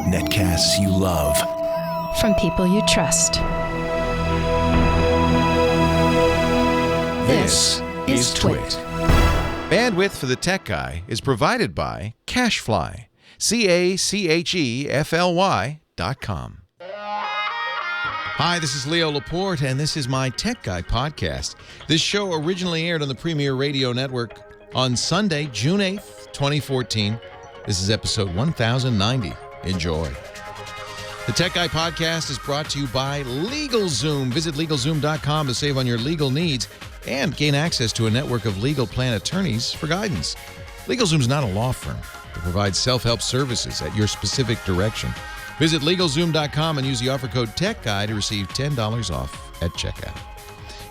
Netcasts you love. From people you trust. This is Twit. Bandwidth for the Tech Guy is provided by CacheFly. CacheFly.com. Hi, this is Leo Laporte, and this is my Tech Guy podcast. This show originally aired on the Premier Radio Network on Sunday, June 8th, 2014. This is episode 1090. Enjoy. The Tech Guy podcast is brought to you by LegalZoom. Visit LegalZoom.com to save on your legal needs and gain access to a network of legal plan attorneys for guidance. LegalZoom is not a law firm. It provides self-help services at your specific direction. Visit LegalZoom.com and use the offer code TechGuy to receive $10 off at checkout.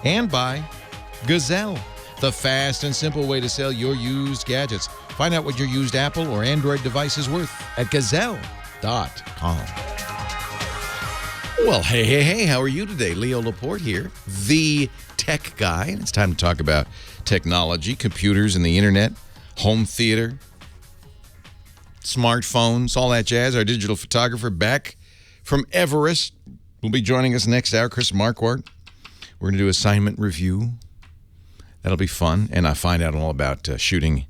And by Gazelle, the fast and simple way to sell your used gadgets. Find out what your used Apple or Android device is worth at Gazelle.com. Well, hey, how are you today? Leo Laporte here, the Tech Guy. And it's time to talk about technology, computers and the internet, home theater, smartphones, all that jazz. Our digital photographer back from Everest will be joining us next hour, Chris Marquardt. We're going to do assignment review. That'll be fun. And I find out all about shooting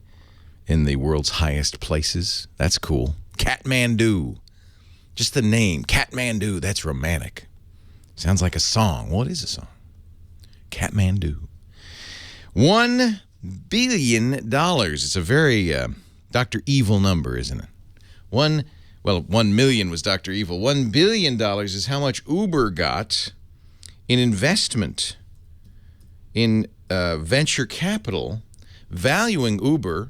in the world's highest places. That's cool. Kathmandu. Just the name, Kathmandu, that's romantic. Sounds like a song. What is a song? Kathmandu. $1 billion. It's a very Dr. Evil number, isn't it? 1 million was Dr. Evil. $1 billion is how much Uber got in investment in venture capital, valuing Uber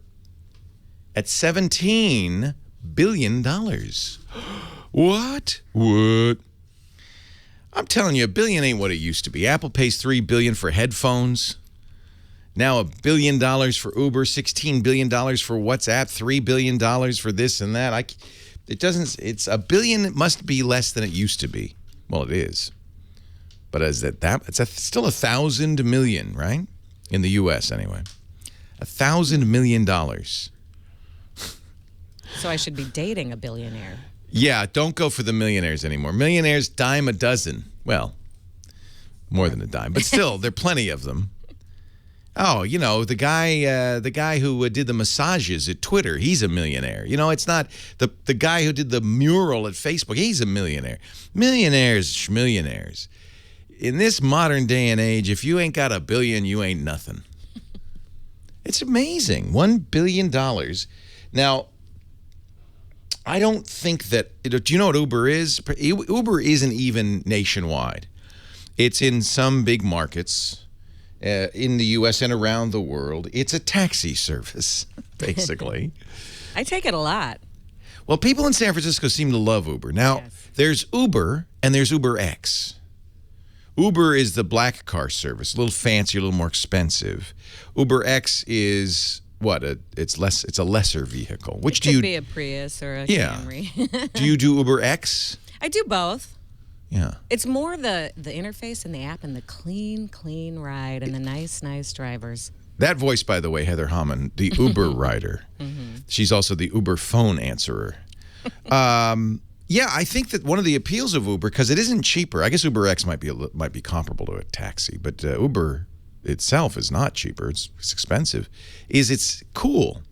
at $17 billion. What? I'm telling you, $1 billion ain't what it used to be. Apple pays $3 billion for headphones. Now $1 billion for Uber, $16 billion for WhatsApp, $3 billion for this and that. It's $1 billion. It must be less than it used to be. Well, it is. But it's still 1,000 million, right? In the U.S. anyway. $1,000 million. So I should be dating a billionaire. Yeah, don't go for the millionaires anymore. Millionaires dime a dozen. Well, more than a dime, but still, there are plenty of them. Oh, you know, the guy who did the massages at Twitter, he's a millionaire. You know, it's not the guy who did the mural at Facebook, he's a millionaire. Millionaires, schmillionaires. In this modern day and age, if you ain't got $1 billion, you ain't nothing. It's amazing. $1 billion. Now, I don't think that, do you know what Uber is? Uber isn't even nationwide. It's in some big markets in the U.S. and around the world. It's a taxi service, basically. I take it a lot. Well, people in San Francisco seem to love Uber. Now, yes. There's Uber and there's UberX. Uber is the black car service, a little fancier, a little more expensive. UberX is... it's a lesser vehicle. Which it could be a Prius or a Camry. Do you do UberX? I do both. Yeah. It's more the interface and the app and the clean ride and the nice drivers. That voice, by the way, Heather Hammond, the Uber rider. Mm-hmm. She's also the Uber phone answerer. Yeah, I think that one of the appeals of Uber, because it isn't cheaper. I guess UberX might be comparable to a taxi, but Uber itself is not cheaper. It's expensive. It's cool.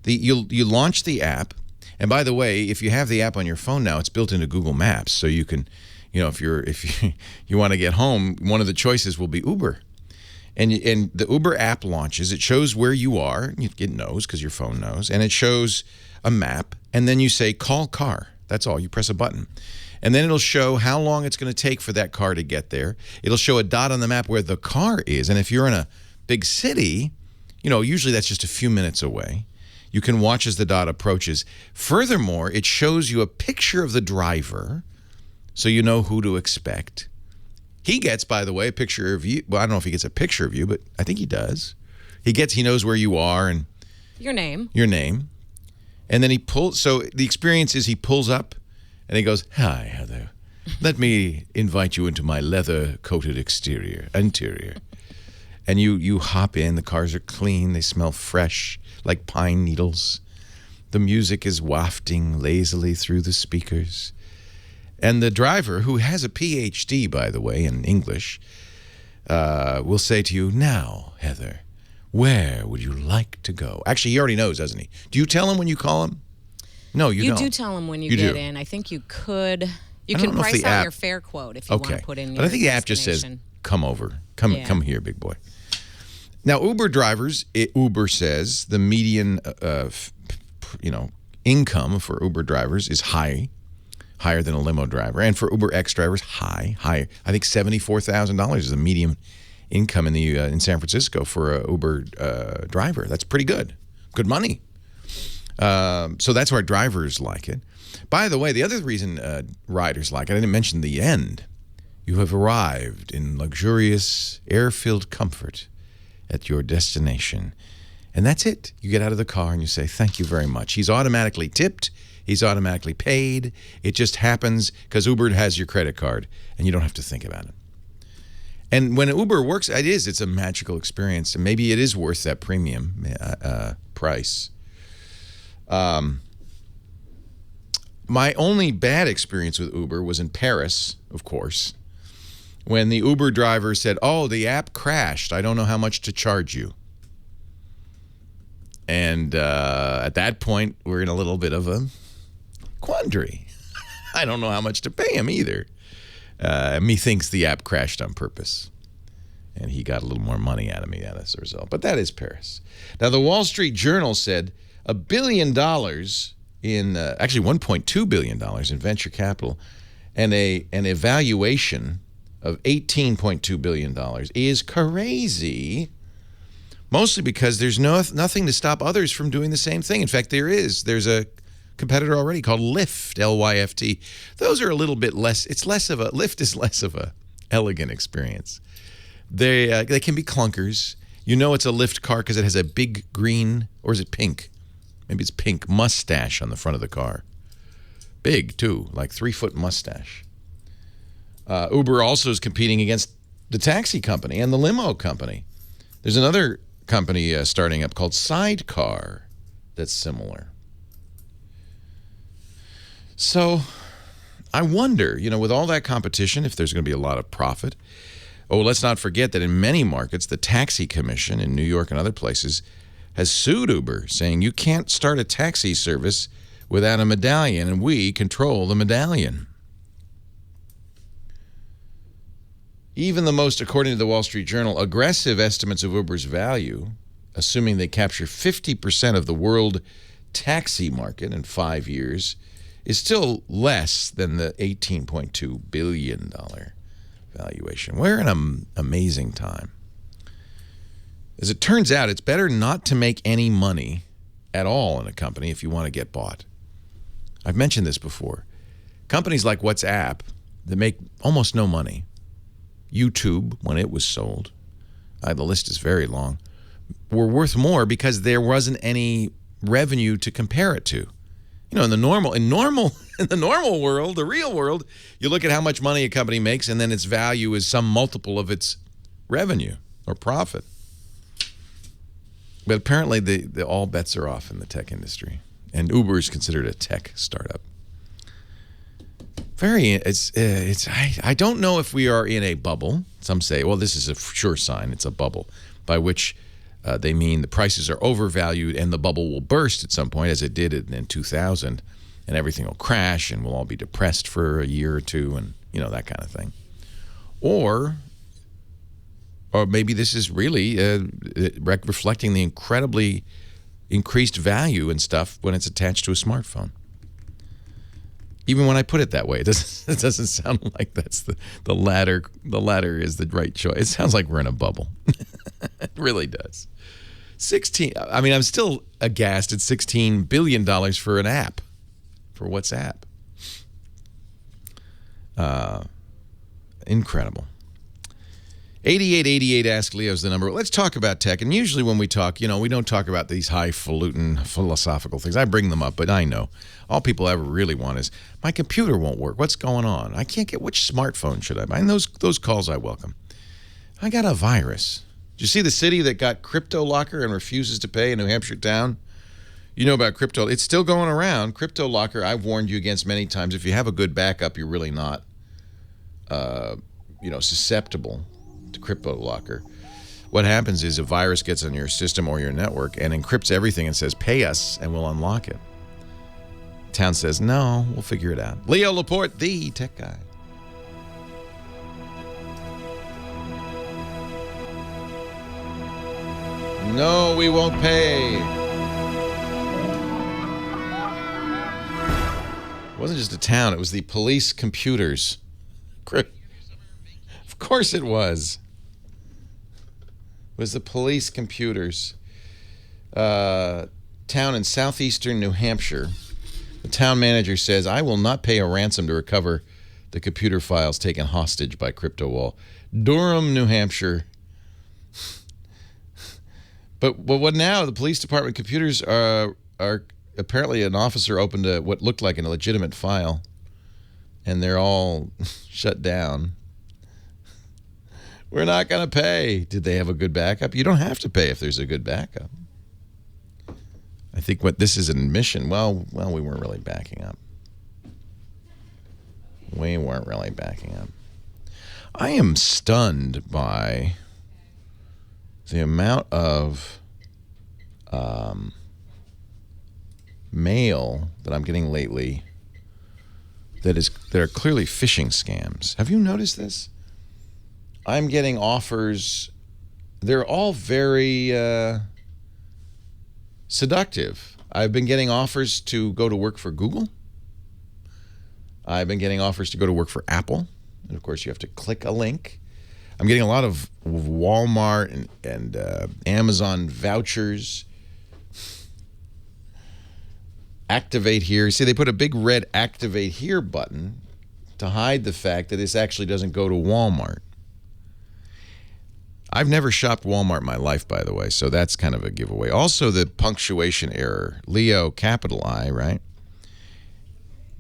You launch the app, and by the way, if you have the app on your phone now, it's built into Google Maps, so you can, if you want to get home, one of the choices will be Uber, and the Uber app launches. It shows where you are. It knows because your phone knows, and it shows a map, and then you say call car. That's all. You press a button. And then it'll show how long it's going to take for that car to get there. It'll show a dot on the map where the car is. And if you're in a big city, usually that's just a few minutes away. You can watch as the dot approaches. Furthermore, it shows you a picture of the driver so you know who to expect. He gets, by the way, a picture of you. Well, I don't know if he gets a picture of you, but I think he does. He knows where you are and your name. And then so the experience is he pulls up and he goes, "Hi, Heather. Let me invite you into my leather-coated interior." And you hop in. The cars are clean. They smell fresh, like pine needles. The music is wafting lazily through the speakers. And the driver, who has a PhD, by the way, in English, will say to you, "Now, Heather, where would you like to go?" Actually, he already knows, doesn't he? Do you tell him when you call him? No, you don't. You do tell him when you get in. I think you could. You don't can know if price the out app- your fare quote if you want to put in your But I think the app just says, destination. "Come over. Come here, big boy." Now, Uber drivers, Uber says the median income for Uber drivers is higher than a limo driver. And for Uber X drivers, higher. I think $74,000 is the median income in San Francisco for a Uber driver. That's pretty good. Good money. So that's why drivers like it. By the way, the other reason riders like it, I didn't mention the end. You have arrived in luxurious, air-filled comfort at your destination. And that's it. You get out of the car and you say, "Thank you very much." He's automatically tipped. He's automatically paid. It just happens because Uber has your credit card and you don't have to think about it. And when Uber works, it's a magical experience. And maybe it is worth that premium price. My only bad experience with Uber was in Paris, of course, when the Uber driver said, "Oh, the app crashed. I don't know how much to charge you." And at that point, we're in a little bit of a quandary. I don't know how much to pay him either. Methinks the app crashed on purpose. And he got a little more money out of me as a result. But that is Paris. Now, the Wall Street Journal said $1 billion in, actually $1.2 billion in venture capital and an valuation of $18.2 billion is crazy. Mostly because there's nothing to stop others from doing the same thing. In fact, there's a competitor already called Lyft, L-Y-F-T. Those are a little bit less. Lyft is less of a elegant experience. They can be clunkers. You know it's a Lyft car because it has a big green, or is it pink? Maybe it's pink mustache on the front of the car. Big too, like 3-foot mustache. Uber also is competing against the taxi company and the limo company. There's another company starting up called Sidecar that's similar. So I wonder, with all that competition, if there's going to be a lot of profit. Oh, let's not forget that in many markets, the taxi commission in New York and other places has sued Uber, saying you can't start a taxi service without a medallion, and we control the medallion. Even the most, according to the Wall Street Journal, aggressive estimates of Uber's value, assuming they capture 50% of the world taxi market in 5 years, is still less than the $18.2 billion valuation. We're in an amazing time. As it turns out, it's better not to make any money at all in a company if you want to get bought. I've mentioned this before. Companies like WhatsApp that make almost no money, YouTube, when it was sold, the list is very long, were worth more because there wasn't any revenue to compare it to. In the normal world, the real world, you look at how much money a company makes and then its value is some multiple of its revenue or profit. But apparently the all bets are off in the tech industry, and Uber is considered a tech startup. I don't know if we are in a bubble. Some say, well, this is a sure sign it's a bubble, by which they mean the prices are overvalued and the bubble will burst at some point, as it did in 2000, and everything will crash and we'll all be depressed for a year or two and, that kind of thing. Or maybe this is really reflecting the incredibly increased value and stuff when it's attached to a smartphone. Even when I put it that way, it doesn't sound like that's the latter. The latter is the right choice. It sounds like we're in a bubble. It really does. I'm still aghast at $16 billion for an app, for WhatsApp. Incredible. 8888 Ask Leo is the number. Let's talk about tech. And usually when we talk, we don't talk about these highfalutin philosophical things. I bring them up, but I know all people ever really want is, my computer won't work. What's going on? I can't get, which smartphone should I buy? And those calls I welcome. I got a virus. Did you see the city that got CryptoLocker and refuses to pay, a New Hampshire town? You know about crypto. It's still going around. CryptoLocker, I've warned you against many times. If you have a good backup, you're really not, susceptible to CryptoLocker. What happens is a virus gets on your system or your network and encrypts everything and says, pay us and we'll unlock it. Town says, no, we'll figure it out. Leo Laporte, the tech guy. No, we won't pay. It wasn't just a town, it was the police computers. Of course it was. It was the police computers. Town in southeastern New Hampshire. The town manager says, I will not pay a ransom to recover the computer files taken hostage by CryptoWall. Durham, New Hampshire. But what now? The police department computers are apparently an officer opened what looked like an illegitimate file, and they're all shut down. We're not going to pay. Did they have a good backup? You don't have to pay if there's a good backup. I think what this is an admission. Well, we weren't really backing up. We weren't really backing up. I am stunned by the amount of mail that I'm getting lately that are clearly phishing scams. Have you noticed this? I'm getting offers. They're all very seductive. I've been getting offers to go to work for Google. I've been getting offers to go to work for Apple. And of course, you have to click a link. I'm getting a lot of Walmart and Amazon vouchers. Activate here. See, they put a big red activate here button to hide the fact that this actually doesn't go to Walmart. I've never shopped Walmart in my life, by the way, so that's kind of a giveaway. Also, the punctuation error. Leo, capital I, right?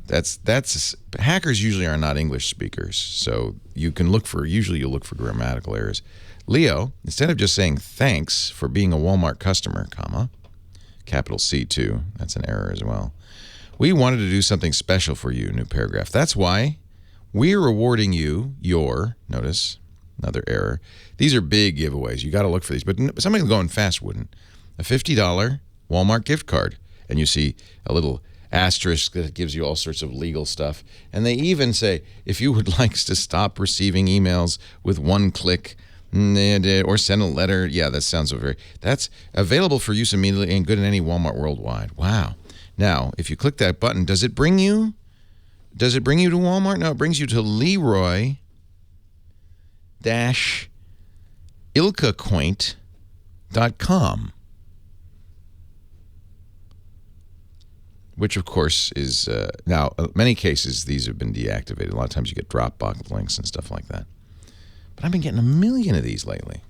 That's hackers usually are not English speakers, so usually you'll look for grammatical errors. Leo, instead of just saying thanks for being a Walmart customer, comma, capital C too, that's an error as well. We wanted to do something special for you, new paragraph. That's why we're rewarding you notice, another error. These are big giveaways. You got to look for these, but somebody going fast wouldn't. A $50 Walmart gift card, and you see a little asterisk that gives you all sorts of legal stuff. And they even say, if you would like to stop receiving emails with one click or send a letter, yeah, that sounds that's available for use immediately and good in any Walmart worldwide. Wow. Now, if you click that button, does it bring you to Walmart? No, it brings you to Leroy-ilkaquaint.com. Which, of course, is now, in many cases, these have been deactivated. A lot of times you get Dropbox links and stuff like that. But I've been getting 1 million of these lately.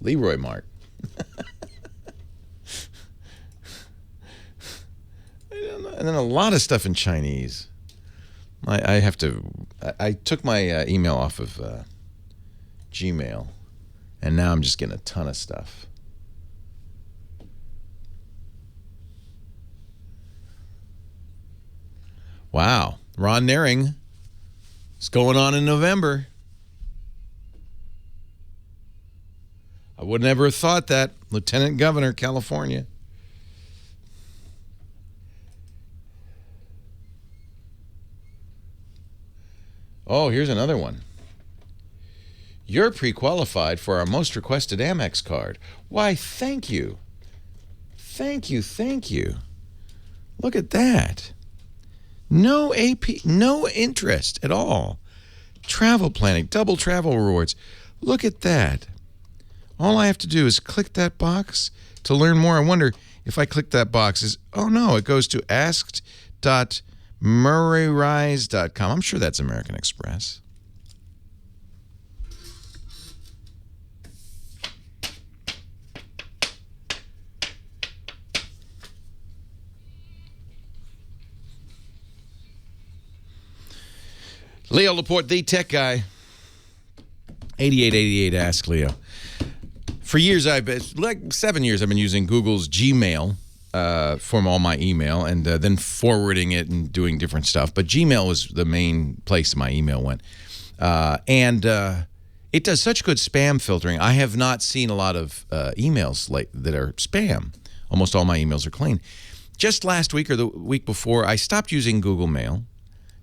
Leroy Mart. And then a lot of stuff in Chinese. I took my email off of Gmail, and now I'm just getting a ton of stuff. Wow. Ron Nehring. It's going on in November. I would never have thought that. Lieutenant Governor, California. Oh, here's another one. You're pre-qualified for our most requested Amex card. Why, thank you. Thank you, thank you. Look at that. No AP, no interest at all. Travel planning, double travel rewards. Look at that. All I have to do is click that box to learn more. I wonder if I click that box, oh no, it goes to ask.murrayrise.com. I'm sure that's American Express. Leo Laporte, the tech guy. 8888 Ask Leo. For years, like 7 years, I've been using Google's Gmail from all my email and then forwarding it and doing different stuff. But Gmail was the main place my email went. And it does such good spam filtering. I have not seen a lot of emails that are spam. Almost all my emails are clean. Just last week or the week before, I stopped using Google Mail,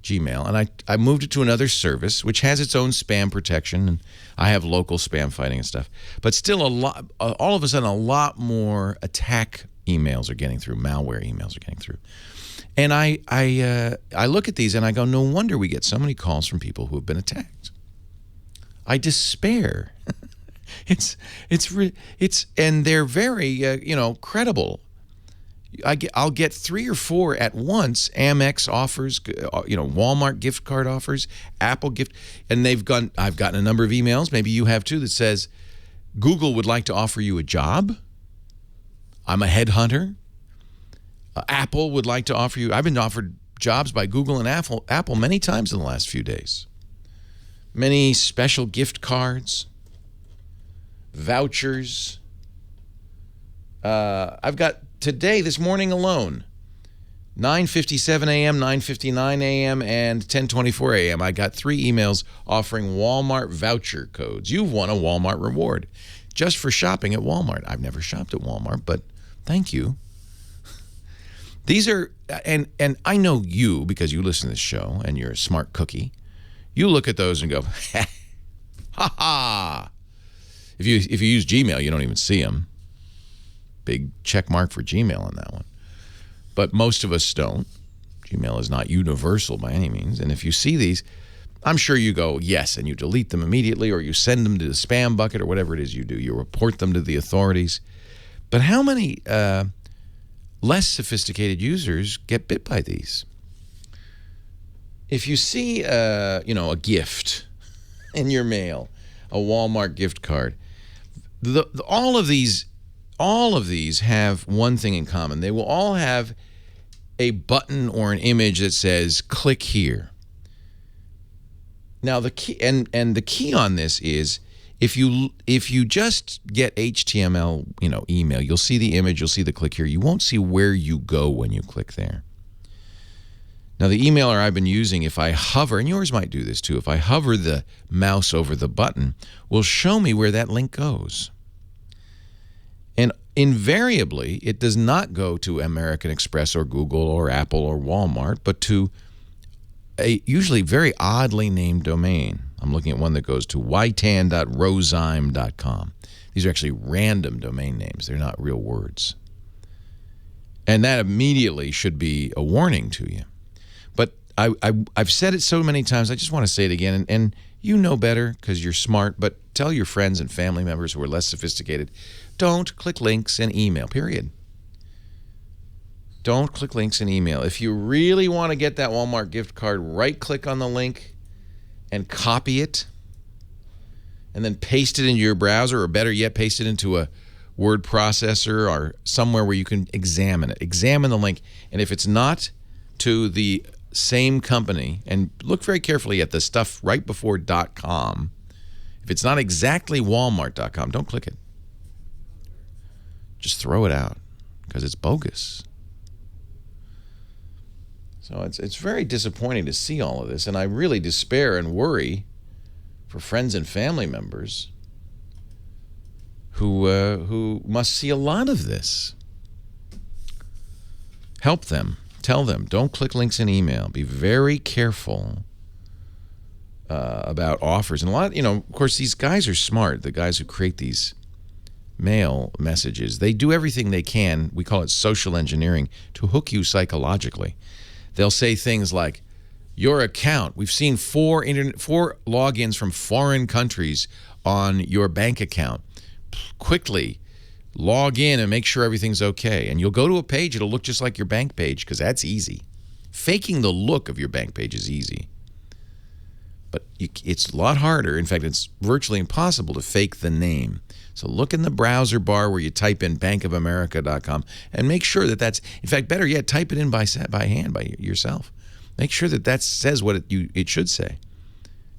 Gmail, and I moved it to another service, which has its own spam protection, and I have local spam fighting and stuff. But still, all of a sudden, a lot more attack emails are getting through, malware emails are getting through. And I look at these and I go, no wonder we get so many calls from people who have been attacked. I despair. And they're very credible. I'll get 3 or 4 at once. Amex offers, Walmart gift card offers, Apple gift, and I've gotten a number of emails, maybe you have too, that says Google would like to offer you a job. I'm a headhunter. Apple would like to offer you. I've been offered jobs by Google and Apple many times in the last few days. Many special gift cards, vouchers. I've got today, this morning alone, 9:57 a.m., 9:59 a.m., and 10:24 a.m. I got 3 emails offering Walmart voucher codes. You've won a Walmart reward just for shopping at Walmart. I've never shopped at Walmart, but thank you. These are, and I know you, because you listen to this show and you're a smart cookie. You look at those and go, ha ha. If you use Gmail, you don't even see them. Big check mark for Gmail on that one. But most of us don't. Gmail is not universal by any means. And if you see these, I'm sure you go, yes, and you delete them immediately, or you send them to the spam bucket, or whatever it is you do. You report them to the authorities. But how many less sophisticated users get bit by these? If you see, a gift in your mail, a Walmart gift card, all of these have one thing in common. They will all have a button or an image that says "click here." Now the key and the key on this is if you just get HTML, email, you'll see the image, you'll see the click here. You won't see where you go when you click there. Now the emailer I've been using, if I hover, and yours might do this too, if I hover the mouse over the button, will show me where that link goes. And invariably, it does not go to American Express or Google or Apple or Walmart, but to a usually very oddly named domain. I'm looking at one that goes to ytan.rozyme.com. These are actually random domain names. They're not real words. And that immediately should be a warning to you. But I've said it so many times, I just want to say it again. And you know better because you're smart, but tell your friends and family members who are less sophisticated, don't click links in email, period. Don't click links in email. If you really want to get that Walmart gift card, right-click on the link and copy it, and then paste it into your browser, or better yet, paste it into a word processor or somewhere where you can examine it. Examine the link, and if it's not to the same company, and look very carefully at the stuff right before .com. If it's not exactly Walmart.com, don't click it. Just throw it out because it's bogus. So it's very disappointing to see all of this, and I really despair and worry for friends and family members who must see a lot of this. Help them. Tell them, don't click links in email. Be very careful about offers. And a lot, of course, these guys are smart. The guys who create these mail messages, they do everything they can. We call it social engineering, to hook you psychologically. They'll say things like, your account, we've seen 4 logins from foreign countries on your bank account. Quickly log in and make sure everything's okay. And you'll go to a page, it'll look just like your bank page, because that's easy. Faking the look of your bank page is easy. But it's a lot harder. In fact, it's virtually impossible to fake the name. So look in the browser bar where you type in bankofamerica.com and make sure that that's, in fact, better yet, type it in by hand, by yourself. Make sure that says what it should say.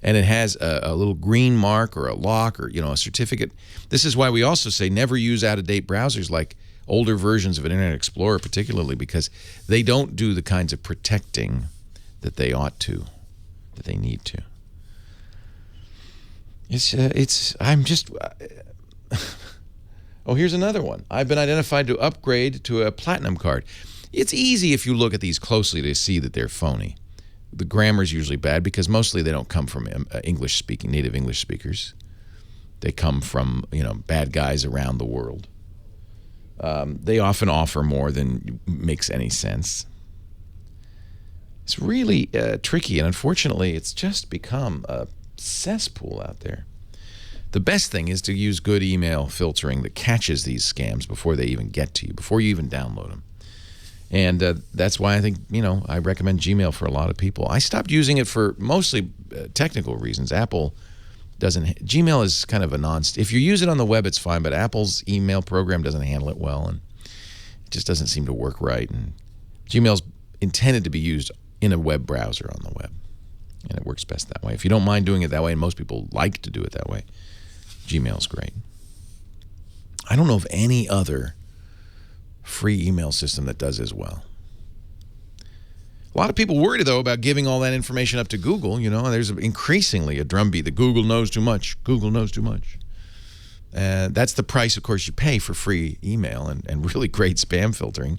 And it has a little green mark or a lock or, a certificate. This is why we also say never use out-of-date browsers like older versions of Internet Explorer particularly, because they don't do the kinds of protecting that they ought to, that they need to. I'm just... Oh, here's another one. I've been identified to upgrade to a platinum card. It's easy if you look at these closely to see that they're phony. The grammar's usually bad because mostly they don't come from English-speaking, native English speakers. They come from, bad guys around the world. They often offer more than makes any sense. It's really tricky, and unfortunately, it's just become a cesspool out there. The best thing is to use good email filtering that catches these scams before they even get to you, before you even download them. And that's why I think, I recommend Gmail for a lot of people. I stopped using it for mostly technical reasons. Apple doesn't. Gmail is kind of a if you use it on the web, it's fine, but Apple's email program doesn't handle it well, and it just doesn't seem to work right. And Gmail's intended to be used in a web browser on the web, and it works best that way. If you don't mind doing it that way, and most people like to do it that way, Gmail's great. I don't know of any other free email system that does as well. A lot of people worry, though, about giving all that information up to Google. There's increasingly a drumbeat that Google knows too much. Google knows too much. And that's the price, of course, you pay for free email and really great spam filtering,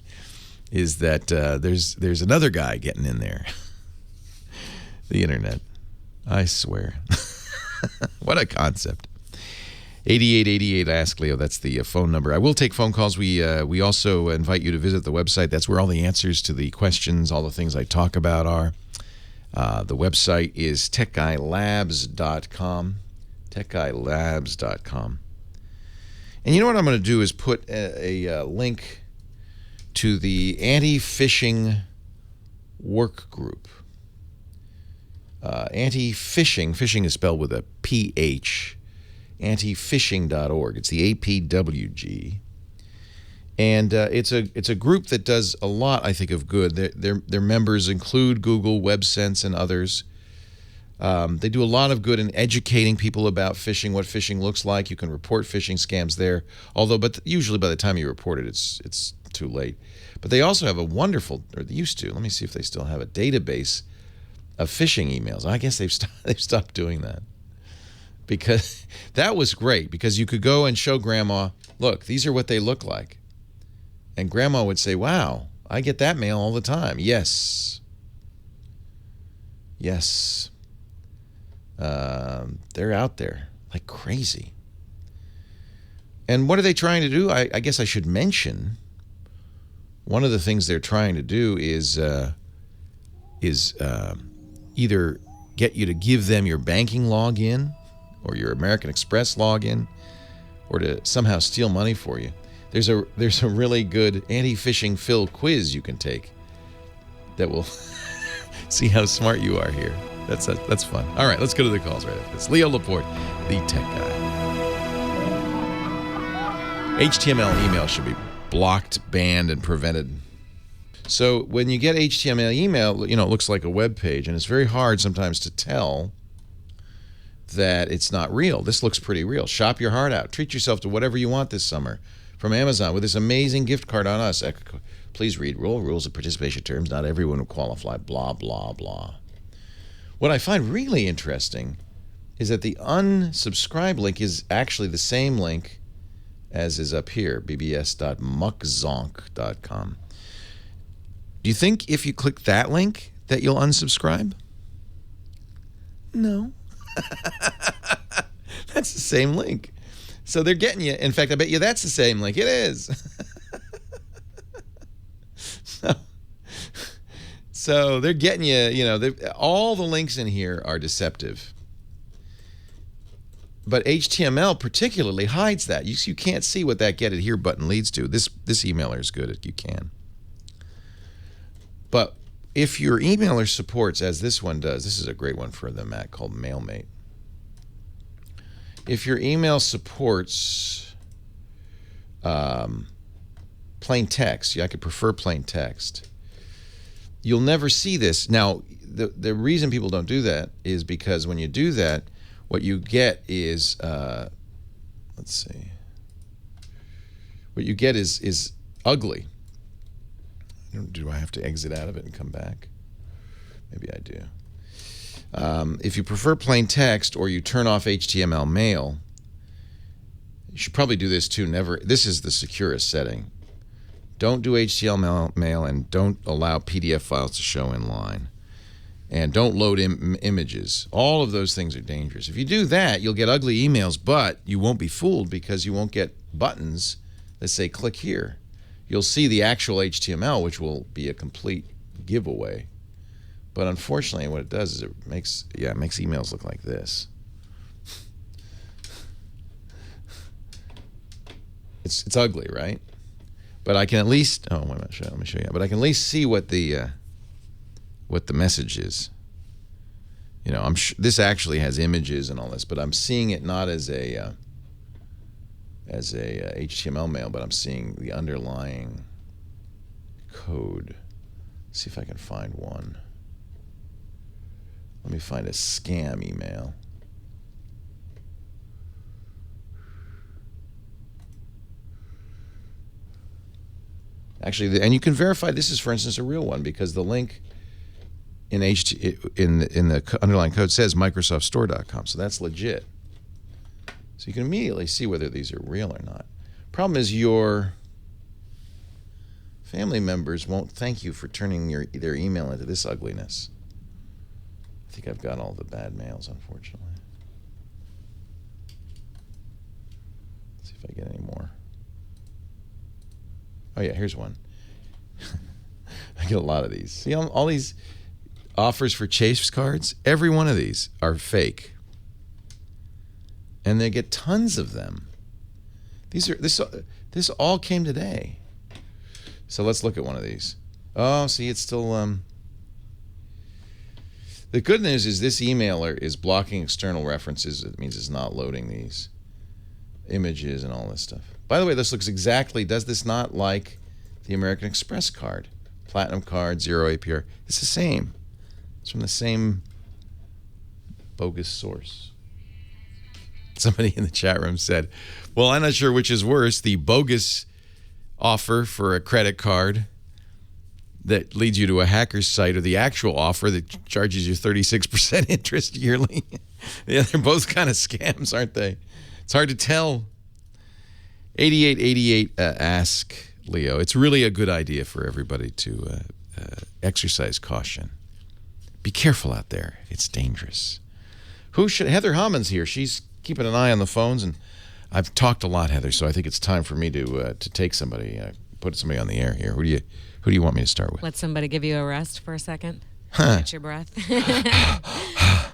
is that there's another guy getting in there. The internet. I swear. What a concept. 8888 Ask Leo, that's the phone number. I will take phone calls. We also invite you to visit the website. That's where all the answers to the questions, all the things I talk about are. The website is techguylabs.com. techguylabs.com. And you know what I'm going to do is put a link to the anti-phishing work group. Anti-phishing, phishing is spelled with a PH, antiphishing.org. It's the APWG. And it's a group that does a lot, I think, of good. Their members include Google, WebSense, and others. They do a lot of good in educating people about phishing, what phishing looks like. You can report phishing scams there. But usually by the time you report it, it's too late. But they also have a wonderful, or they used to, let me see if they still have a database of phishing emails. I guess they've stopped doing that. Because that was great, because you could go and show Grandma, look, these are what they look like. And Grandma would say, wow, I get that mail all the time. Yes. Yes. They're out there like crazy. And what are they trying to do? I guess I should mention one of the things they're trying to do is either get you to give them your banking login or your American Express login, or to somehow steal money for you. There's a really good anti-phishing Phil quiz you can take that will see how smart you are here. That's fun. All right, let's go to the calls right after this. Leo Laporte, the tech guy. HTML email should be blocked, banned, and prevented. So when you get HTML email, it looks like a web page, and it's very hard sometimes to tell that it's not real. This looks pretty real. Shop your heart out. Treat yourself to whatever you want this summer from Amazon with this amazing gift card on us. Please read rules of participation terms. Not everyone will qualify. Blah, blah, blah. What I find really interesting is that the unsubscribe link is actually the same link as is up here, bbs.muckzonk.com. Do you think if you click that link that you'll unsubscribe? No. That's the same link. So they're getting you. In fact, I bet you that's the same link. It is. So they're getting you, all the links in here are deceptive. But HTML particularly hides that. You can't see what that Get It Here button leads to. This emailer is good at you can. But if your emailer supports, as this one does, this is a great one for the Mac called MailMate. If your email supports plain text, I could prefer plain text, you'll never see this. Now, the reason people don't do that is because when you do that, what you get is, let's see. what you get is ugly. Do I have to exit out of it and come back? Maybe I do. If you prefer plain text or you turn off HTML mail, you should probably do this too. This is the securest setting. Don't do HTML mail and don't allow PDF files to show in line. And don't load images. All of those things are dangerous. If you do that, you'll get ugly emails, but you won't be fooled because you won't get buttons that say click here. You'll see the actual HTML, which will be a complete giveaway. But unfortunately, what it does is it makes emails look like this. It's ugly, right? But I can at least let me show you. But I can at least see what the message is. You know, this actually has images and all this, but I'm seeing it not as a HTML mail, but I'm seeing the underlying code. Let's see if I can find one. Let me find a scam email. Actually, and you can verify this is, for instance, a real one because the link in the underlying code says MicrosoftStore.com, so that's legit. So you can immediately see whether these are real or not. Problem is your family members won't thank you for turning their email into this ugliness. I think I've got all the bad mails, unfortunately. Let's see if I get any more. Oh yeah, here's one. I get a lot of these. See all these offers for Chase cards? Every one of these are fake. And they get tons of them. This all came today. So let's look at one of these. Oh, see, it's still the good news is this emailer is blocking external references. It means it's not loading these images and all this stuff. By the way, this looks exactly, does this not like the American Express card? Platinum card, 0 APR. It's the same. It's from the same bogus source. Somebody in the chat room said, well, I'm not sure which is worse, the bogus offer for a credit card that leads you to a hacker's site or the actual offer that charges you 36% interest yearly. Yeah, they're both kind of scams, aren't they? It's hard to tell. 8888 ask Leo. It's really a good idea for everybody to exercise caution. Be careful out there. It's dangerous. Heather Hammond's here. She's keeping an eye on the phones, and I've talked a lot, Heather, so I think it's time for me to take somebody, put somebody on the air here. Who do you want me to start with? Let somebody give you a rest for a second. Catch your breath.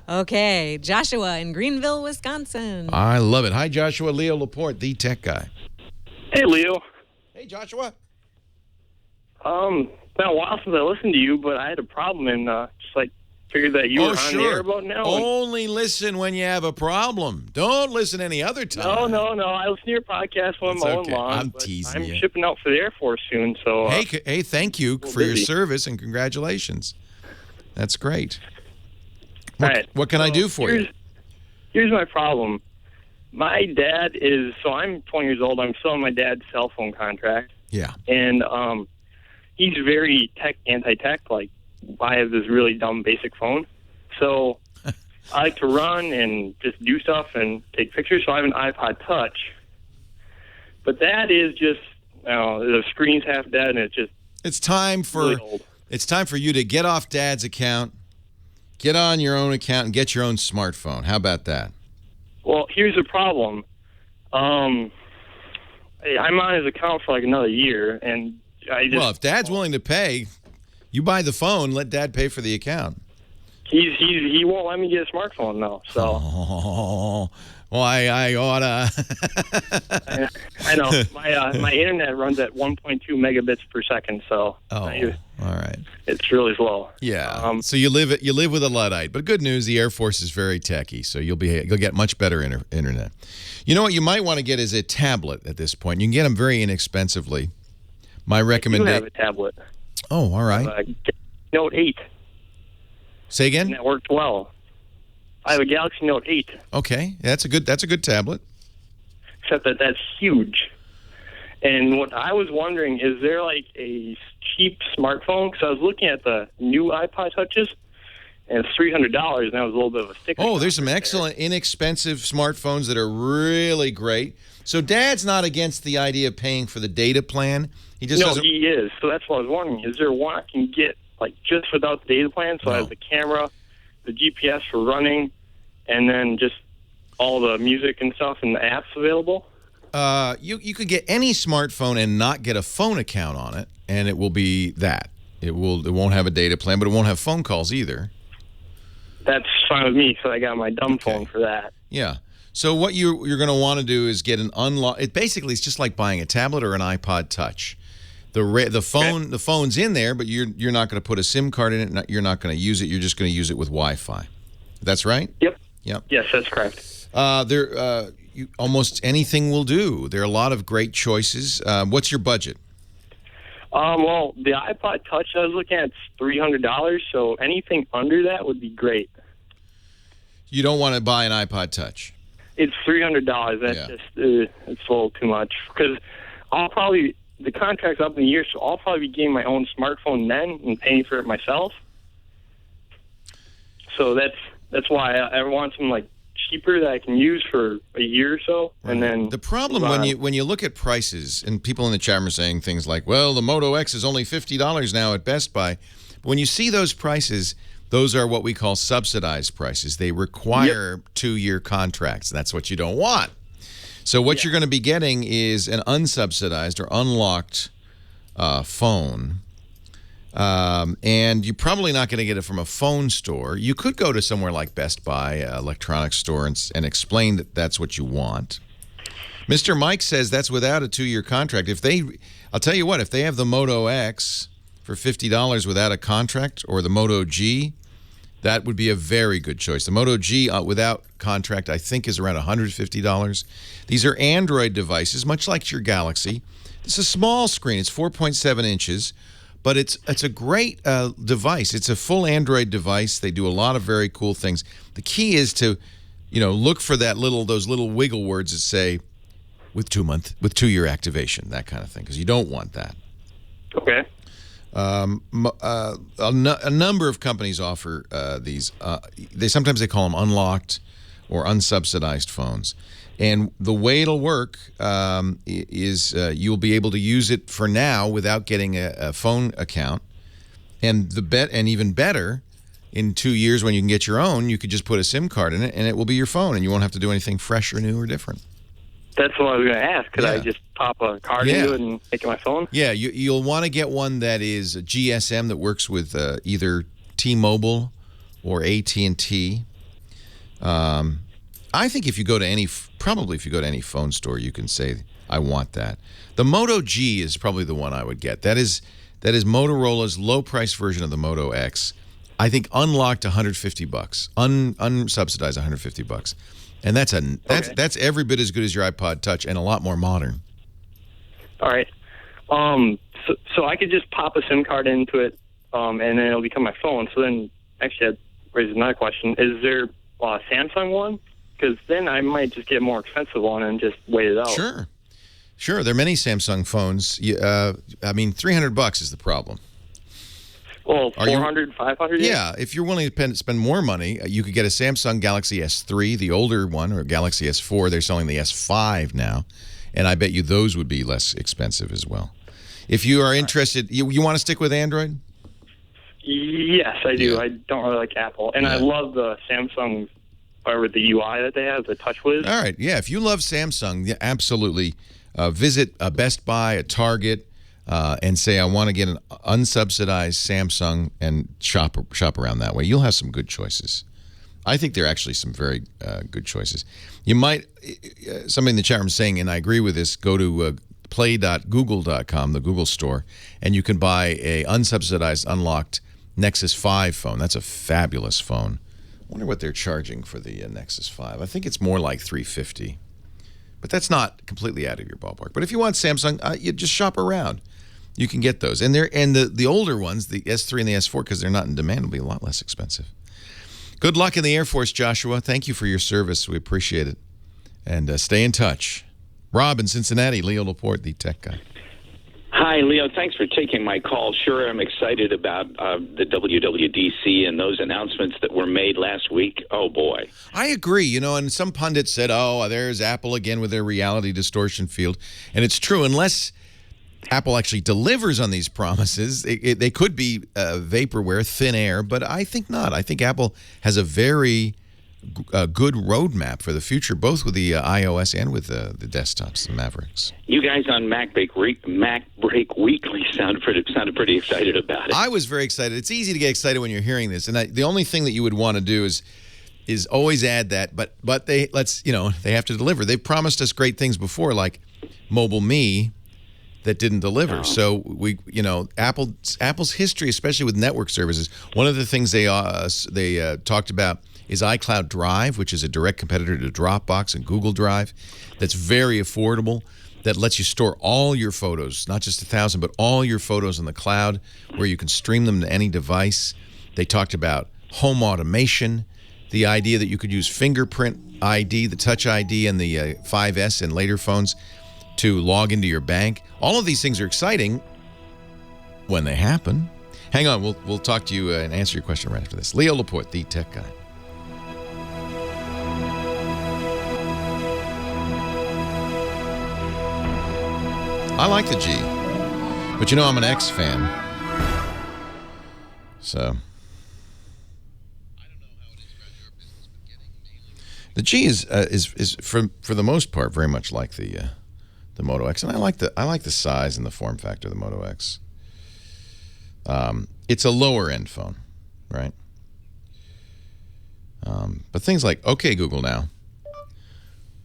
Okay, Joshua in Greenville, Wisconsin. I love it. Hi, Joshua. Leo Laporte, the tech guy. Hey, Leo. Hey, Joshua. It's been a while since I listened to you, but I had a problem and just figured that you were on the air about now. Only listen when you have a problem. Don't listen any other time. No. I listen to your podcast when I'm mowing lawn. I'm teasing you. I'm shipping out for the Air Force soon, so. Hey, thank you for your service and congratulations. That's great. All right. What can I do for you? Here's my problem. My dad is, so I'm 20 years old. I'm still on my dad's cell phone contract. Yeah. And he's very anti-tech. Like, I have this really dumb basic phone. So I like to run and just do stuff and take pictures. So I have an iPod Touch. But that is just, the screen's half dead and it's just It's time for you to get off Dad's account, get on your own account, and get your own smartphone. How about that? Well, here's the problem. I'm on his account for another year, and Well, if Dad's willing to pay, you buy the phone, let Dad pay for the account. He won't let me get a smartphone, though, so. Oh, well, I oughta. I know. My internet runs at 1.2 megabits per second, so. Oh, all right. It's really slow. Yeah. So you live with a Luddite, but good news: the Air Force is very techy, so you'll get much better internet. You know what you might want to get is a tablet at this point. You can get them very inexpensively. My recommendation. I do have a tablet. Oh, all right. Note 8. Say again. And that worked well. I have a Galaxy Note 8. Okay, that's a good tablet. Except that's huge. And what I was wondering, is there like a cheap smartphone? Because I was looking at the new iPod Touches, and it's $300, and that was a little bit of a sticker. Oh, there's some excellent, inexpensive smartphones that are really great. So Dad's not against the idea of paying for the data plan. He just doesn't. He is. So that's what I was wondering. Is there one I can get like just without the data plan? So I have the camera, the GPS for running, and then just all the music and stuff and the apps available? You could get any smartphone and not get a phone account on it, and it will be that. It won't have a data plan, but it won't have phone calls either. That's fine with me, so I got my dumb phone for that. Yeah. So what you're going to want to do is get an unlock. It basically is just like buying a tablet or an iPod Touch. The phone's in there, but you're not going to put a SIM card in it. You're not going to use it. You're just going to use it with Wi-Fi. That's right? Yep. Yep. Yes, that's correct. Almost anything will do. There are a lot of great choices. What's your budget? Well, the iPod Touch I was looking at is $300, so anything under that would be great. You don't want to buy an iPod Touch? It's $300. That's just it's a little too much, because the contract's up in a year, so I'll probably be getting my own smartphone then and paying for it myself. So that's why I want something like cheaper that I can use for a year or so, and then the problem when you look at prices, and people in the chat room are saying things like, "Well, the Moto X is only $50 now at Best Buy." But when you see those prices, those are what we call subsidized prices. They require 2-year contracts. That's what you don't want. So what you're going to be getting is an unsubsidized or unlocked phone. And you're probably not going to get it from a phone store. You could go to somewhere like Best Buy, electronics store, and explain that that's what you want. Mr. Mike says that's without a 2-year contract. I'll tell you what, if they have the Moto X for $50 without a contract, or the Moto G, that would be a very good choice. The Moto G without contract, I think, is around $150. These are Android devices, much like your Galaxy. It's a small screen. It's 4.7 inches. But it's a great device. It's a full Android device. They do a lot of very cool things. The key is to, look for those little wiggle words that say with 2-year activation, that kind of thing, because you don't want that. Okay. A number of companies offer these. Sometimes they call them unlocked or unsubsidized phones. And the way it'll work is you'll be able to use it for now without getting a phone account. And even better, in 2 years when you can get your own, you could just put a SIM card in it, and it will be your phone, and you won't have to do anything fresh or new or different. That's what I was going to ask. Could I just pop a card into it and make it my phone? Yeah, you'll want to get one that is a GSM that works with either T-Mobile or AT&T. I think if you go to any phone store, you can say, I want that. The Moto G is probably the one I would get. That is Motorola's low-price version of the Moto X. I think unlocked $150, unsubsidized $150. And that's every bit as good as your iPod Touch and a lot more modern. All right. So I could just pop a SIM card into it, and then it'll become my phone. So then, actually, that raises another question. Is there a Samsung one? Because then I might just get a more expensive one and just wait it out. Sure. There are many Samsung phones. $300 is the problem. Well, 400, 500? Yeah, if you're willing to spend more money, you could get a Samsung Galaxy S3, the older one, or Galaxy S4. They're selling the S5 now, and I bet you those would be less expensive as well. If you are interested, you want to stick with Android? Yes, I do. I don't really like Apple, and I love the Samsung, or with the UI that they have, the TouchWiz. All right, if you love Samsung, absolutely visit a Best Buy, a Target, and say, I want to get an unsubsidized Samsung, and shop around that way. You'll have some good choices. I think there are actually some very good choices. You might, somebody in the chat room saying, and I agree with this, go to play.google.com, the Google store, and you can buy a unsubsidized, unlocked Nexus 5 phone. That's a fabulous phone. I wonder what they're charging for the Nexus 5. I think it's more like $350. But that's not completely out of your ballpark. But if you want Samsung, you just shop around. You can get those. And the older ones, the S3 and the S4, because they're not in demand, will be a lot less expensive. Good luck in the Air Force, Joshua. Thank you for your service. We appreciate it. And stay in touch. Rob in Cincinnati, Leo Laporte, the tech guy. Hi, Leo. Thanks for taking my call. Sure, I'm excited about the WWDC and those announcements that were made last week. Oh, boy. I agree, and some pundits said, oh, there's Apple again with their reality distortion field. And it's true, unless Apple actually delivers on these promises, they could be vaporware, thin air, but I think not. I think Apple has a very good roadmap for the future, both with the iOS and with the desktops, the Mavericks. You guys on Mac Break Weekly sounded pretty excited about it. I was very excited. It's easy to get excited when you're hearing this, and the only thing that you would want to do is always add that. But they have to deliver. They've promised us great things before, like Mobile Me, that didn't deliver. Oh. So Apple's history, especially with network services, one of the things they talked about is iCloud Drive, which is a direct competitor to Dropbox and Google Drive, that's very affordable, that lets you store all your photos, not just 1,000, but all your photos in the cloud, where you can stream them to any device. They talked about home automation, the idea that you could use fingerprint ID, the Touch ID, and the 5S and later phones to log into your bank. All of these things are exciting when they happen. Hang on, we'll talk to you and answer your question right after this. Leo Laporte, the tech guy. I like the G, but I'm an X fan, so the G is for the most part very much like the Moto X, and I like the size and the form factor of the Moto X. It's a lower end phone, right? But things like, okay, Google, now,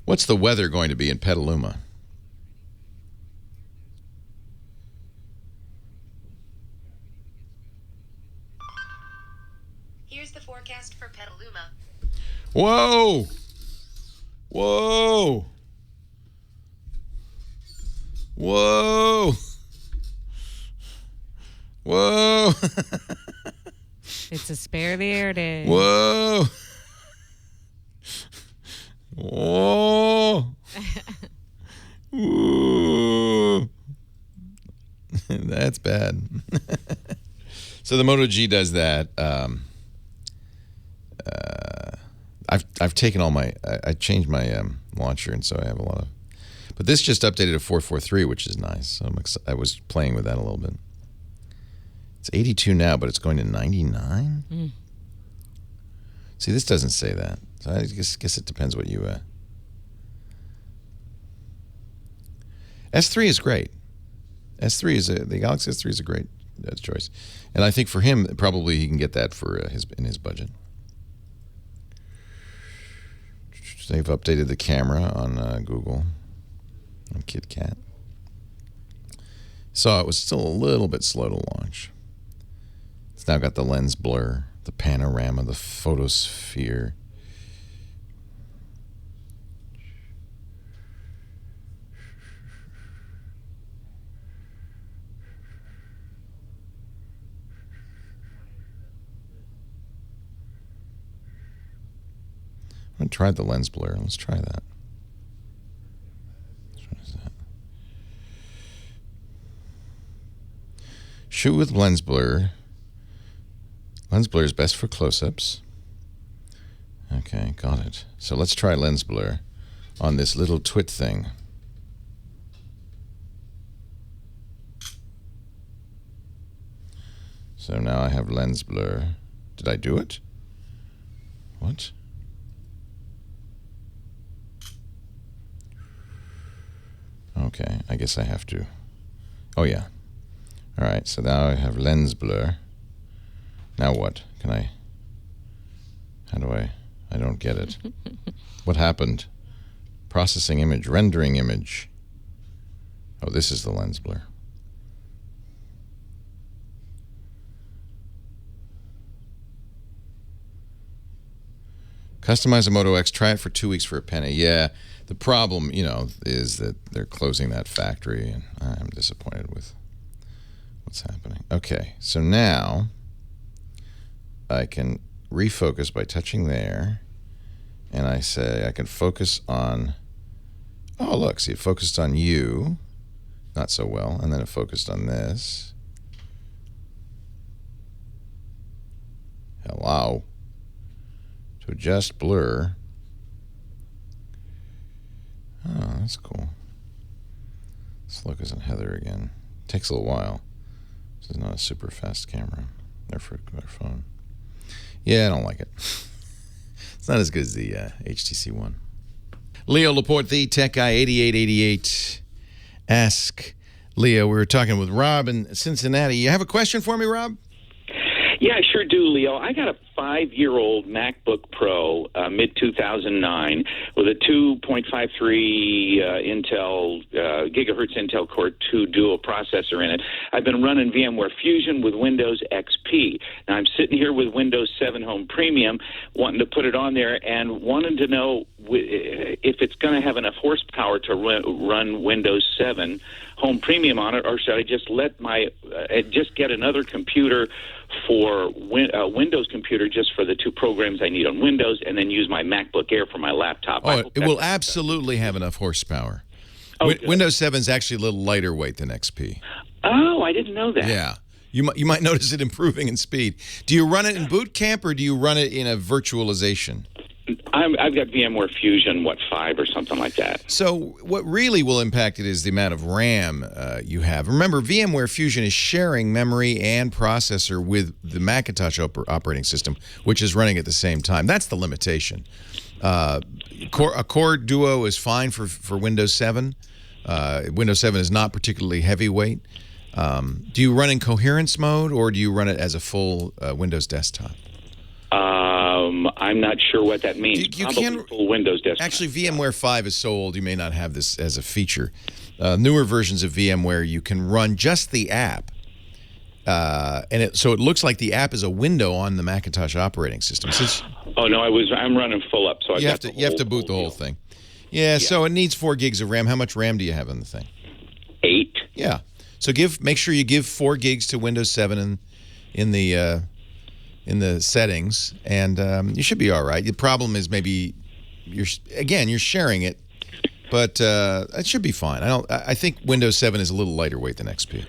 what's the weather going to be in Petaluma? Here's the forecast for Petaluma. Whoa! Whoa! Whoa! Whoa! It's a spare the air day. Whoa! Whoa! Whoa! That's bad. So the Moto G does that. I've taken all my I changed my launcher, and so I have a lot of. But this just updated to 443, which is nice. So I was playing with that a little bit. It's 82 now, but it's going to 99. See, this doesn't say that. So I guess it depends what you. S3 is great. S3 is the Galaxy S3 is a great choice, and I think for him probably he can get that for in his budget. They've updated the camera on Google, on KitKat. So it was still a little bit slow to launch. It's now got the lens blur, the panorama, the photosphere. I haven't tried the lens blur. Let's try that. What is that? Shoot with lens blur. Lens blur is best for close-ups. Okay, got it. So let's try lens blur on this little twit thing. So now I have lens blur. Did I do it? What? Okay, I guess I have to. Oh, yeah. All right, so now I have lens blur. Now what? Can I... How do I... I don't get it. What happened? Processing image, rendering image. Oh, this is the lens blur. Customize a Moto X. Try it for 2 weeks for a penny. Yeah. The problem, is that they're closing that factory, and I'm disappointed with what's happening. Okay, so now I can refocus by touching there, and I say I can focus on Oh, look, see, it focused on you. Not so well. And then it focused on this. Allow to adjust blur. Oh, that's cool. Let's focus on Heather again. Takes a little while. This is not a super fast camera. They're for their phone. Yeah, I don't like it. It's not as good as the HTC One. Leo Laporte, the tech guy, 8888. Ask Leo. We were talking with Rob in Cincinnati. You have a question for me, Rob? Yeah, I sure do, Leo. I got a 5-year-old MacBook Pro, mid-2009, with a 2.53 gigahertz Intel Core 2 dual processor in it. I've been running VMware Fusion with Windows XP. Now, I'm sitting here with Windows 7 Home Premium, wanting to put it on there, and wanting to know if it's going to have enough horsepower to run Windows 7 Home Premium on it, or should I just let just get another computer for Windows computer just for the 2 programs I need on Windows, and then use my MacBook Air for my laptop? Oh, it will absolutely have enough horsepower. Oh, Windows 7 is actually a little lighter weight than XP. Oh, I didn't know that. Yeah. You might notice it improving in speed. Do you run it in boot camp or do you run it in a virtualization? I've got VMware Fusion, 5 or something like that. So what really will impact it is the amount of RAM you have. Remember, VMware Fusion is sharing memory and processor with the Macintosh operating system, which is running at the same time. That's the limitation. A Core Duo is fine for Windows 7. Windows 7 is not particularly heavyweight. Do you run in coherence mode or do you run it as a full Windows desktop? I'm not sure what that means. You can full Windows desktop. Actually, VMware 5 is so old you may not have this as a feature. Newer versions of VMware, you can run just the app, so it looks like the app is a window on the Macintosh operating system. Oh no, I'm running full up, so you have to boot the whole thing. Yeah, so it needs 4 gigs of RAM. How much RAM do you have on the thing? 8. Yeah, so make sure you give 4 gigs to Windows 7 in the settings, and you should be all right. The problem is maybe you're sharing it, but it should be fine. I think Windows 7 is a little lighter weight than XP.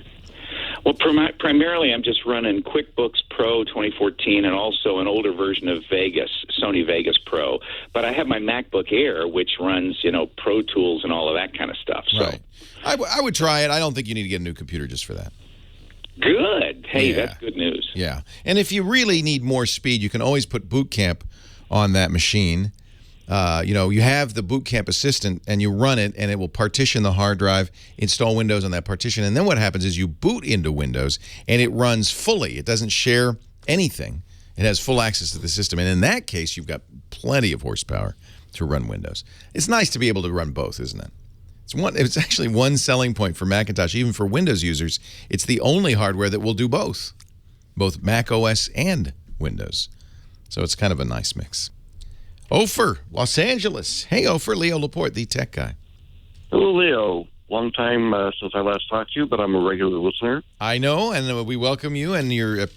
Well, primarily I'm just running QuickBooks Pro 2014 and also an older version of Sony Vegas Pro. But I have my MacBook Air, which runs, Pro Tools and all of that kind of stuff. So. Right. I would try it. I don't think you need to get a new computer just for that. Good. Hey, that's good news. Yeah. And if you really need more speed, you can always put Boot Camp on that machine. You have the Boot Camp Assistant, and you run it, and it will partition the hard drive, install Windows on that partition, and then what happens is you boot into Windows, and it runs fully. It doesn't share anything. It has full access to the system, and in that case, you've got plenty of horsepower to run Windows. It's nice to be able to run both, isn't it? It's actually one selling point for Macintosh, even for Windows users. It's the only hardware that will do both Mac OS and Windows. So it's kind of a nice mix. Ofer, Los Angeles. Hey, Ofer, Leo Laporte, the tech guy. Hello, Leo. Long time since I last talked to you, but I'm a regular listener. I know, and we welcome you and your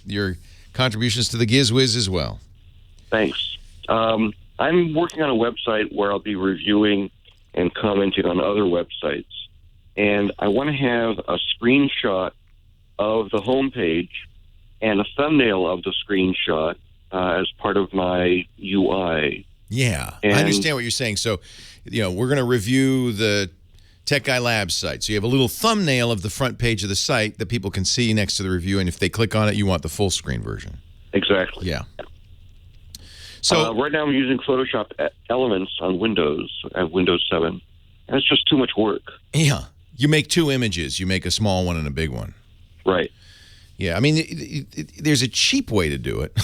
contributions to the GizWiz as well. Thanks. I'm working on a website where I'll be reviewing and commenting on other websites. And I want to have a screenshot of the homepage and a thumbnail of the screenshot as part of my UI. Yeah, I understand what you're saying. So, we're going to review the Tech Guy Labs site. So you have a little thumbnail of the front page of the site that people can see next to the review. And if they click on it, you want the full screen version. Exactly. Yeah. So right now I'm using Photoshop Elements on Windows, at Windows 7. And it's just too much work. Yeah. You make 2 images. You make a small one and a big one. Right. Yeah. I mean, there's a cheap way to do it.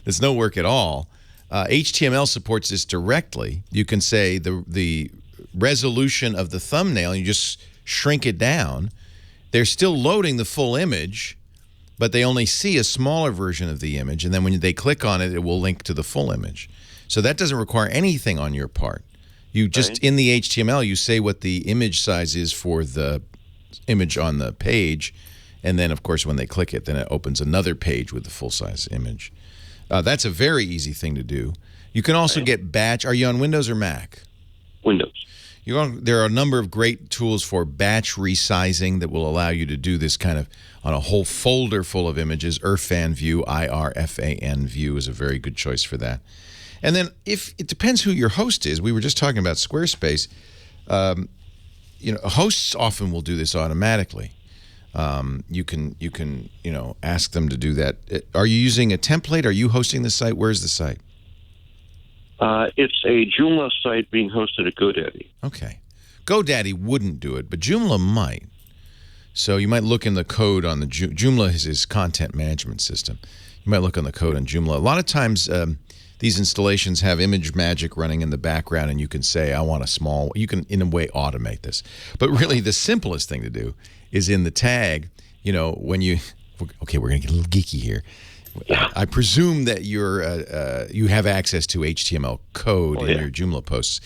There's no work at all. HTML supports this directly. You can say the resolution of the thumbnail, and you just shrink it down. They're still loading the full image, but they only see a smaller version of the image, and then when they click on it, it will link to the full image. So that doesn't require anything on your part. You just, in the HTML, you say what the image size is for the image on the page, and then, of course, when they click it, then it opens another page with the full-size image. That's a very easy thing to do. You can also get batch. Are you on Windows or Mac? Windows. There are a number of great tools for batch resizing that will allow you to do this kind of on a whole folder full of images. Irfan View, IRFAN View is a very good choice for that. And then if it depends who your host is. We were just talking about Squarespace. Hosts often will do this automatically. You can ask them to do that. Are you using a template? Are you hosting the site? Where's the site? It's a Joomla site being hosted at GoDaddy. Okay. GoDaddy wouldn't do it, but Joomla might. So you might look in the code on the Joomla is his content management system. You might look on the code on Joomla. A lot of times these installations have image magic running in the background, and you can say, I want a small, you can in a way automate this. But really the simplest thing to do is in the tag, when you, okay, we're going to get a little geeky here. Yeah. I presume that you have access to HTML code in your Joomla posts.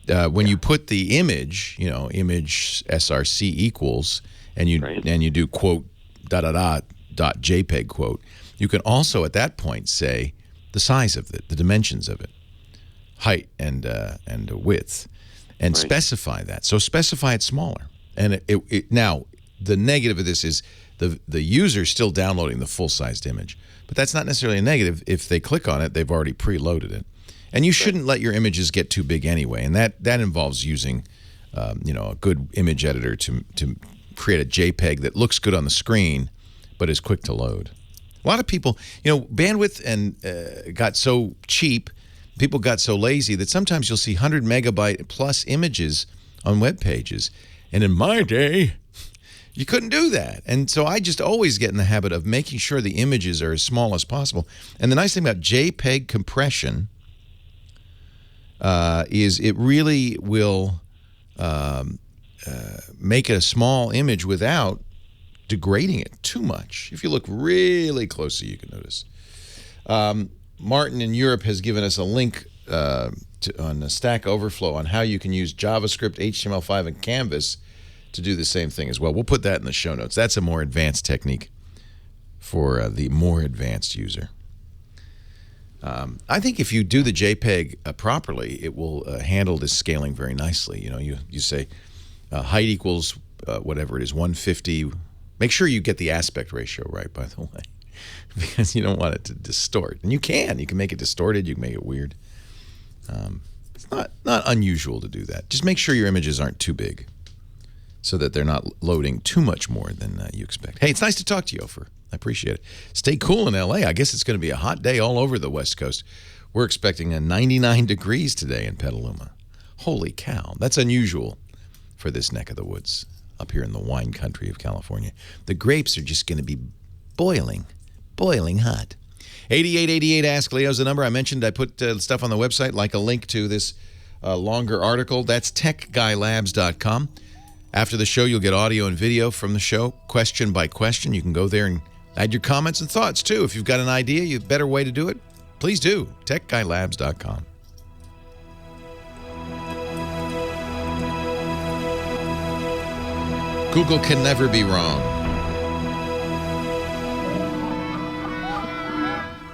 When you put the image, image src equals, and you do quote dot JPEG quote, you can also at that point say the size of it, the dimensions of it, height and width, and specify that. So specify it smaller. And now the negative of this is the user still downloading the full-sized image. But that's not necessarily a negative. If they click on it, they've already preloaded it. And you shouldn't let your images get too big anyway. And that involves using a good image editor to create a JPEG that looks good on the screen but is quick to load. A lot of people, bandwidth got so cheap, people got so lazy that sometimes you'll see 100 megabyte plus images on web pages. And in my day, you couldn't do that. And so I just always get in the habit of making sure the images are as small as possible. And the nice thing about JPEG compression is it really will make a small image without degrading it too much. If you look really closely, you can notice. Martin in Europe has given us a link on Stack Overflow on how you can use JavaScript, HTML5, and Canvas to do the same thing as well. We'll put that in the show notes. That's a more advanced technique for the more advanced user. I think if you do the JPEG properly, it will handle this scaling very nicely. You say height equals whatever it is, 150. Make sure you get the aspect ratio right, by the way, because you don't want it to distort. And you can make it distorted. You can make it weird. It's not unusual to do that. Just make sure your images aren't too big, so that they're not loading too much more than you expect. Hey, it's nice to talk to you, Ofer. I appreciate it. Stay cool in L.A. I guess it's going to be a hot day all over the West Coast. We're expecting 99 degrees today in Petaluma. Holy cow. That's unusual for this neck of the woods up here in the wine country of California. The grapes are just going to be boiling hot. 8888 Ask Leo's the number. I mentioned I put stuff on the website, like a link to this longer article. That's techguylabs.com. After the show, you'll get audio and video from the show, question by question. You can go there and add your comments and thoughts, too. If you've got an idea, a better way to do it, please do. techguylabs.com. Google can never be wrong.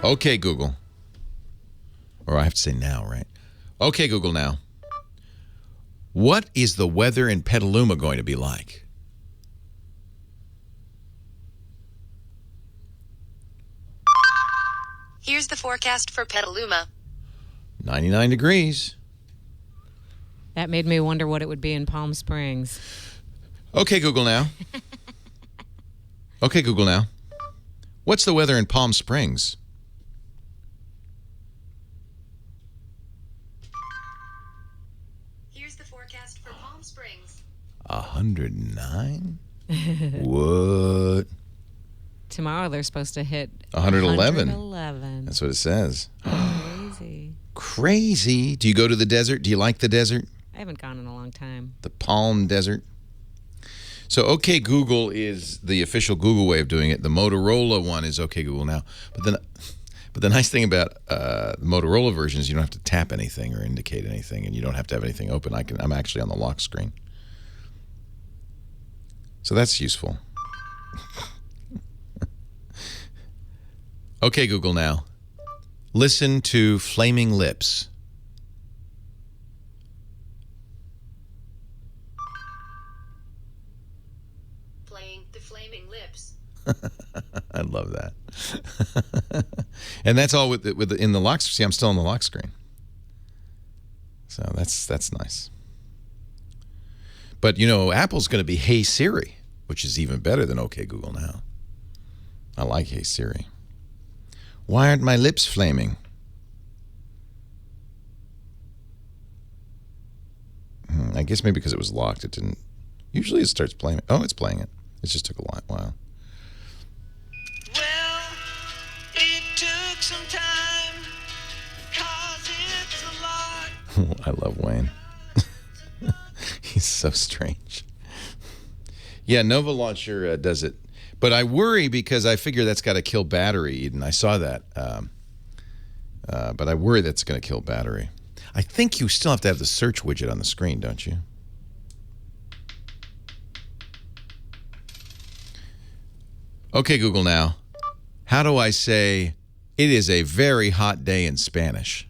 Okay, Google. Or I have to say now, right? Okay, Google, now. What is the weather in Petaluma going to be like? Here's the forecast for Petaluma. 99 degrees. That made me wonder what it would be in Palm Springs. Okay, Google, now. Okay, Google, now. What's the weather in Palm Springs? Here's the forecast for Palm Springs. 109? What? Tomorrow they're supposed to hit 111. 111. That's what it says. Crazy. Crazy. Do you go to the desert? Do you like the desert? I haven't gone in a long time. The Palm Desert? So OK Google is the official Google way of doing it. The Motorola one is OK Google now. But the nice thing about the Motorola version is you don't have to tap anything or indicate anything, and you don't have to have anything open. I'm actually on the lock screen. So that's useful. OK Google, now. Listen to Flaming Lips. I love that. And that's all in the lock. See, I'm still on the lock screen. So that's nice. But, Apple's going to be Hey Siri, which is even better than OK Google now. I like Hey Siri. Why aren't my lips flaming? I guess maybe because it was locked. It didn't. Usually it starts playing it. Oh, it's playing it. It just took a while. Well, it took some time, 'cause it's a lot. I love Wayne. He's so strange. Yeah, Nova Launcher does it. But I worry because I figure that's got to kill battery, Eden. I saw that. But I worry that's going to kill battery. I think you still have to have the search widget on the screen, don't you? Okay, Google now. How do I say it is a very hot day in Spanish?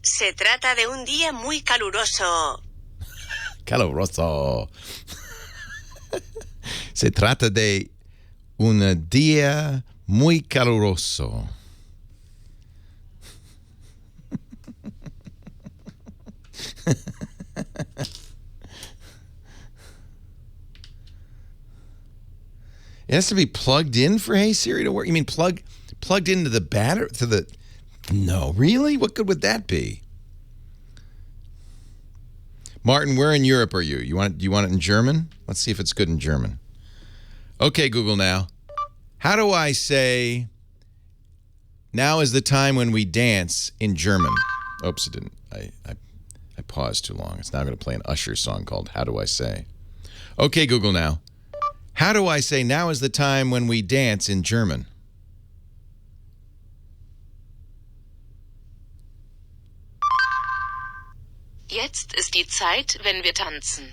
Se trata de un día muy caluroso. Caluroso. Se trata de un día muy caluroso. It has to be plugged in for Hey Siri to work? You mean plugged into the battery to the? No, really? What good would that be? Martin, where in Europe are you? Do you want it in German? Let's see if it's good in German. Okay, Google now. How do I say now is the time when we dance in German? Oops, it didn't. I paused too long. It's now going to play an Usher song called How Do I Say? Okay, Google now. How do I say now is the time when we dance in German? Jetzt ist die Zeit, wenn wir tanzen.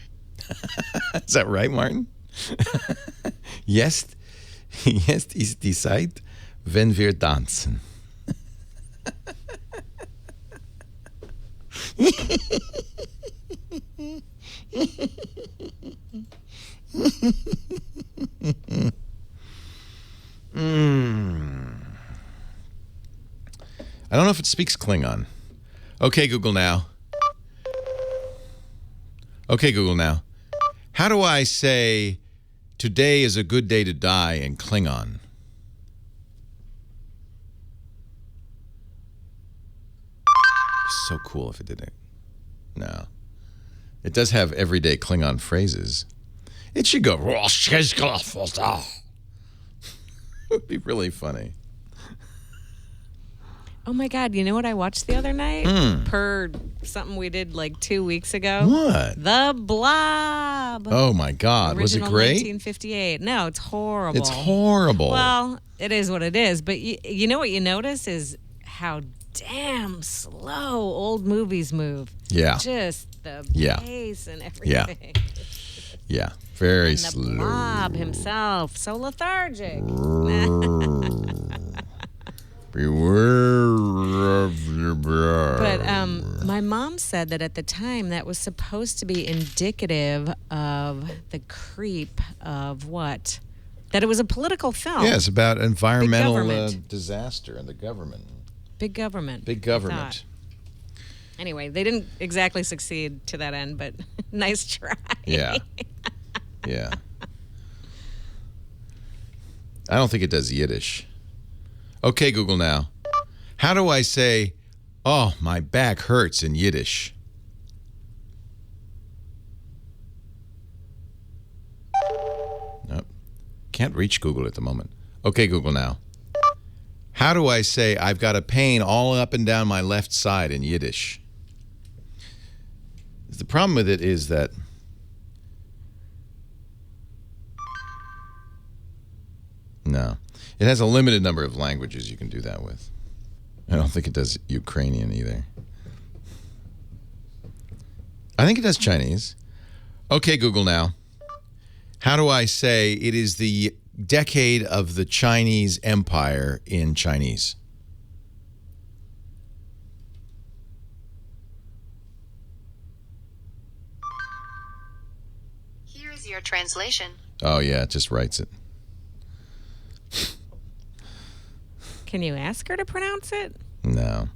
Is that right, Martin? Jetzt ist die Zeit, wenn wir tanzen. I don't know if it speaks Klingon. Okay, Google now. Okay, Google now. How do I say today is a good day to die in Klingon? So cool if it did it. No. It does have everyday Klingon phrases. It should go. It would be really funny. Oh my God, you know what I watched the other night? Per something we did like 2 weeks ago. What? The Blob. Oh my God. Was it Original great? 1958. No, it's horrible. It's horrible. Well, it is what it is. But you know what you notice is how damn slow old movies move. Yeah. Just the Yeah. pace and Yeah. everything. Yeah. Very And the slow. Blob himself, so lethargic. Beware of your blood. But my mom said that at the time that was supposed to be indicative of the creep of what? That it was a political film. Yeah, it's about environmental government. disaster and the government. Big government. Big I government. thought. Anyway, they didn't exactly succeed to that end, but nice try. Yeah. Yeah. I don't think it does Yiddish. Okay, Google now. How do I say, oh, my back hurts in Yiddish? Nope. Can't reach Google at the moment. Okay, Google now. How do I say I've got a pain all up and down my left side in Yiddish? The problem with it is that no. It has a limited number of languages you can do that with. I don't think it does Ukrainian either. I think it does Chinese. Okay, Google now. How do I say it is the decade of the Chinese Empire in Chinese? translation. Oh, yeah, it just writes it. Can you ask her to pronounce it? No.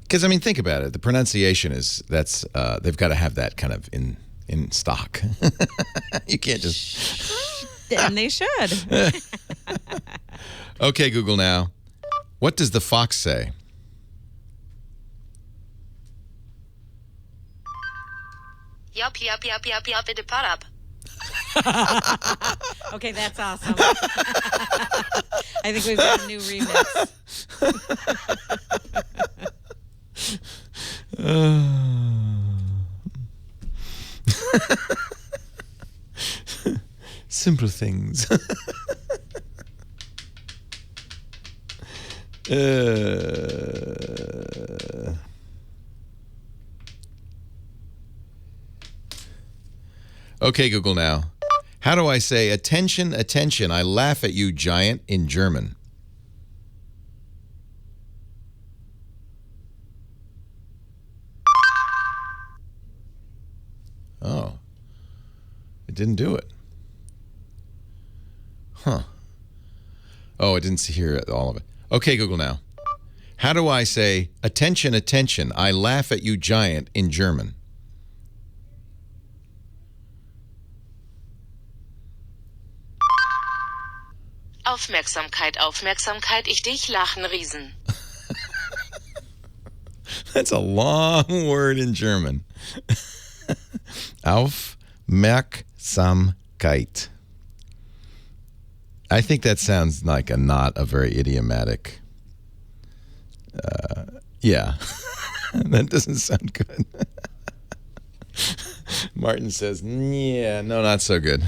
Because, I mean, think about it. The pronunciation is, they've got to have that kind of in stock. You can't just... And they should. Okay, Google now. What does the fox say? Yup, it put up. Okay, that's awesome. I think we've got a new remix. Simple things. Okay, Google now. How do I say attention, attention, I laugh at you, giant, in German? Oh. It didn't do it. Huh. Oh, I didn't hear all of it. Okay, Google now. How do I say attention, attention, I laugh at you, giant, in German? Aufmerksamkeit, Aufmerksamkeit, ich dich lachen, Riesen. That's a long word in German. Aufmerksamkeit. I think that sounds like not a very idiomatic. Yeah. That doesn't sound good. Martin says, yeah, no, not so good.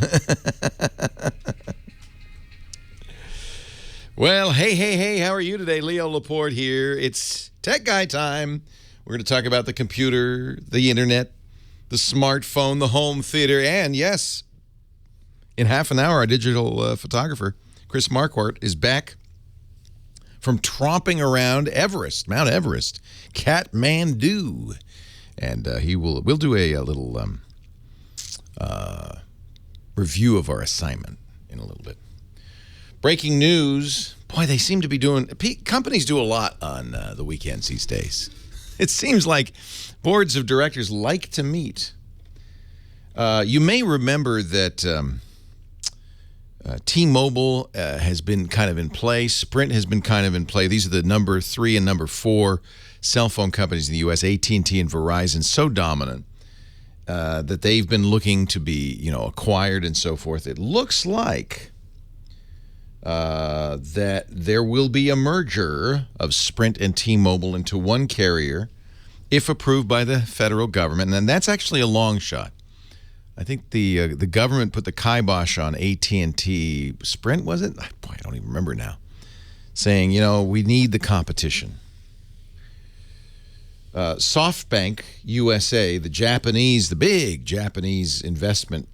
Well, hey, how are you today? Leo Laporte here. It's Tech Guy time. We're going to talk about the computer, the internet, the smartphone, the home theater, and yes, in half an hour, our digital photographer, Chris Marquardt, is back from tromping around Everest, Mount Everest, Kathmandu. And we'll do a little review of our assignment in a little bit. Breaking news. Boy, they seem to be doing... Companies do a lot on the weekends these days. It seems like boards of directors like to meet. You may remember that T-Mobile has been kind of in play. Sprint has been kind of in play. These are the number 3 and number 4 cell phone companies in the U.S., AT&T and Verizon, so dominant that they've been looking to be, acquired and so forth. It looks like that there will be a merger of Sprint and T-Mobile into one carrier if approved by the federal government. And that's actually a long shot. I think the government put the kibosh on AT&T. Sprint, was it? Boy, I don't even remember now. Saying, we need the competition. SoftBank USA, the big Japanese investment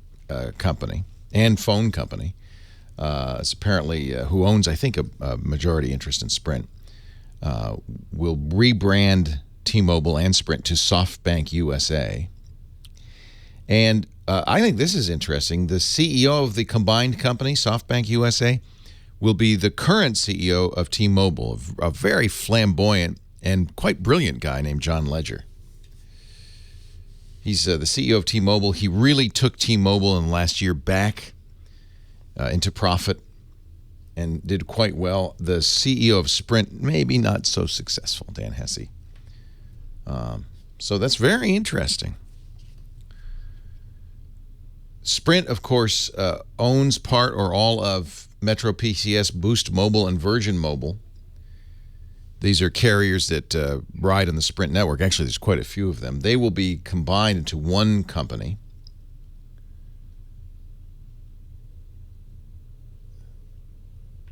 company and phone company, is apparently who owns, I think, a majority interest in Sprint, will rebrand T-Mobile and Sprint to SoftBank USA. And I think this is interesting. The CEO of the combined company, SoftBank USA, will be the current CEO of T-Mobile, a very flamboyant and quite brilliant guy named John Ledger. He's the CEO of T-Mobile. He really took T-Mobile in the last year back into profit and did quite well. The CEO of Sprint, maybe not so successful, Dan Hesse. So that's very interesting. Sprint, of course, owns part or all of Metro PCS, Boost Mobile, and Virgin Mobile. These are carriers that ride on the Sprint network. Actually, there's quite a few of them. They will be combined into one company.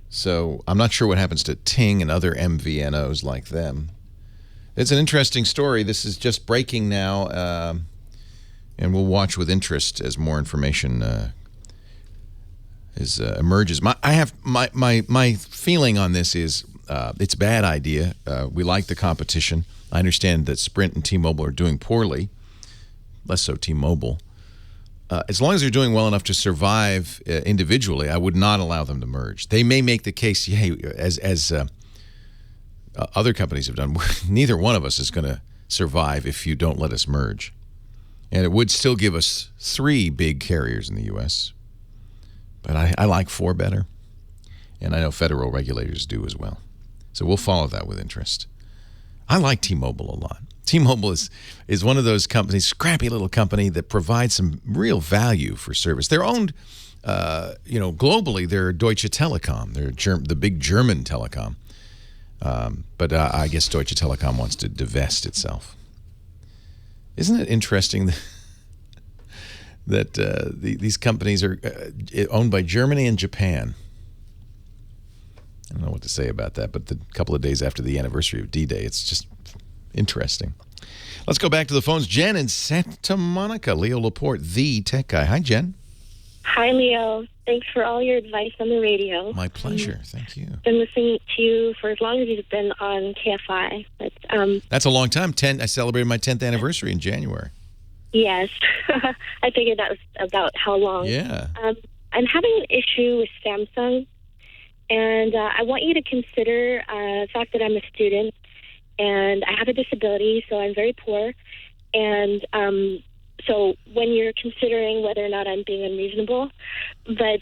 So I'm not sure what happens to Ting and other MVNOs like them. It's an interesting story. This is just breaking now, and we'll watch with interest as more information emerges. My feeling on this is it's a bad idea. We like the competition. I understand that Sprint and T-Mobile are doing poorly, less so T-Mobile. as long as they're doing well enough to survive individually, I would not allow them to merge. They may make the case, hey, as other companies have done, neither one of us is going to survive if you don't let us merge. And it would still give us 3 big carriers in the U.S., but I like 4 better. And I know federal regulators do as well. So we'll follow that with interest. I like T-Mobile a lot. T-Mobile is one of those companies, scrappy little company that provides some real value for service. They're owned, globally, they're Deutsche Telekom. They're the big German telecom. But I guess Deutsche Telekom wants to divest itself. Isn't it interesting that these companies are owned by Germany and Japan? I don't know what to say about that, but a couple of days after the anniversary of D-Day, it's just interesting. Let's go back to the phones. Jen in Santa Monica. Leo Laporte, the tech guy. Hi, Jen. Hi, Leo. Thanks for all your advice on the radio. My pleasure. Thank you. Been listening to you for as long as you've been on KFI. That's a long time. I celebrated my 10th anniversary in January. Yes. I figured that was about how long. Yeah. I'm having an issue with Samsung, and I want you to consider the fact that I'm a student, and I have a disability, so I'm very poor. And so when you're considering whether or not I'm being unreasonable, but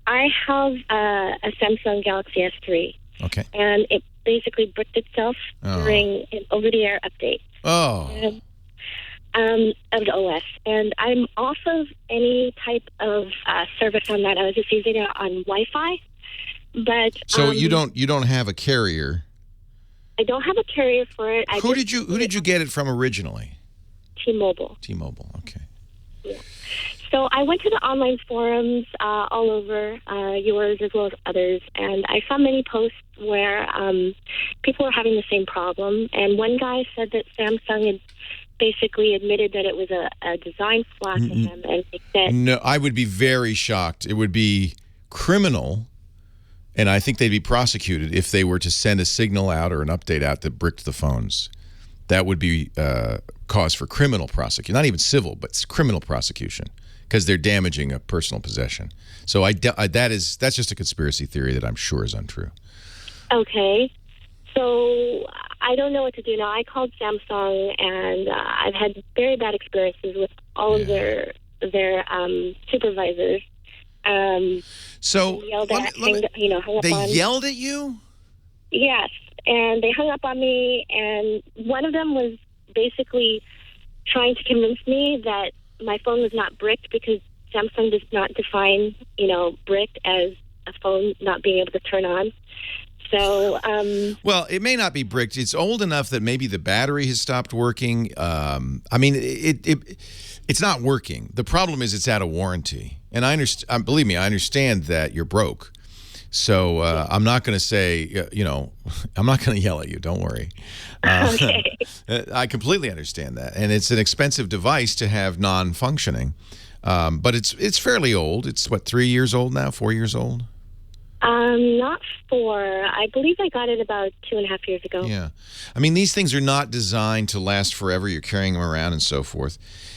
I have a Samsung Galaxy S3. Okay. And it basically bricked itself during an over-the-air update. Oh. Of the OS. And I'm off of any type of service on that. I was just using it on Wi-Fi. But so you don't have a carrier. I don't have a carrier for it. Who did you get it from originally? T-Mobile. T-Mobile. Okay. Yeah. So I went to the online forums all over, yours as well as others, and I saw many posts where people were having the same problem. And one guy said that Samsung had basically admitted that it was a design flaw to him, and they said, no, I would be very shocked. It would be criminal, and I think they'd be prosecuted if they were to send a signal out or an update out that bricked the phones. That would be cause for criminal prosecution, not even civil, but criminal prosecution, because they're damaging a personal possession. So that's just a conspiracy theory that I'm sure is untrue. Okay. So I don't know what to do now. I called Samsung, and I've had very bad experiences with all of their supervisors. So yelled at you? Yes, and they hung up on me, and one of them was basically trying to convince me that my phone was not bricked because Samsung does not define, bricked as a phone not being able to turn on. So, well, it may not be bricked. It's old enough that maybe the battery has stopped working. I mean, it's not working. The problem is it's out of warranty. And I understand. Believe me, I understand that you're broke. So I'm not going to say, I'm not going to yell at you. Don't worry. Okay. I completely understand that, and it's an expensive device to have non-functioning. But it's fairly old. It's 3 years old now, 4 years old. Not 4. I believe I got it about 2.5 years ago. Yeah. I mean, these things are not designed to last forever. You're carrying them around and so forth.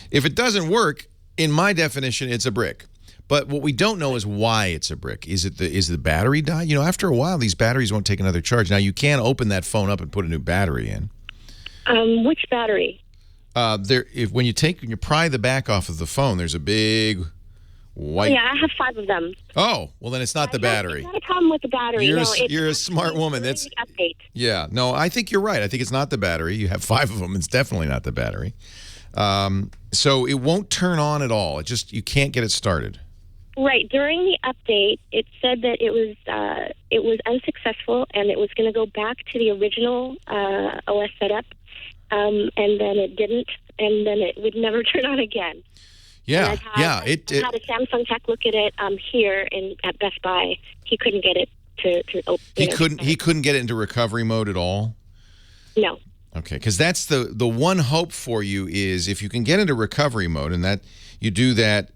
If it doesn't work, in my definition, it's a brick. But what we don't know is why it's a brick. Is the battery die? After a while, these batteries won't take another charge. Now, you can open that phone up and put a new battery in. Which battery? When you pry the back off of the phone, there's a big white. Yeah, I have 5 of them. Oh, well then it's not the battery. It's not a problem with the battery. You're a smart woman. That's the update. Yeah, no, I think you're right. I think it's not the battery. You have 5 of them. It's definitely not the battery. So it won't turn on at all. You can't get it started. Right. During the update, it said that it was unsuccessful and it was going to go back to the original OS setup, and then it didn't, and then it would never turn on again. Yeah, I had a Samsung tech look at it here at Best Buy. He couldn't get it to open. He couldn't get it into recovery mode at all? No. Okay, because that's the one hope for you is if you can get into recovery mode, and that you do that,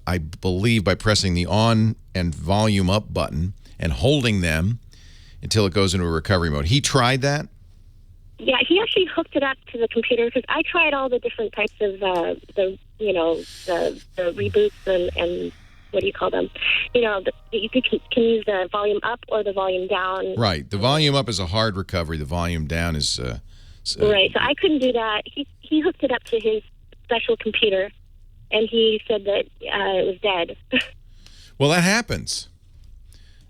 I believe, by pressing the on and volume up button and holding them until it goes into a recovery mode. He tried that? Yeah, he actually hooked it up to the computer because I tried all the different types of the reboots and what do you call them? You can use the volume up or the volume down. Right. The volume up is a hard recovery. The volume down is right. So I couldn't do that. He hooked it up to his special computer, and he said that it was dead. Well, that happens.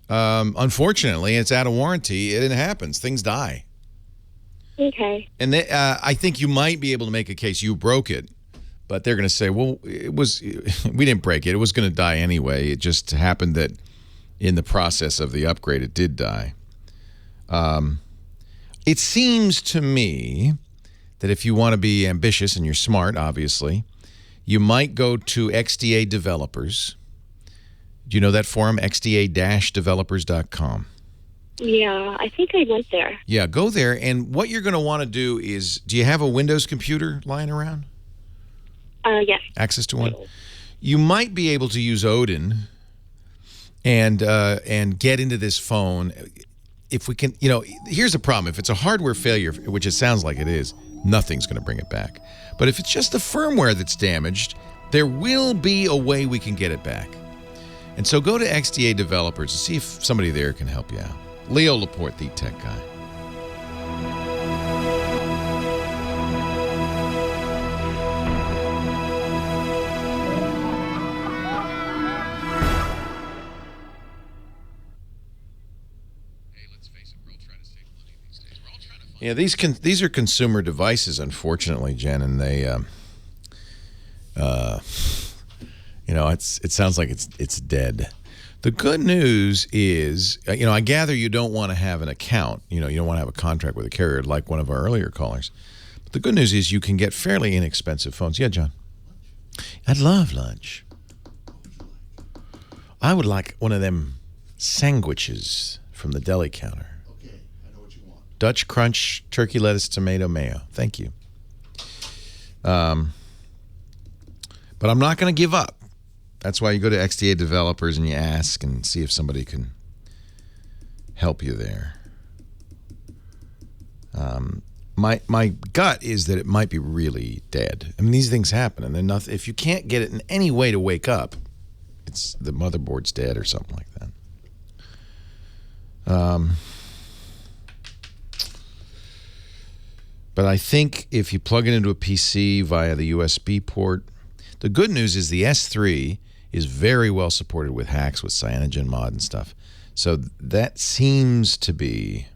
Unfortunately, it's out of warranty. It happens. Things die. Okay. And I think you might be able to make a case you broke it, but they're going to say, well, we didn't break it. It was going to die anyway. It just happened that in the process of the upgrade, it did die. It seems to me that if you want to be ambitious and you're smart, obviously, you might go to XDA Developers. Do you know that forum, xda-developers.com? Yeah, I think I went there. Yeah, go there. And what you're going to want to do is, do you have a Windows computer lying around? Yes. Access to one? You might be able to use Odin and get into this phone. If we can, here's the problem. If it's a hardware failure, which it sounds like it is, nothing's going to bring it back. But if it's just the firmware that's damaged, there will be a way we can get it back. And so go to XDA Developers and see if somebody there can help you out. Leo Laporte, the tech guy. Yeah, these are consumer devices, unfortunately, Jen, and they, it sounds like it's dead. The good news is, I gather you don't want to have an account. You don't want to have a contract with a carrier like one of our earlier callers. But the good news is you can get fairly inexpensive phones. Yeah, John. I'd love lunch. I would like one of them sandwiches from the deli counter. Okay, I know what you want. Dutch crunch, turkey, lettuce, tomato, mayo. Thank you. But I'm not going to give up. That's why you go to XDA Developers and you ask and see if somebody can help you there. My gut is that it might be really dead. I mean, these things happen, and then nothing. If you can't get it in any way to wake up, it's the motherboard's dead or something like that. But I think if you plug it into a PC via the USB port, the good news is the S3 is very well supported with hacks with CyanogenMod and stuff. So that seems to be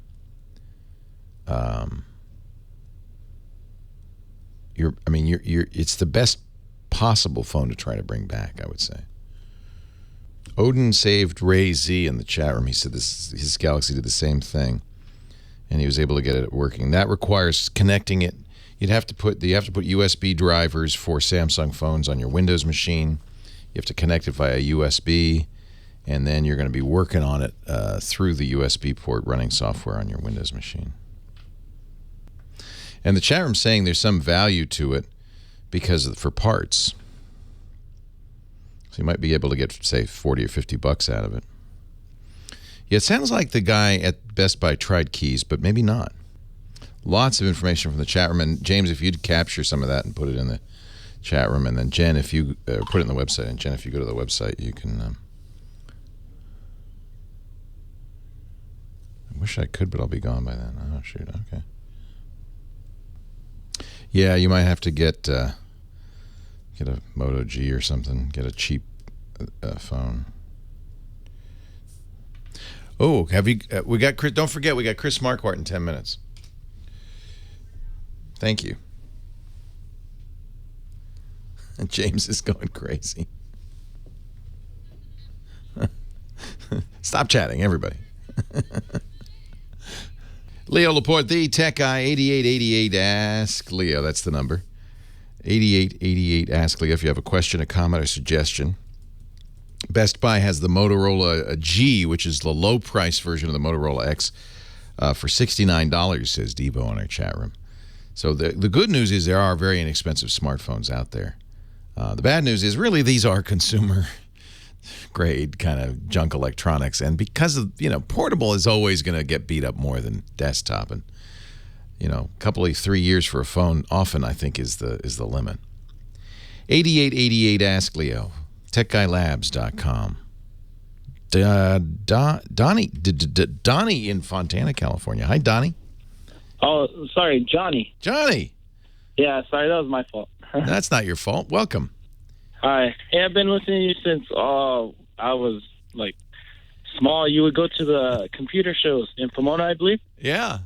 it's the best possible phone to try to bring back, I would say. Odin saved Ray Z in the chat room. He said his Galaxy did the same thing, and he was able to get it working. That requires connecting it. You have to put USB drivers for Samsung phones on your Windows machine. You have to connect it via USB, and then you're going to be working on it through the USB port, running software on your Windows machine. And the chat room's saying there's some value to it for parts. So you might be able to get, say, $40 or $50 out of it. Yeah, it sounds like the guy at Best Buy tried keys, but maybe not. Lots of information from the chat room. And James, if you'd capture some of that and put it in the chat room, and then Jen, if you put it in the website, and Jen, if you go to the website, you can. I wish I could, but I'll be gone by then. Oh shoot! Okay. Yeah, you might have to get a Moto G or something. Get a cheap phone. Oh, have you? We got Chris. Don't forget, we got Chris Marquardt in 10 minutes. Thank you. And James is going crazy. Stop chatting, everybody. Leo Laporte, the tech guy, 8888 Ask Leo. That's the number. 8888 Ask Leo if you have a question, a comment, or suggestion. Best Buy has the Motorola G, which is the low-price version of the Motorola X, for $69, says Devo in our chat room. So the good news is there are very inexpensive smartphones out there. The bad news is really these are consumer grade kind of junk electronics, and because of portable is always going to get beat up more than desktop, and a couple of 3 years for a phone often, I think, is the limit. 8888 Ask Leo, techguylabs.com. Donnie in Fontana, California. Hi, Donnie. Oh, sorry, Johnny. Johnny. Yeah, sorry, that was my fault. That's not your fault. Welcome. Hi. Hey, I've been listening to you since I was like small. You would go to the computer shows in Pomona, I believe. Yeah.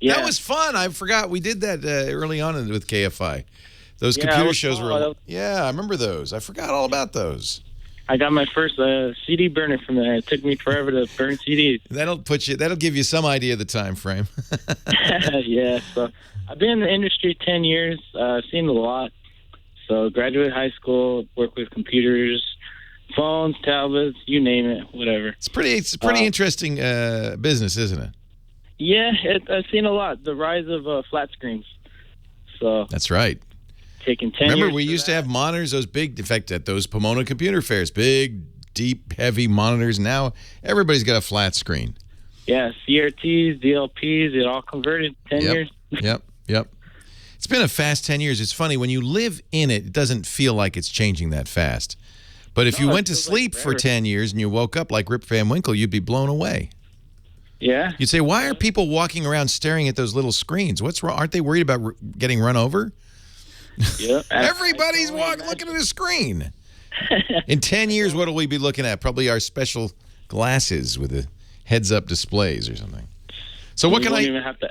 Yeah. That was fun. I forgot we did that early on with KFI. Those computer shows were. Yeah, I remember those. I forgot all about those. I got my first CD burner from there. It took me forever to burn CDs. That'll give you some idea of the time frame. Yeah. So I've been in the industry 10 years. I've seen a lot. So graduated high school, worked with computers, phones, tablets, you name it, whatever. It's pretty interesting business, isn't it? Yeah, I've seen a lot. The rise of flat screens. So that's right. Taking 10 Remember, years we used to have monitors, those big, in fact, at those Pomona computer fairs, big, deep, heavy monitors. Now everybody's got a flat screen. Yeah, CRTs, DLPs, it all converted 10 years. Yep. It's been a fast 10 years. It's funny, when you live in it, it doesn't feel like it's changing that fast. But if you went to sleep for 10 years and you woke up like Rip Van Winkle, you'd be blown away. Yeah. You'd say, why are people walking around staring at those little screens? What's wrong? Aren't they worried about getting run over? Yeah. Everybody's looking at a screen. In 10 years, what will we be looking at? Probably our special glasses with the heads-up displays or something. So what can I... even have to...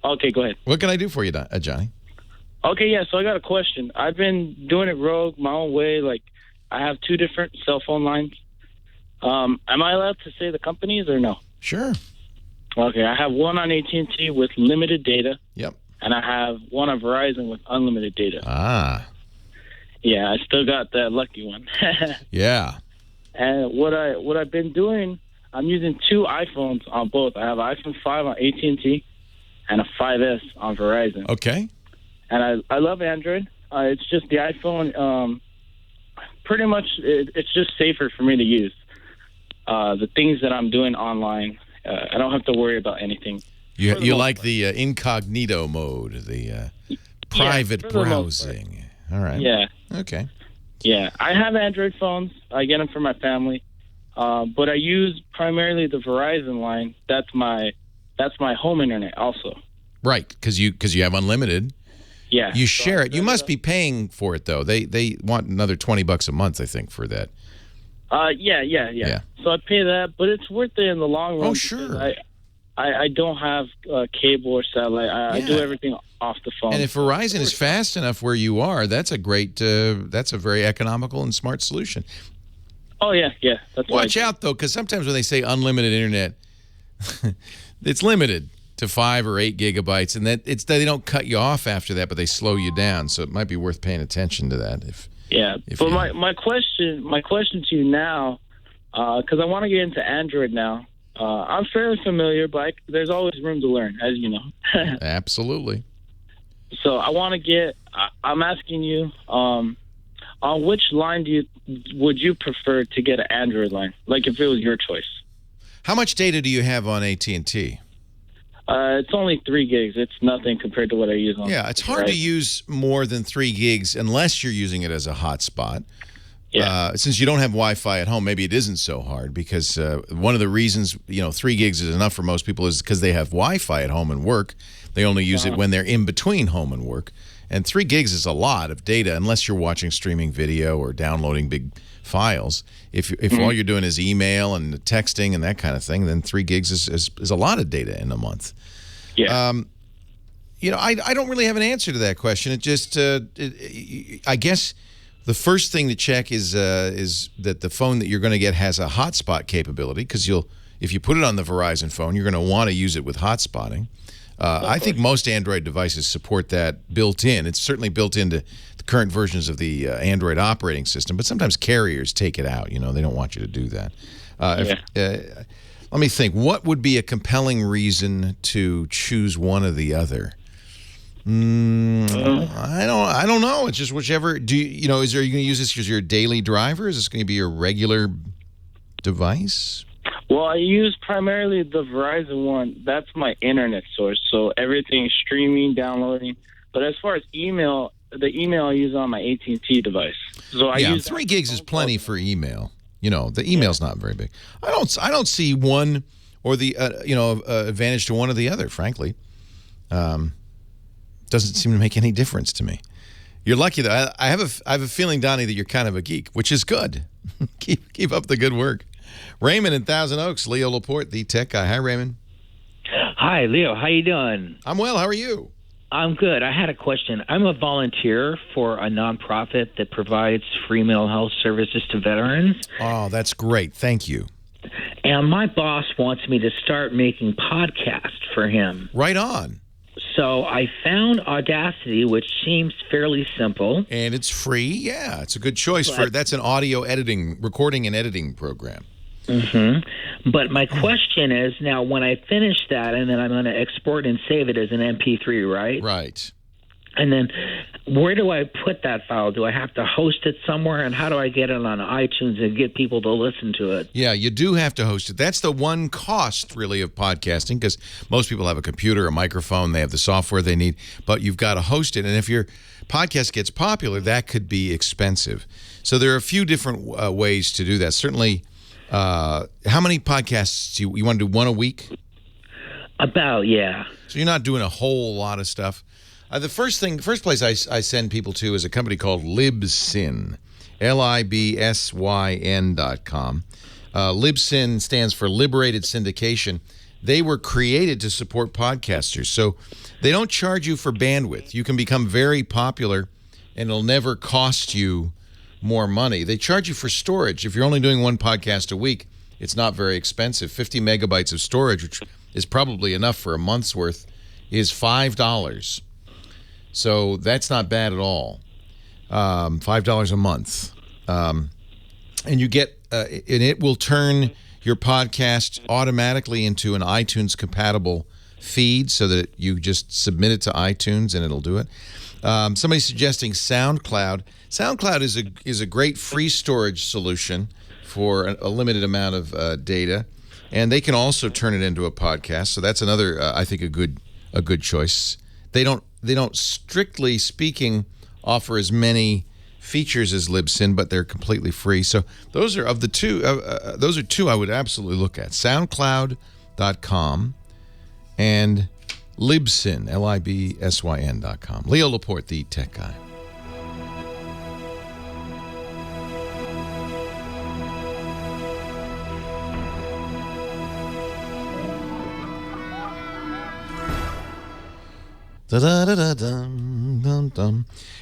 Okay, go ahead. What can I do for you, Johnny? Okay, yeah, so I got a question. I've been doing it rogue, my own way. Like, I have 2 different cell phone lines. Am I allowed to say the companies or no? Sure. Okay, I have one on AT&T with limited data. Yep. And I have one on Verizon with unlimited data. Ah. Yeah, I still got that lucky one. Yeah. And what I've been doing, I'm using 2 iPhones on both. I have an iPhone 5 on AT&T and a 5S on Verizon. Okay. And I love Android. It's just the iPhone, pretty much it's just safer for me to use. The things that I'm doing online, I don't have to worry about anything. You like the incognito mode, the private browsing. All right. Yeah. Okay. Yeah, I have Android phones. I get them for my family, but I use primarily the Verizon line. That's my home internet also. Right, because you have unlimited. Yeah. You share it. You must be paying for it though. They want another $20 a month, I think, for that. Yeah. So I pay that, but it's worth it in the long run. Oh, sure. I don't have cable or satellite. I do everything off the phone. And if Verizon is fast enough where you are, that's a very economical and smart solution. Oh, yeah. That's Watch out, though, because sometimes when they say unlimited internet, it's limited to 5 or 8 gigabytes, and they don't cut you off after that, but they slow you down. So it might be worth paying attention to that. But my question to you now, because I want to get into Android now. I'm fairly familiar, but there's always room to learn, as you know. Absolutely. So I'm asking you, on which line would you prefer to get an Android line? Like if it was your choice. How much data do you have on AT&T? It's only 3 gigs. It's nothing compared to what I use on. Yeah, it's hard to use more than 3 gigs unless you're using it as a hotspot. Yeah. Since you don't have Wi-Fi at home, maybe it isn't so hard because one of the reasons 3 gigs is enough for most people is because they have Wi-Fi at home and work. They only use it when they're in between home and work. And 3 gigs is a lot of data unless you're watching streaming video or downloading big files. If all you're doing is email and texting and that kind of thing, then 3 gigs is a lot of data in a month. Yeah. I don't really have an answer to that question. It just, I guess the first thing to check is that the phone that you're going to get has a hotspot capability because if you put it on the Verizon phone, you're going to want to use it with hotspotting. I think most Android devices support that built in. It's certainly built into the current versions of the Android operating system, but sometimes carriers take it out. They don't want you to do that. Let me think. What would be a compelling reason to choose one or the other? I don't know. It's just whichever. Are you going to use this as your daily driver? Is this going to be your regular device? Well, I use primarily the Verizon one. That's my internet source, so everything's streaming, downloading. But as far as email, the email I use on my AT&T device. So I use 3 gigs is plenty for email. You know, the email's not very big. I don't see one or the advantage to one or the other. Frankly, doesn't seem to make any difference to me. You're lucky though. I have a feeling, Donnie, that you're kind of a geek, which is good. keep up the good work. Raymond in Thousand Oaks, Leo Laporte, the tech guy. Hi, Raymond. Hi, Leo. How you doing? I'm well. How are you? I'm good. I had a question. I'm a volunteer for a nonprofit that provides free mental health services to veterans. Oh, that's great. Thank you. And my boss wants me to start making podcasts for him. Right on. So I found Audacity, which seems fairly simple. And it's free. Yeah, it's a good choice that's an audio recording and editing program. Mm-hmm. But my question is, now when I finish that, and then I'm going to export and save it as an MP3, right? Right. And then where do I put that file? Do I have to host it somewhere? And how do I get it on iTunes and get people to listen to it? Yeah, you do have to host it. That's the one cost, really, of podcasting, because most people have a computer, a microphone, they have the software they need, but you've got to host it. And if your podcast gets popular, that could be expensive. So there are a few different ways to do that. Certainly, how many podcasts you want to do? One a week? About, yeah. So you're not doing a whole lot of stuff. The first place I send people to is a company called Libsyn, LIBSYN.com. Libsyn stands for Liberated Syndication. They were created to support podcasters, so they don't charge you for bandwidth. You can become very popular, and it'll never cost you more money. They charge you for storage. If you're only doing one podcast a week, it's not very expensive. 50 megabytes of storage, which is probably enough for a month's worth, is $5. So that's not bad at all. $5 a month. And you get, and it will turn your podcast automatically into an iTunes compatible feed so that you just submit it to iTunes and it'll do it. Somebody's suggesting SoundCloud. SoundCloud is a great free storage solution for a limited amount of data, and they can also turn it into a podcast. So that's another, I think, a good choice. They don't strictly speaking offer as many features as Libsyn, but they're completely free. So those are of the two. Those are two I would absolutely look at: SoundCloud.com and Libsyn, LIBSYN.com. Leo Laporte, the tech guy.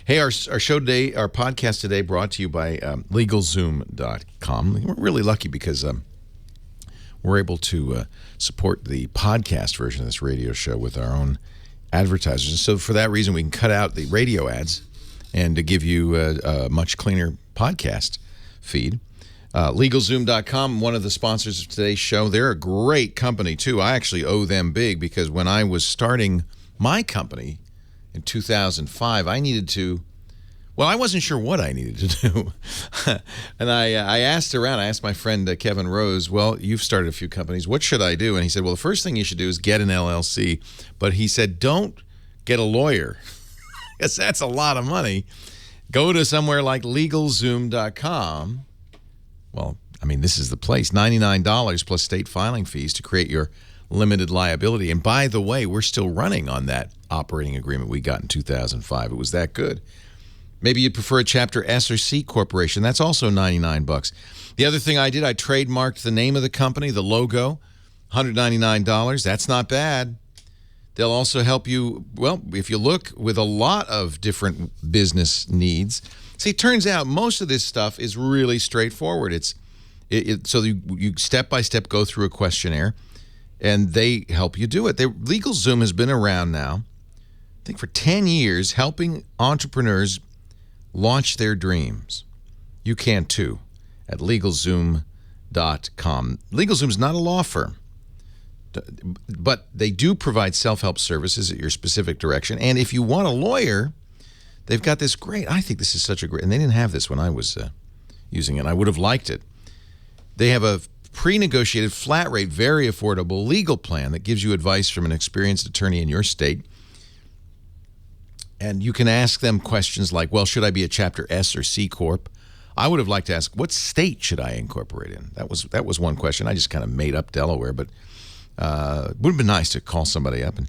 Hey, our show today, our podcast today, brought to you by LegalZoom.com. We're really lucky because we're able to support the podcast version of this radio show with our own advertisers. And so for that reason, we can cut out the radio ads and to give you a much cleaner podcast feed. LegalZoom.com, one of the sponsors of today's show. They're a great company, too. I actually owe them big because when I was starting my company in 2005, I needed to, well, I wasn't sure what I needed to do. And I asked around. I asked my friend Kevin Rose, well, you've started a few companies. What should I do? And he said, well, the first thing you should do is get an LLC. But he said, don't get a lawyer because that's a lot of money. Go to somewhere like LegalZoom.com. Well, I mean, this is the place. $99 plus state filing fees to create your limited liability. And by the way, we're still running on that operating agreement we got in 2005. It was that good. Maybe you'd prefer a Chapter S or C corporation. That's also $99. The other thing I did, I trademarked the name of the company, the logo, $199. That's not bad. They'll also help you, well, if you look, with a lot of different business needs. See, it turns out most of this stuff is really straightforward. So you step by step go through a questionnaire, and they help you do it. LegalZoom has been around now, I think, for 10 years, helping entrepreneurs launch their dreams. You can, too, at LegalZoom.com. LegalZoom's not a law firm, but they do provide self-help services at your specific direction. And if you want a lawyer, they've got this great, I think this is such a great, and they didn't have this when I was using it. I would have liked it. They have a pre-negotiated, flat rate, very affordable legal plan that gives you advice from an experienced attorney in your state. And you can ask them questions like, well, should I be a Chapter S or C Corp? I would have liked to ask, what state should I incorporate in? That was one question. I just kind of made up Delaware, but it would have been nice to call somebody up. And,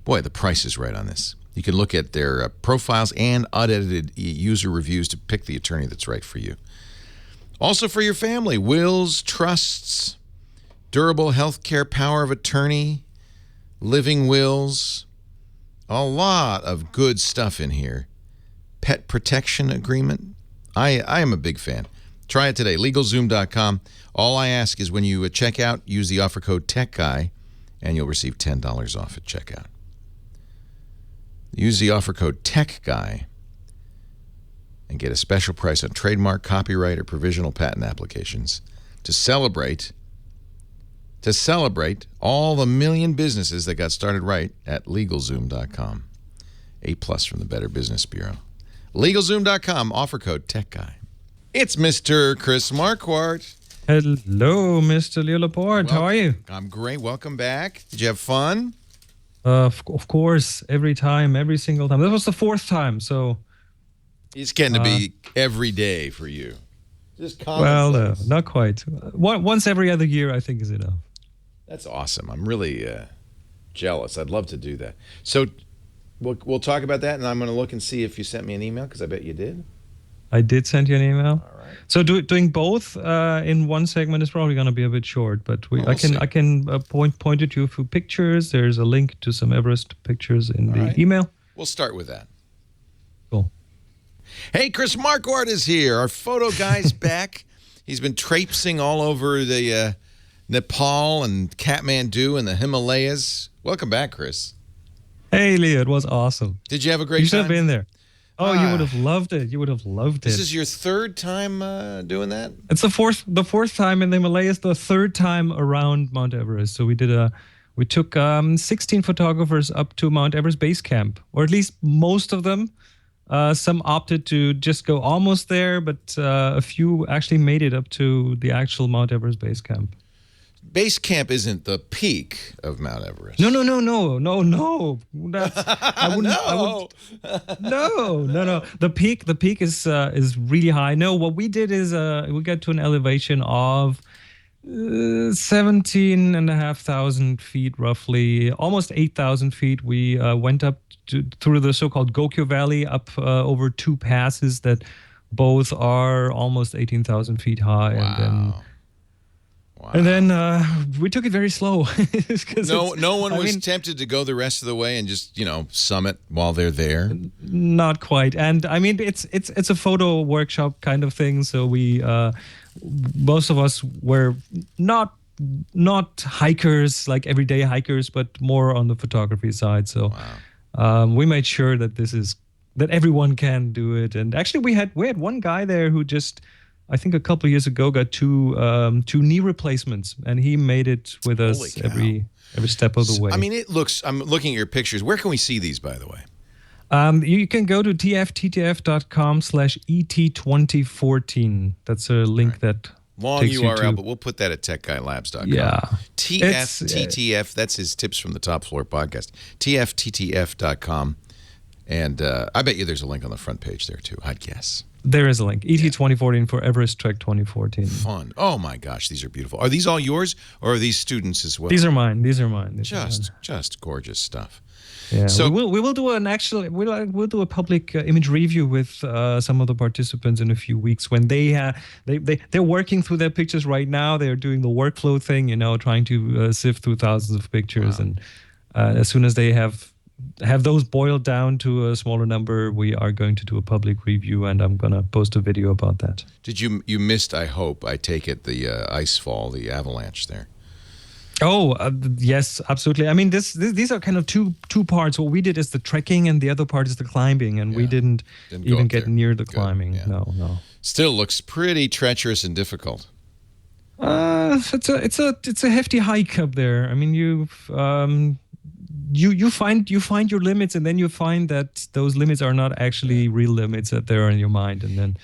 boy, the price is right on this. You can look at their profiles and unedited user reviews to pick the attorney that's right for you. Also for your family, wills, trusts, durable health care power of attorney, living wills, a lot of good stuff in here. Pet protection agreement. I am a big fan. Try it today, LegalZoom.com. All I ask is when you check out, use the offer code TECHGUY, and you'll receive $10 off at checkout. Use the offer code TECHGUY and get a special price on trademark, copyright, or provisional patent applications to celebrate all the million businesses that got started right at LegalZoom.com. A+ from the Better Business Bureau. LegalZoom.com, offer code TECHGUY. It's Mr. Chris Marquardt. Hello, Mr. Leo Laporte. How are you? I'm great. Welcome back. Did you have fun? Of course, every single time. That was the fourth time, so... It's getting to be every day for you. Just not quite. Once every other year, I think, is enough. That's awesome. I'm really jealous. I'd love to do that. So we'll talk about that, and I'm going to look and see if you sent me an email, because I bet you did. I did send you an email. All right. So doing both in one segment is probably going to be a bit short, but I can point it to a few pictures. There's a link to some Everest pictures in the email. We'll start with that. Cool. Hey, Chris Marquardt is here. Our photo guy's back. He's been traipsing all over the Nepal and Kathmandu and the Himalayas. Welcome back, Chris. Hey, Leo. It was awesome. Did you have a great time? You should have been there. Oh, you would have loved it. You would have loved it. This is your third time doing that? It's the fourth time in the Himalayas, the third time around Mount Everest. So we took 16 photographers up to Mount Everest base camp, or at least most of them. Some opted to just go almost there, but a few actually made it up to the actual Mount Everest base camp. Base camp isn't the peak of Mount Everest. No. That's, I wouldn't. No. The peak is really high. No, what we did is we got to an elevation of 17,500 feet, roughly, almost 8,000 feet. We went up through the so-called Gokyo Valley, up over two passes that both are almost 18,000 feet high. Wow. And then we took it very slow. No one was tempted to go the rest of the way and just, summit while they're there? Not quite. And I mean, it's a photo workshop kind of thing. So we, most of us were not hikers, like everyday hikers, but more on the photography side. So we made sure that that everyone can do it. And actually, we had one guy there who just, I think a couple of years ago, got two knee replacements, and he made it with us every step of the way. I mean, I'm looking at your pictures. Where can we see these, by the way? You can go to tfttf.com/ET2014. That's a link that long takes URL, you but we'll put that at techguylabs.com. Yeah. TFTTF, that's his Tips from the Top Floor podcast. TFTTF.com. And I bet you there's a link on the front page there, too, I'd guess. There is a link. ET2014 for Everest Trek 2014. Fun. Oh, my gosh, these are beautiful. Are these all yours, or are these students as well? These are mine. Just gorgeous stuff. Yeah. So we will do we'll do a public image review with some of the participants in a few weeks when they're working through their pictures right now. They're doing the workflow thing, trying to sift through thousands of pictures, and as soon as they have those boiled down to a smaller number, we are going to do a public review, and I'm going to post a video about that. Did you missed, I take it, the ice fall, the avalanche there? Oh, yes, absolutely. I mean, these are kind of two parts. What we did is the trekking, and the other part is the climbing, and we didn't even get near the climbing. Yeah. No. Still looks pretty treacherous and difficult. It's a hefty hike up there. I mean, you find your limits, and then you find that those limits are not actually real limits, that they're in your mind, and then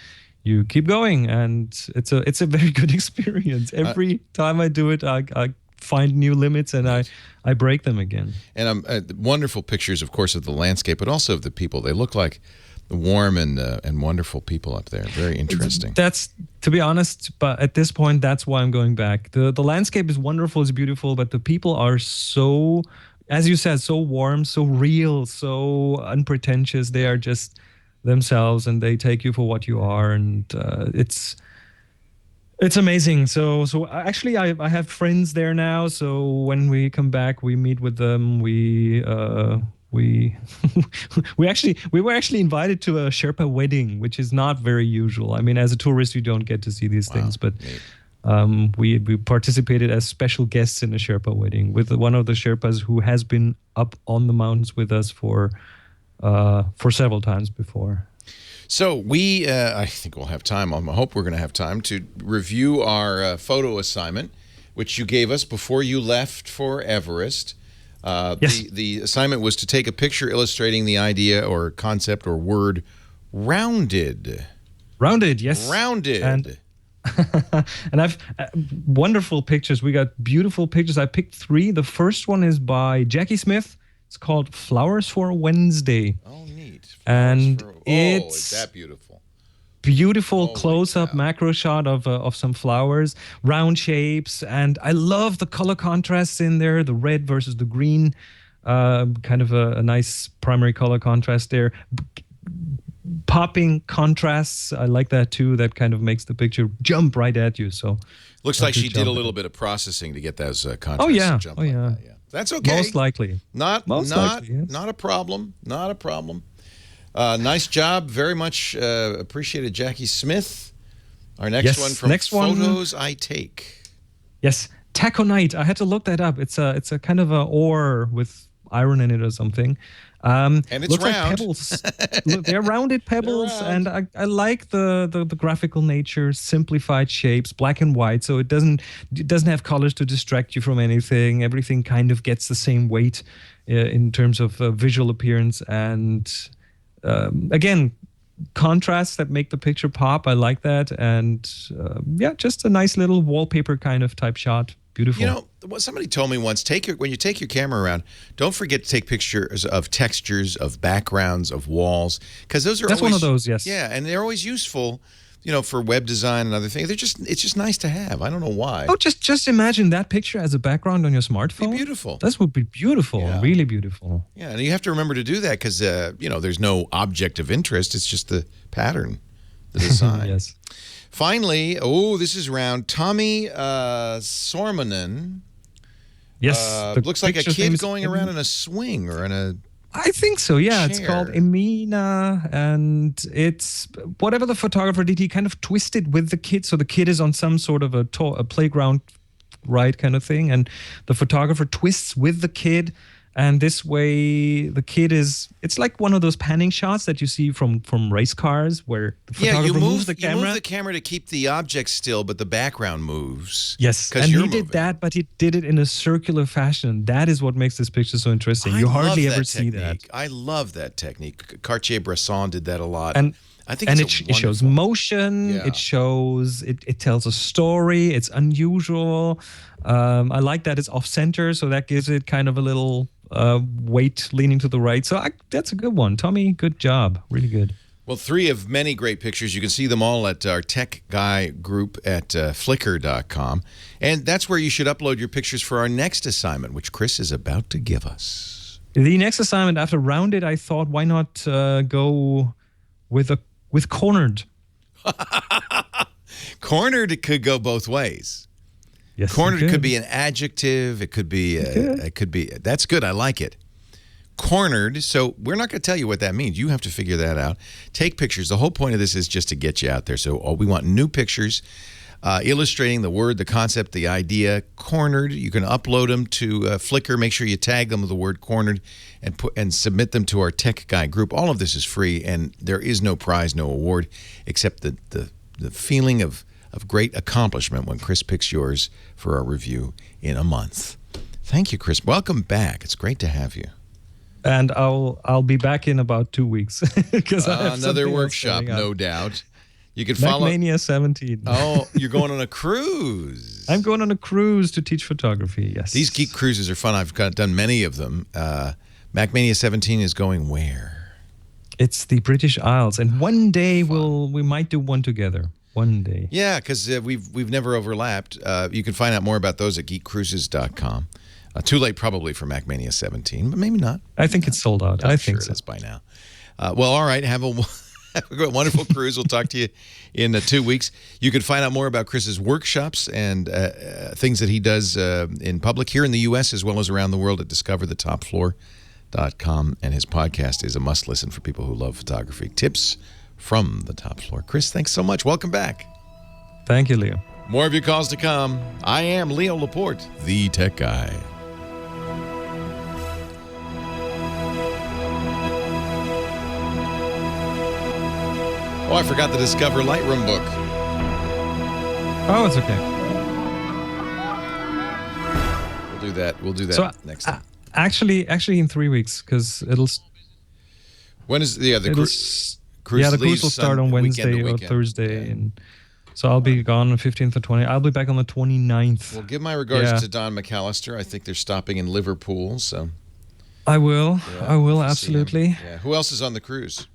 you keep going, and it's a very good experience. Every time I do it, I find new limits, and I break them again. And wonderful pictures, of course, of the landscape, but also of the people. They look like warm and wonderful people up there. Very interesting. That's, to be honest, but at this point, that's why I'm going back. The landscape is wonderful, it's beautiful, but the people are so, as you said, so warm, so real, so unpretentious. They are just themselves, and they take you for what you are, and it's amazing. So actually, I have friends there now. So when we come back, we meet with them. We were actually invited to a Sherpa wedding, which is not very usual. I mean, as a tourist, you don't get to see these things, but we participated as special guests in a Sherpa wedding with one of the Sherpas who has been up on the mountains with us for several times before. So I think we'll have time. I hope we're going to have time to review our photo assignment, which you gave us before you left for Everest. Yes. The assignment was to take a picture illustrating the idea or concept or word rounded. Rounded, yes. Rounded. And I've wonderful pictures. We got beautiful pictures. I picked 3. The first one is by Jackie Smith. It's called Flowers for Wednesday. Oh, neat. Is that beautiful? Beautiful close-up macro shot of some flowers, round shapes, and I love the color contrasts in there, the red versus the green, kind of a nice primary color contrast there. Popping contrasts, I like that too. That kind of makes the picture jump right at you. So looks like she did a little bit of processing to get those contrasts. To jump like that, yeah. That's okay. Most likely. Not a problem. Not a problem. Nice job. Very much appreciated, Jackie Smith. Our next one from Photos I Take. Yes, taconite. I had to look that up. It's a kind of a ore with iron in it or something. And it's looks round. like pebbles. They're rounded pebbles, and I like the graphical nature, simplified shapes, black and white. So it doesn't have colors to distract you from anything. Everything kind of gets the same weight in terms of visual appearance, and again, contrasts that make the picture pop. I like that, and just a nice little wallpaper kind of type shot. Beautiful. You know, what somebody told me once, when you take your camera around, don't forget to take pictures of textures, of backgrounds, of walls, because that's always one of those. Yes. Yeah, and they're always useful, for web design and other things. It's just nice to have. I don't know why. Oh, just imagine that picture as a background on your smartphone. It'd be beautiful. That would be beautiful. Yeah. Really beautiful. Yeah, and you have to remember to do that because there's no object of interest. It's just the pattern, the design. Yes. Finally, this is round. Tommy Sormanen. Yes. Looks like a kid going around in a swing or in a I think so, yeah. chair. It's called Emina, and it's whatever the photographer did, he kind of twisted with the kid. So the kid is on some sort of a playground ride kind of thing, and the photographer twists with the kid. And this way, the kid it's like one of those panning shots that you see from race cars where the photographer moves the camera. You move the camera to keep the object still, but the background moves. Yes, and he did that, but he did it in a circular fashion. That is what makes this picture so interesting. You hardly ever see that. I love that technique. Cartier-Bresson did that a lot. And I think it shows motion. Yeah. It shows it tells a story. It's unusual. I like that it's off center, so that gives it kind of a little weight leaning to the right. So that's a good one. Tommy, good job. Really good. Well, 3 of many great pictures. You can see them all at our Tech Guy group at Flickr.com. And that's where you should upload your pictures for our next assignment, which Chris is about to give us. The next assignment, after Rounded, I thought, why not go with Cornered? Cornered could go both ways. Yes, cornered could be an adjective. It could be. That's good. I like it. Cornered. So we're not going to tell you what that means. You have to figure that out. Take pictures. The whole point of this is just to get you out there. So we want new pictures illustrating the word, the concept, the idea. Cornered. You can upload them to Flickr. Make sure you tag them with the word cornered and submit them to our Tech Guy group. All of this is free, and there is no prize, no award, except the feeling of great accomplishment when Chris picks yours for our review in a month. Thank you, Chris. Welcome back. It's great to have you. And I'll be back in about 2 weeks because another workshop, no doubt. You can follow. MacMania 17. Oh, you're going on a cruise. I'm going on a cruise to teach photography, yes. These geek cruises are fun. I've done many of them. MacMania 17 is going where? It's the British Isles, and one day we might do one together. One day. Yeah, because we've never overlapped. You can find out more about those at geekcruises.com. Too late probably for MacMania 17, but maybe not. I think it's sold out. I think sure so. it is by now. Well, all right. Have a wonderful cruise. We'll talk to you in 2 weeks. You can find out more about Chris's workshops and things that he does in public here in the U.S. as well as around the world at discoverthetopfloor.com. And his podcast is a must-listen for people who love photography. Tips from the top floor. Chris, thanks so much. Welcome back. Thank you, Leo. More of your calls to come. I am Leo Laporte, the tech guy. Oh, I forgot the Discover Lightroom book. Oh, it's okay. We'll do that next time. Actually, in 3 weeks, because it'll. When is the cruise? Cruise Yeah, the cruise will start on Wednesday or weekend. Thursday, and so I'll be gone on 15th or 20th. I'll be back on the 29th. Well, give my regards to Don McAllister. I think they're stopping in Liverpool, so. I will. Yeah, I will absolutely. Yeah. Who else is on the cruise?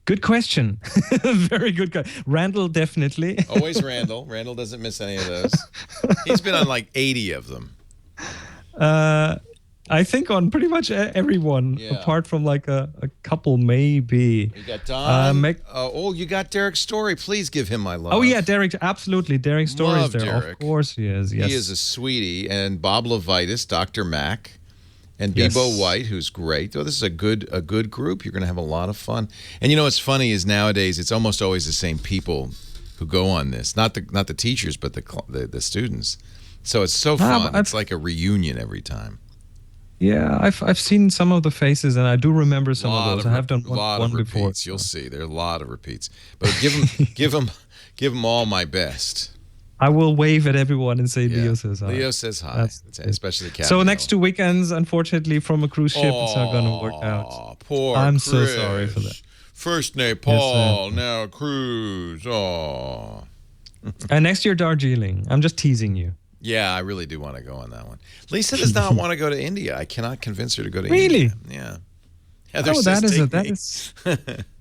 Good question. Very good. Randall, definitely. Always Randall. Randall doesn't miss any of those. He's been on like 80 of them. I think on pretty much everyone, apart from like a couple, maybe. You got Don. You got Derek Story. Please give him my love. Oh, yeah, Derek. Absolutely. Derek Story is there. Derek. Of course he is. Yes. He is a sweetie. And Bob Levitas, Dr. Mac. And Yes. Bebo White, who's great. Oh, this is a good group. You're going to have a lot of fun. And you know what's funny is nowadays it's almost always the same people who go on this. Not the teachers, but the students. So it's so fun. It's like a reunion every time. Yeah, I've seen some of the faces, and I do remember some of those. I have done one before. Repeats. You'll see. There are a lot of repeats. But give them all my best. I will wave at everyone and say Leo says hi. Leo says hi, especially Captain. So next 2 weekends, unfortunately, from a cruise ship, it's not going to work out. Poor I'm Chris. so sorry for that. First Nepal, now cruise. Oh. And next year, Darjeeling. I'm just teasing you. Yeah, I really do want to go on that one. Lisa does not want to go to India. I cannot convince her to go to India. Really? Yeah. Heather says that is.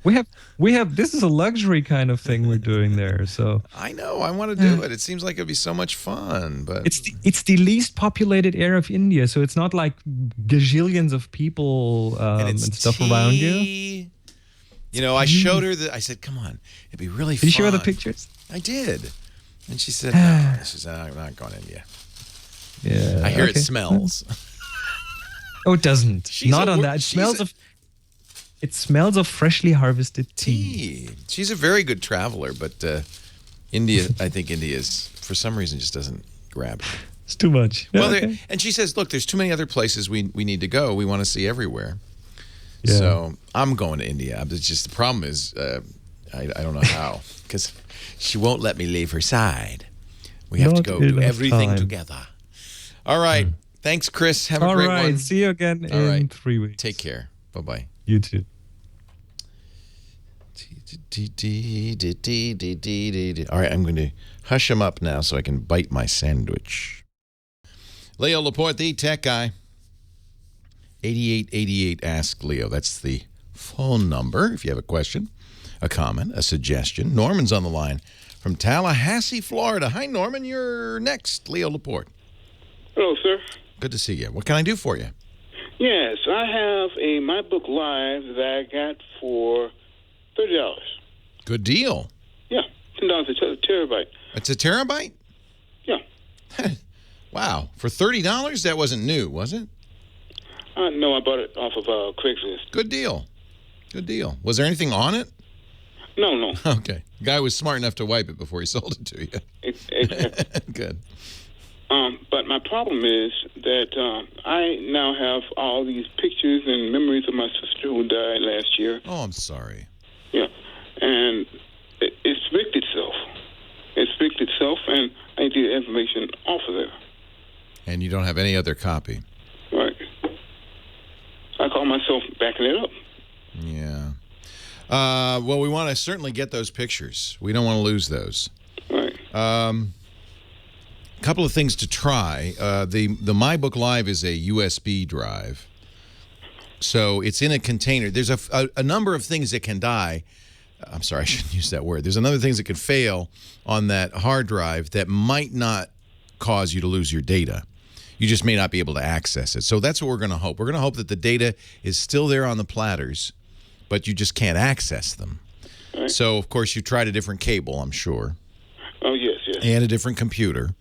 We have. This is a luxury kind of thing we're doing there. So I know. I want to do it. It seems like it'd be so much fun, but it's the least populated area of India, so it's not like gazillions of people and stuff around you. You know, I showed her that. I said, "Come on, it'd be really fun." Did you show her the pictures? I did, and she said, "No." She said, "I'm not going to India." Yeah, I hear it smells. Oh, it doesn't. Not on that. It smells of freshly harvested tea. She's a very good traveler, but India, I think India is, for some reason, just doesn't grab her. It's too much. Well, and she says, look, there's too many other places we need to go. We want to see everywhere. Yeah. So I'm going to India. It's just the problem is I don't know how, because she won't let me leave her side. We have to go do everything together. All right. Thanks, Chris. Have a great one. All right. See you again in 3 weeks. Take care. Bye-bye. You too. All right, I'm going to hush him up now so I can bite my sandwich. Leo Laporte, the tech guy. 8888 Ask Leo. That's the phone number if you have a question, a comment, a suggestion. Norman's on the line from Tallahassee, Florida. Hi, Norman. You're next. Leo Laporte. Hello, sir. Good to see you. What can I do for you? Yes, I have a MacBook Live that I got for $30. Good deal. Yeah, $10 a terabyte. It's a terabyte? Yeah. Wow. For $30? That wasn't new, was it? No, I bought it off of Craigslist. Good deal. Good deal. Was there anything on it? No. Okay. Guy was smart enough to wipe it before he sold it to you. Exactly. Good. But my problem is that I now have all these pictures and memories of my sister who died last year. Oh, I'm sorry. Yeah. And it's fixed itself. It's fixed itself, and I need the information off of there. And you don't have any other copy? Right. I call myself backing it up. Yeah. Well, we want to certainly get those pictures. We don't want to lose those. Right. Couple of things to try. The MyBook Live is a USB drive. So it's in a container. There's a number of things that can die. I'm sorry, I shouldn't use that word. There's another things that could fail on that hard drive that might not cause you to lose your data. You just may not be able to access it. So that's what we're going to hope. We're going to hope that the data is still there on the platters, but you just can't access them. Right. So, of course, you tried a different cable, I'm sure. Oh, yes. And a different computer.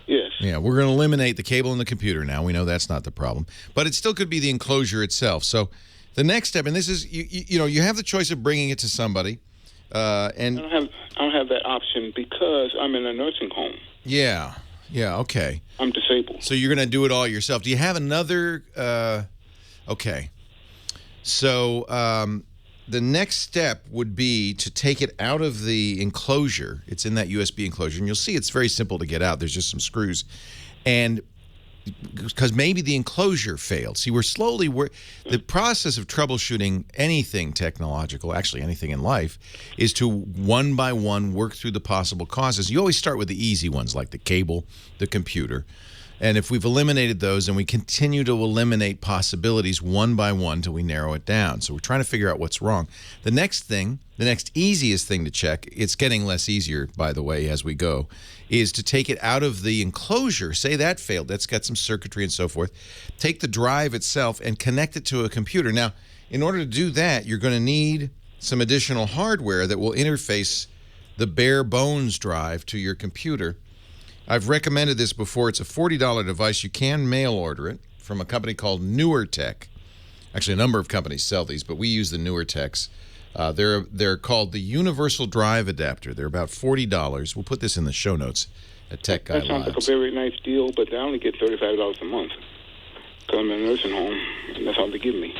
Yes. Yeah, we're going to eliminate the cable in the computer now. We know that's not the problem. But it still could be the enclosure itself. So the next step, and this is, you have the choice of bringing it to somebody. And I don't have that option because I'm in a nursing home. Yeah, okay. I'm disabled. So you're going to do it all yourself. Do you have another, okay. So the next step would be to take it out of the enclosure. It's in that USB enclosure, and you'll see it's very simple to get out. There's just some screws. And because maybe the enclosure failed. See, the process of troubleshooting anything technological, actually anything in life, is to one by one work through the possible causes. You always start with the easy ones, like the cable, the computer. And if we've eliminated those, and we continue to eliminate possibilities one by one until we narrow it down. So we're trying to figure out what's wrong. The next easiest thing to check, it's getting less easier, by the way, as we go, is to take it out of the enclosure. Say that failed. That's got some circuitry and so forth. Take the drive itself and connect it to a computer. Now, in order to do that, you're going to need some additional hardware that will interface the bare bones drive to your computer. I've recommended this before. It's a $40 device. You can mail order it from a company called Newer Tech. Actually, a number of companies sell these, but we use the Newer Techs. They're called the Universal Drive Adapter. They're about $40. We'll put this in the show notes at Tech Guy That sounds Live. like a very nice deal, but they only get $35 a month. Because I'm in a nursing home, and that's all they give me.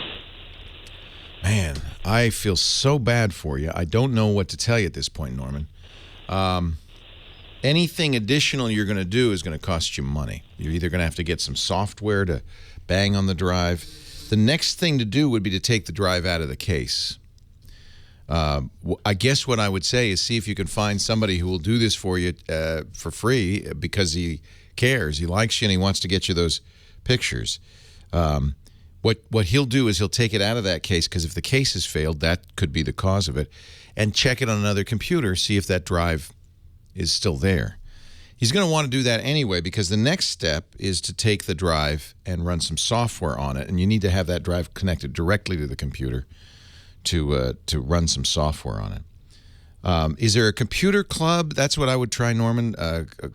Man, I feel so bad for you. I don't know what to tell you at this point, Norman. Anything additional you're going to do is going to cost you money. You're either going to have to get some software to bang on the drive. The next thing to do would be to take the drive out of the case. I guess what I would say is see if you can find somebody who will do this for you for free because he cares, he likes you, and he wants to get you those pictures. What he'll do is he'll take it out of that case, because if the case has failed, that could be the cause of it, and check it on another computer, see if that drive is still there. He's going to want to do that anyway, because the next step is to take the drive and run some software on it, and you need to have that drive connected directly to the computer to run some software on it. Is there a computer club? That's what I would try, Norman.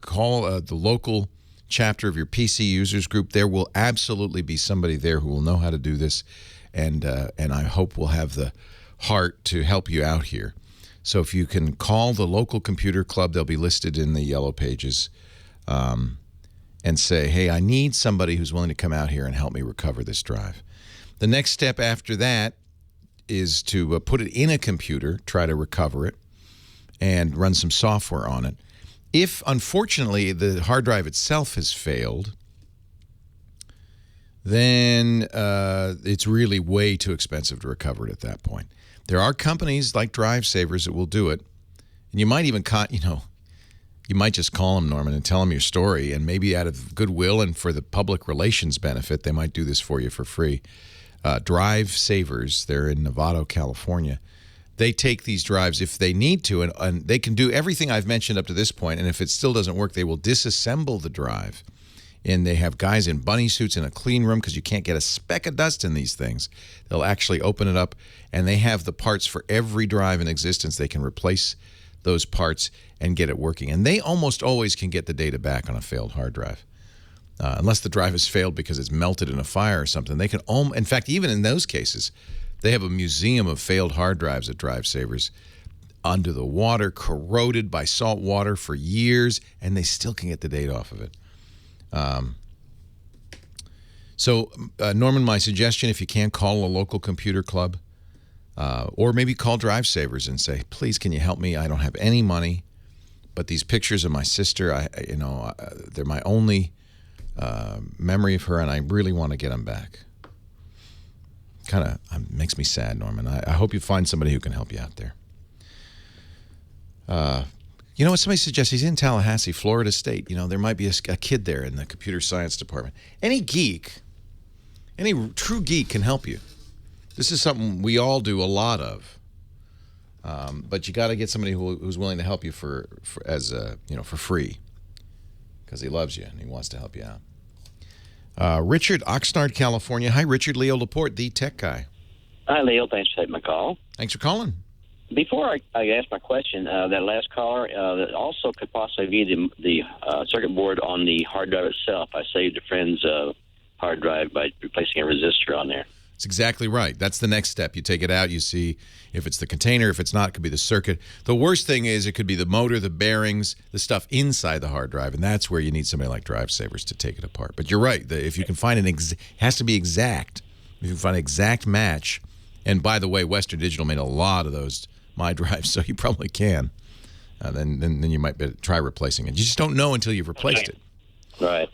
Call the local chapter of your PC users group. There will absolutely be somebody there who will know how to do this, and I hope will have the heart to help you out here. So if you can call the local computer club, they'll be listed in the yellow pages, and say, hey, I need somebody who's willing to come out here and help me recover this drive. The next step after that is to put it in a computer, try to recover it, and run some software on it. If, unfortunately, the hard drive itself has failed, then it's really way too expensive to recover it at that point. There are companies like Drive Savers that will do it, and you might even, you might just call them, Norman, and tell them your story, and maybe out of goodwill and for the public relations benefit, they might do this for you for free. Drive Savers, they're in Novato, California. They take these drives if they need to, and they can do everything I've mentioned up to this point, and if it still doesn't work, they will disassemble the drive. And they have guys in bunny suits in a clean room, because you can't get a speck of dust in these things. They'll actually open it up, and they have the parts for every drive in existence. They can replace those parts and get it working. And they almost always can get the data back on a failed hard drive. Unless the drive has failed because it's melted in a fire or something. They can, in fact, even in those cases, they have a museum of failed hard drives at Drive Savers, under the water, corroded by salt water for years, and they still can get the data off of it. So, Norman, my suggestion, if you can, call a local computer club, or maybe call Drive Savers and say, please, can you help me? I don't have any money, but these pictures of my sister, they're my only memory of her, and I really want to get them back. kind of makes me sad, Norman. I hope you find somebody who can help you out there. You know what? Somebody suggests he's in Tallahassee, Florida State. You know, there might be a kid there in the computer science department. Any geek, any true geek can help you. This is something we all do a lot of. But you got to get somebody who's willing to help you for free, because he loves you and he wants to help you out. Richard, Oxnard, California. Hi, Richard. Leo Laporte, the tech guy. Hi, Leo. Thanks for taking my call. Thanks for calling. Before I ask my question, that last caller, that also could possibly be the circuit board on the hard drive itself. I saved a friend's hard drive by replacing a resistor on there. That's exactly right. That's the next step. You take it out, you see if it's the container. If it's not, it could be the circuit. The worst thing is it could be the motor, the bearings, the stuff inside the hard drive, and that's where you need somebody like Drive Savers to take it apart. But you're right. If you can find it has to be exact. If you can find an exact match, and by the way, Western Digital made a lot of those My drives, so you probably can. Then you might try replacing it. You just don't know until you've replaced it. Right.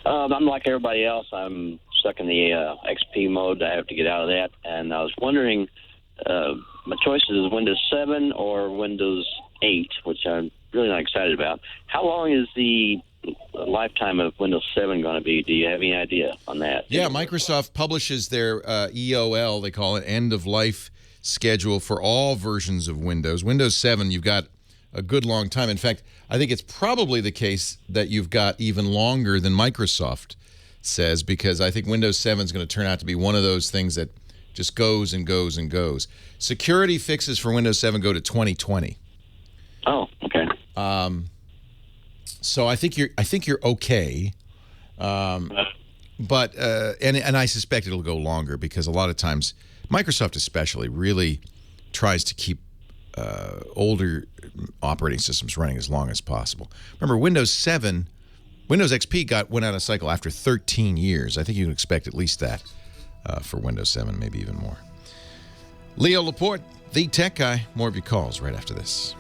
I'm like everybody else. I'm stuck in the XP mode. I have to get out of that. And I was wondering, my choice is Windows 7 or Windows 8, which I'm really not excited about. How long is the lifetime of Windows 7 going to be? Do you have any idea on that? Yeah, Microsoft publishes their EOL, they call it, end of life schedule for all versions of Windows. Windows 7, you've got a good long time. In fact, I think it's probably the case that you've got even longer than Microsoft says, because I think Windows 7 is going to turn out to be one of those things that just goes and goes and goes. Security fixes for Windows 7 go to 2020. Oh, okay. So I think you're okay. But I suspect it'll go longer, because a lot of times Microsoft especially really tries to keep older operating systems running as long as possible. Remember, Windows XP went out of cycle after 13 years. I think you can expect at least that for Windows 7, maybe even more. Leo Laporte, the tech guy. More of your calls right after this.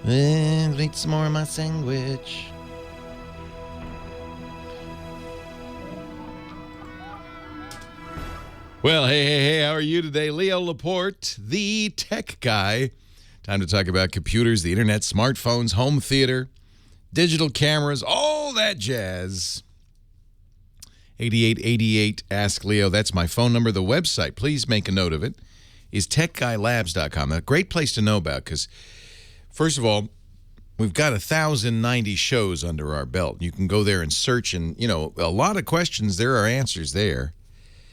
And eat some more of my sandwich. Well, hey, how are you today? Leo Laporte, the tech guy. Time to talk about computers, the internet, smartphones, home theater, digital cameras, all that jazz. 8888 Ask Leo. That's my phone number. The website, please make a note of it, is techguylabs.com. A great place to know about, because first of all, we've got 1,090 shows under our belt. You can go there and search, and, a lot of questions, there are answers there.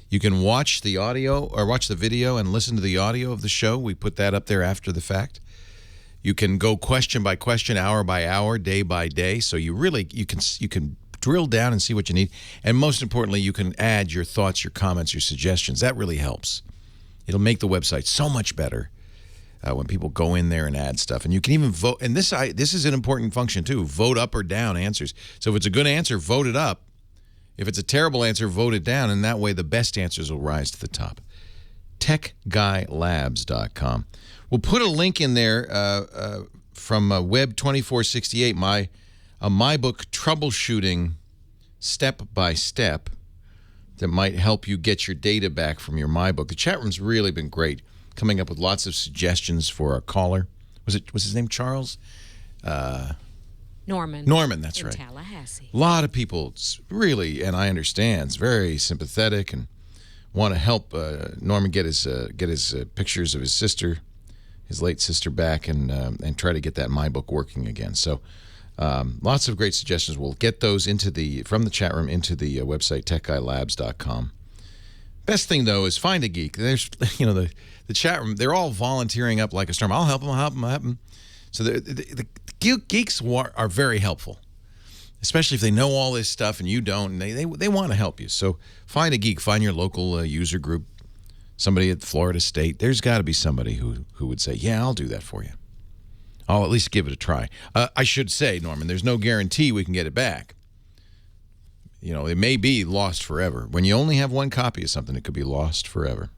You can watch the audio or watch the video and listen to the audio of the show. We put that up there after the fact. You can go question by question, hour by hour, day by day. So you can drill down and see what you need. And most importantly, you can add your thoughts, your comments, your suggestions. That really helps. It'll make the website so much better when people go in there and add stuff. And you can even vote. And this is an important function too. Vote up or down answers. So if it's a good answer, vote it up. If it's a terrible answer, vote it down, and that way the best answers will rise to the top. TechGuyLabs.com. We'll put a link in there from Web2468, my book, Troubleshooting Step-by-Step, that might help you get your data back from your MyBook. The chat room's really been great, coming up with lots of suggestions for our caller. Was his name Charles? Norman, that's right. Tallahassee. A lot of people really, and I understand, very sympathetic and want to help Norman get his pictures of his late sister back, and try to get that MyBook working again. So lots of great suggestions. We'll get those from the chat room into the website, techguylabs.com. Best thing, though, is find a geek. There's, the chat room, they're all volunteering up like a storm. I'll help them. So the geeks are very helpful, especially if they know all this stuff and you don't, and they want to help you. So find a geek, find your local user group, somebody at Florida State. There's got to be somebody who would say, yeah, I'll do that for you. I'll at least give it a try. I should say, Norman, there's no guarantee we can get it back. It may be lost forever. When you only have one copy of something, it could be lost forever.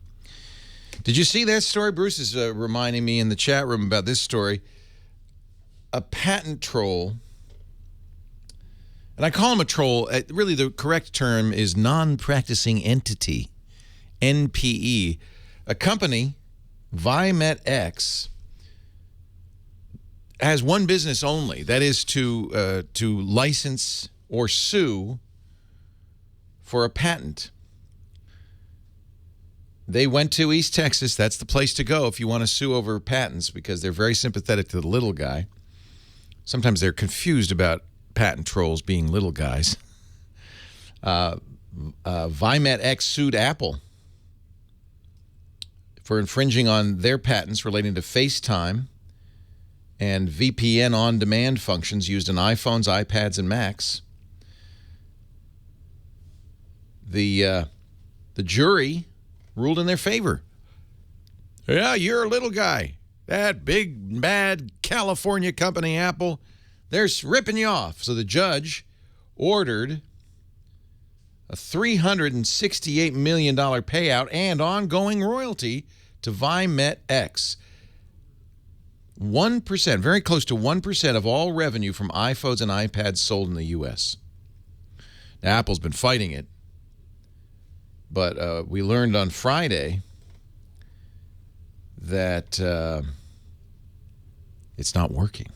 Did you see that story? Bruce is reminding me in the chat room about this story. A patent troll And I call him a troll. Really, the correct term is non-practicing entity, NPE. A company, VimetX, has one business only. That is to license or sue for a patent. They went to East Texas. That's the place to go if you want to sue over patents, because they're very sympathetic to the little guy. Sometimes they're confused about patent trolls being little guys. VimetX sued Apple for infringing on their patents relating to FaceTime and VPN on-demand functions used in iPhones, iPads, and Macs. The jury ruled in their favor. Yeah, you're a little guy. That big, bad California company, Apple, they're ripping you off. So the judge ordered a $368 million payout and ongoing royalty to VimetX. 1%, very close to 1% of all revenue from iPhones and iPads sold in the U.S. Now, Apple's been fighting it, but we learned on Friday that it's not working.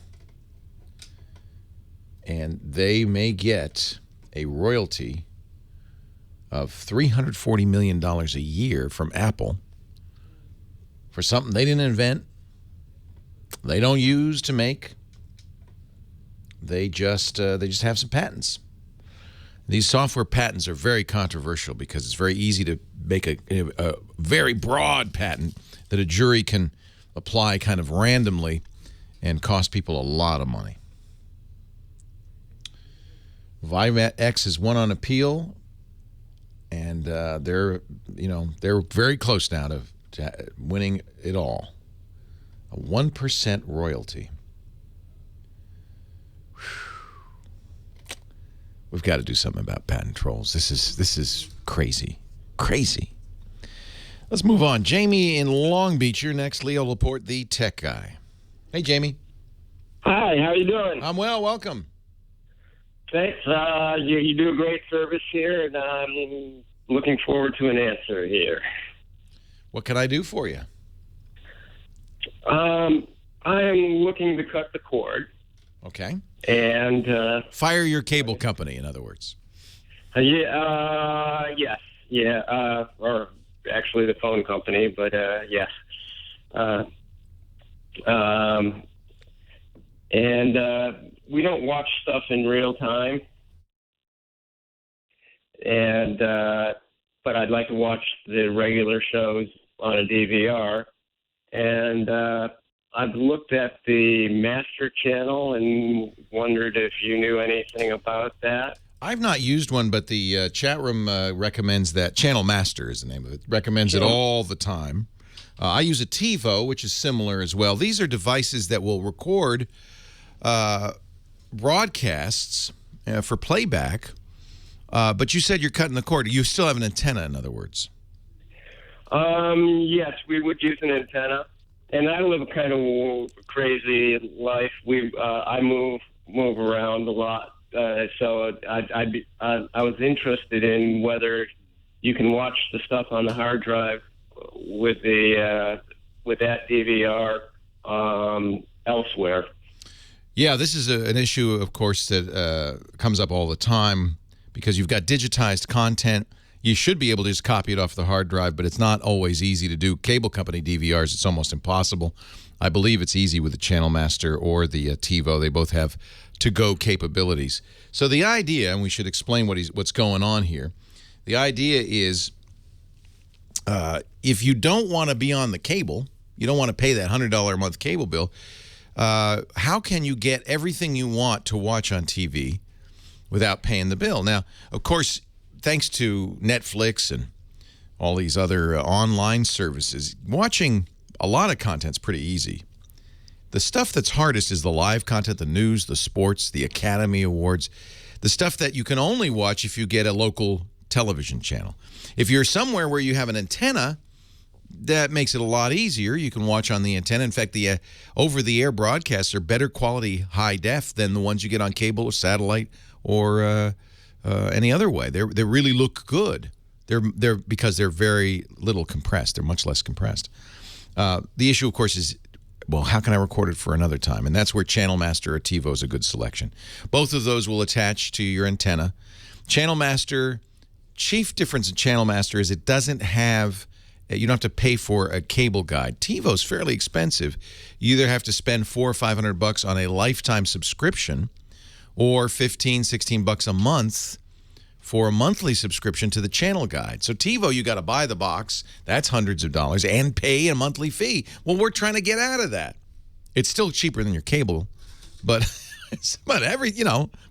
And they may get a royalty of $340 million a year from Apple for something they didn't invent, they don't use to make. They just have some patents. These software patents are very controversial because it's very easy to make a very broad patent that a jury can apply kind of randomly and cost people a lot of money. VimetX has won on appeal, and they're very close now to winning it all. A 1% royalty. We've got to do something about patent trolls. This is crazy. Crazy. Let's move on. Jamie in Long Beach, you're next. Leo Laporte, the tech guy. Hey, Jamie. Hi, how you doing? I'm well, welcome. Thanks. You do a great service here, and I'm looking forward to an answer here. What can I do for you? I am looking to cut the cord. Okay. And fire your cable company, in other words. Yes. Yeah. Or actually the phone company, but yes. And we don't watch stuff in real time. And but I'd like to watch the regular shows on a DVR. And I've looked at the Master channel and wondered if you knew anything about that. I've not used one, but the chat room recommends that. Channel Master is the name of it. Recommends it all the time. I use a TiVo, which is similar as well. These are devices that will record broadcasts for playback. But you said you're cutting the cord. You still have an antenna, in other words. Yes, we would use an antenna. And I live a kind of crazy life. I move around a lot. So I was interested in whether you can watch the stuff on the hard drive with that DVR elsewhere. Yeah, this is an issue, of course, that comes up all the time because you've got digitized content. You should be able to just copy it off the hard drive, but it's not always easy to do. Cable company DVRs, it's almost impossible. I believe it's easy with the Channel Master or the TiVo. They both have to-go capabilities. So the idea, and we should explain what's going on here, the idea is if you don't want to be on the cable, you don't want to pay that $100 a month cable bill, how can you get everything you want to watch on TV without paying the bill? Now, of course, thanks to Netflix and all these other online services, watching a lot of content's pretty easy. The stuff that's hardest is the live content, the news, the sports, the Academy Awards, the stuff that you can only watch if you get a local television channel. If you're somewhere where you have an antenna, that makes it a lot easier. You can watch on the antenna. In fact, the over-the-air broadcasts are better quality high def than the ones you get on cable or satellite or any other way. They really look good. They're because they're very little compressed. They're much less compressed. The issue, of course, is, well, how can I record it for another time? And that's where Channel Master or TiVo is a good selection. Both of those will attach to your antenna. Channel Master, chief difference in Channel Master is it doesn't have, you don't have to pay for a cable guide. TiVo's fairly expensive. You either have to spend $400 or $500 on a lifetime subscription, or $15-16 a month for a monthly subscription to the channel guide. So TiVo, you got to buy the box. That's hundreds of dollars and pay a monthly fee. Well, we're trying to get out of that. It's still cheaper than your cable, but we're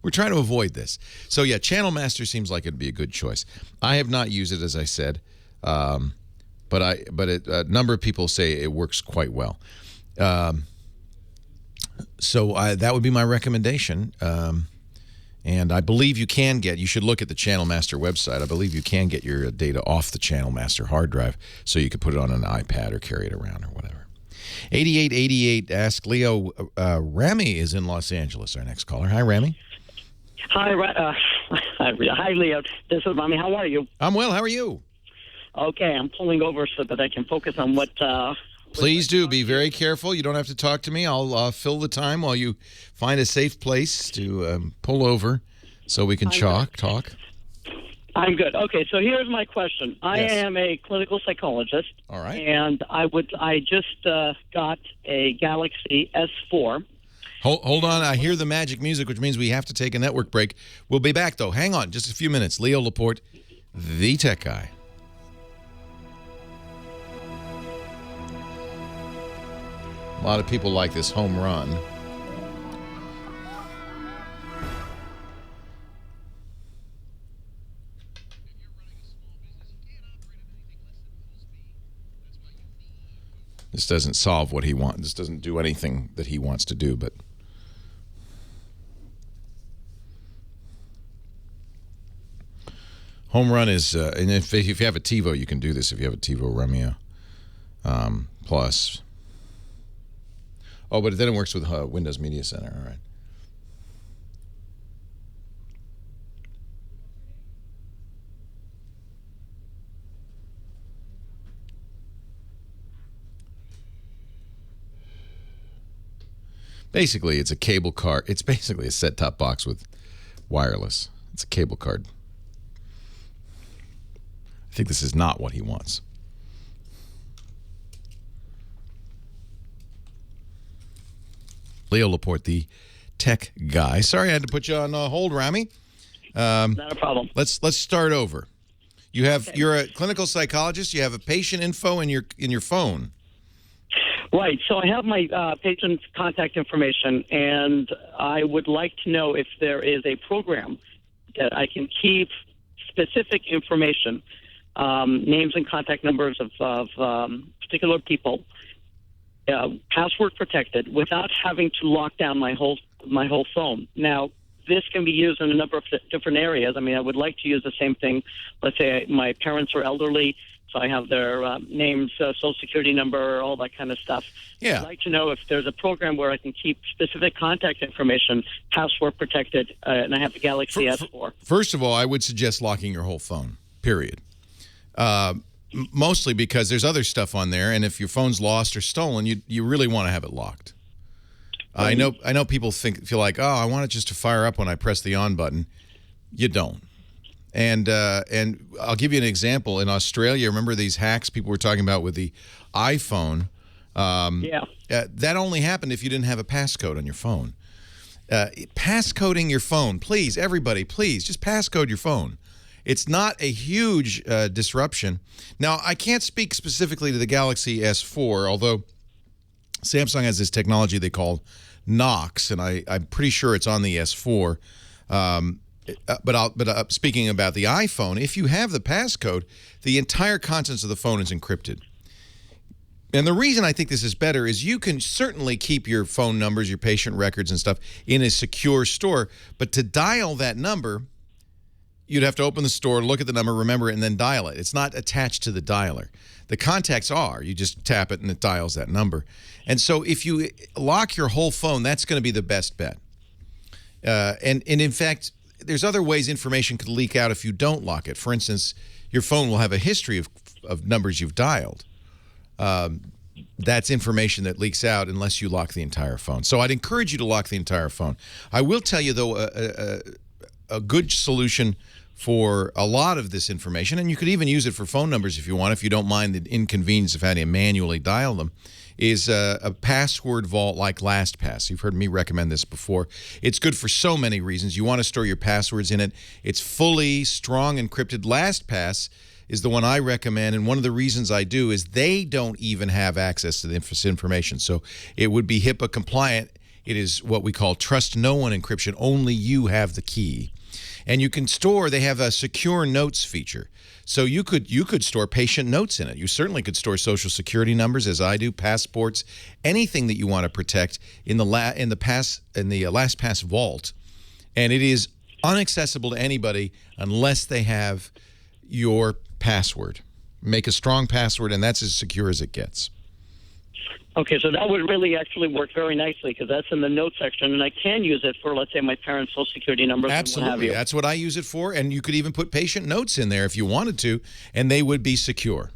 trying to avoid this. So yeah, Channel Master seems like it'd be a good choice. I have not used it, as I said, but a number of people say it works quite well. So that would be my recommendation. And I believe you should look at the Channel Master website. I believe you can get your data off the Channel Master hard drive so you could put it on an iPad or carry it around or whatever. 8888, ask Leo. Rami is in Los Angeles, our next caller. Hi, Rami. Hi, hi, Leo. This is Rami. How are you? I'm well. How are you? Okay, I'm pulling over so that I can focus on what... Please do. Be very careful. You don't have to talk to me. I'll fill the time while you find a safe place to pull over so we can talk. I'm good. Okay, so here's my question. I am a clinical psychologist. All right. And I just got a Galaxy S4. Hold on. I hear the magic music, which means we have to take a network break. We'll be back, though. Hang on just a few minutes. Leo Laporte, the tech guy. A lot of people like this home run. This doesn't solve what he wants. This doesn't do anything that he wants to do, but... Home run is, and if you have a TiVo, you can do this if you have a TiVo Rumia Plus. Oh, but then it works with Windows Media Center. All right. Basically, it's a cable card. It's basically a set-top box with wireless. It's a cable card. I think this is not what he wants. Leo Laporte, the tech guy. Sorry I had to put you on hold, Rami. Not a problem. Let's start over. You're a clinical psychologist. You have a patient info in your phone. Right. So I have my patient's contact information, and I would like to know if there is a program that I can keep specific information, names and contact numbers of particular people, password protected, without having to lock down my whole phone. Now, this can be used in a number of different areas. I mean, I would like to use the same thing. Let's say my parents are elderly, so I have their names, social security number, all that kind of stuff. Yeah. I'd like to know if there's a program where I can keep specific contact information password protected, and I have the Galaxy S4. First of all, I would suggest locking your whole phone, period. Mostly because there's other stuff on there, and if your phone's lost or stolen, you really want to have it locked. I know people feel like, oh, I want it just to fire up when I press the on button. You don't. And I'll give you an example. In Australia, remember these hacks people were talking about with the iPhone? That only happened if you didn't have a passcode on your phone. Passcoding your phone, please, everybody, please, just passcode your phone. It's not a huge disruption. Now, I can't speak specifically to the Galaxy S4, although Samsung has this technology they call Knox, and I'm pretty sure it's on the S4. But speaking about the iPhone, if you have the passcode, the entire contents of the phone is encrypted. And the reason I think this is better is you can certainly keep your phone numbers, your patient records and stuff in a secure store, but to dial that number, you'd have to open the store, look at the number, remember it, and then dial it. It's not attached to the dialer. The contacts are. You just tap it and it dials that number. And so if you lock your whole phone, that's going to be the best bet. And in fact, there's other ways information could leak out if you don't lock it. For instance, your phone will have a history of numbers you've dialed. That's information that leaks out unless you lock the entire phone. So I'd encourage you to lock the entire phone. I will tell you, though, a good solution for a lot of this information, and you could even use it for phone numbers if you want, if you don't mind the inconvenience of having to manually dial them, is a password vault like LastPass. You've heard me recommend this before. It's good for so many reasons. You want to store your passwords in it. It's fully strong encrypted. LastPass is the one I recommend, and one of the reasons I do is they don't even have access to this information. So it would be HIPAA compliant. It is what we call trust no one encryption. Only you have the key. And you can store, they have a secure notes feature. So you could store patient notes in it. You certainly could store social security numbers, as I do, passports, anything that you want to protect in the LastPass vault. And it is inaccessible to anybody unless they have your password. Make a strong password, and that's as secure as it gets. Okay, so that would really actually work very nicely because that's in the notes section, and I can use it for, let's say, my parents' social security numbers. Absolutely. And what have you. That's what I use it for, and you could even put patient notes in there if you wanted to, and they would be secure.